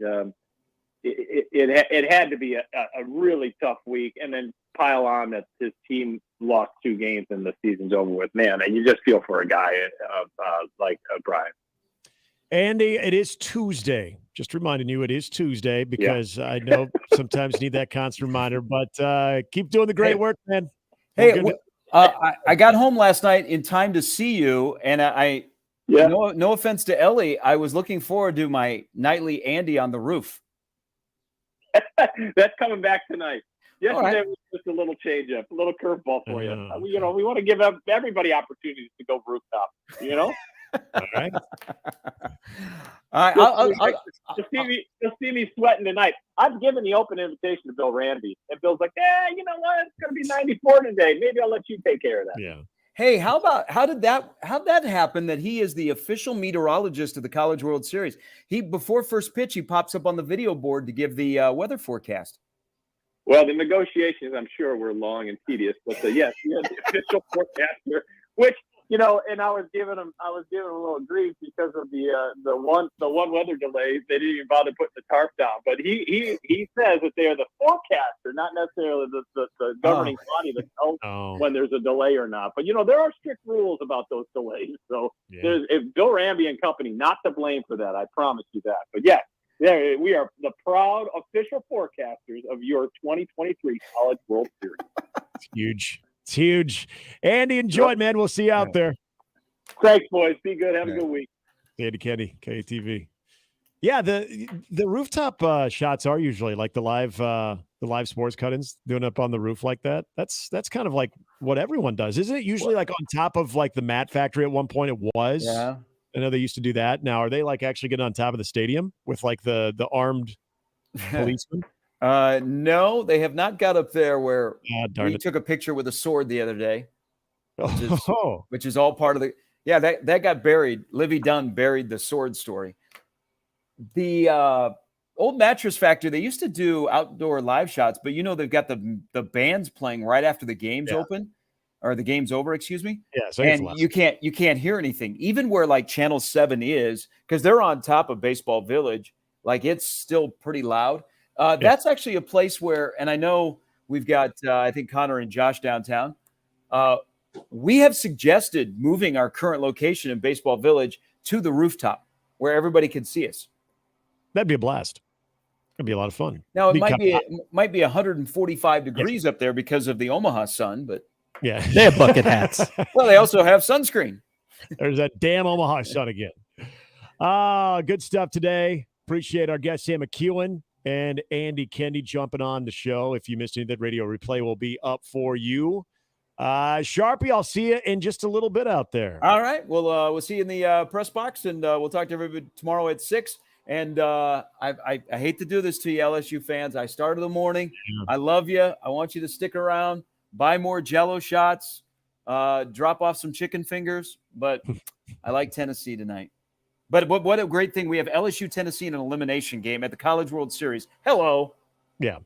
it had to be a really tough week, and then pile on that his team lost 2 games and the season's over with. Man, and you just feel for a guy like Brian.
Andy, it is Tuesday. Just reminding you, it is Tuesday because I know sometimes you need that constant reminder. But keep doing the great work, man.
Hey, I got home last night in time to see you, and no offense to Ellie, I was looking forward to my nightly Andy on the roof.
That's coming back tonight. Yesterday was just a little change up, a little curveball for you. We want to give everybody opportunities to go rooftop.
All right.
You'll see me sweating tonight. I've given the open invitation to Bill Randy, and Bill's like, you know what? It's going to be 94 today. Maybe I'll let you take care of that.
Yeah.
Hey, how'd that happen that he is the official meteorologist of the College World Series? Before first pitch, he pops up on the video board to give the weather forecast.
Well, the negotiations, I'm sure, were long and tedious, but yes, he had the official forecaster, which, and I was giving him a little grief because of the one weather delay. They didn't even bother putting the tarp down. But he says that they are the forecaster, not necessarily the governing body that tells when there's a delay or not. But there are strict rules about those delays. So if Bill Ramby and company, not to blame for that, I promise you that. But we are the proud official forecasters of your 2023 College World Series.
It's huge. It's huge. Andy, enjoy it, man. We'll see you out there.
Thanks, boys. Be good. Have a good week.
Andy Kenny, KTV. Yeah, the rooftop shots are usually like the live sports cut-ins, doing it up on the roof like that. That's kind of like what everyone does, isn't it? Usually like on top of like the mat factory at one point it was.
Yeah.
I know they used to do that. Now, are they like actually getting on top of the stadium with like the armed policemen?
No, they have not got up there where we
it.
took a picture with a sword the other day, which is all part of the. Yeah, that got buried. Livy Dunn buried the sword story. The old mattress factory, they used to do outdoor live shots, but they've got the bands playing right after the game's open. Or the game's over, excuse me.
Yeah, so
and you can't hear anything, even where like Channel 7 is, because they're on top of Baseball Village. Like it's still pretty loud. That's actually a place where, and I know we've got I think Connor and Josh downtown. We have suggested moving our current location in Baseball Village to the rooftop where everybody can see us.
That'd be a blast. It'd be a lot of fun.
Now it might be 145 degrees up there because of the Omaha sun, but.
Yeah,
they have bucket hats.
Well, they also have sunscreen.
There's that damn Omaha sun again. Good stuff today. Appreciate our guest Sam McEwen and Andy Kendi jumping on the show. If you missed any of that, radio replay will be up for you. Sharpie, I'll see you in just a little bit out there.
All right. Well, we'll see you in the press box, and we'll talk to everybody tomorrow at 6. And I hate to do this to you, LSU fans. I started the morning. I love you. I want you to stick around. Buy more Jell-O shots, drop off some chicken fingers, but I like Tennessee tonight. But what a great thing. We have LSU Tennessee in an elimination game at the College World Series. Hello.
Yeah.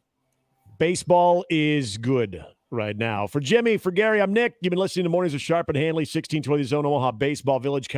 Baseball is good right now. For Jimmy, for Gary, I'm Nick. You've been listening to Mornings with Sharp and Handley, 1620 Zone Omaha Baseball Village.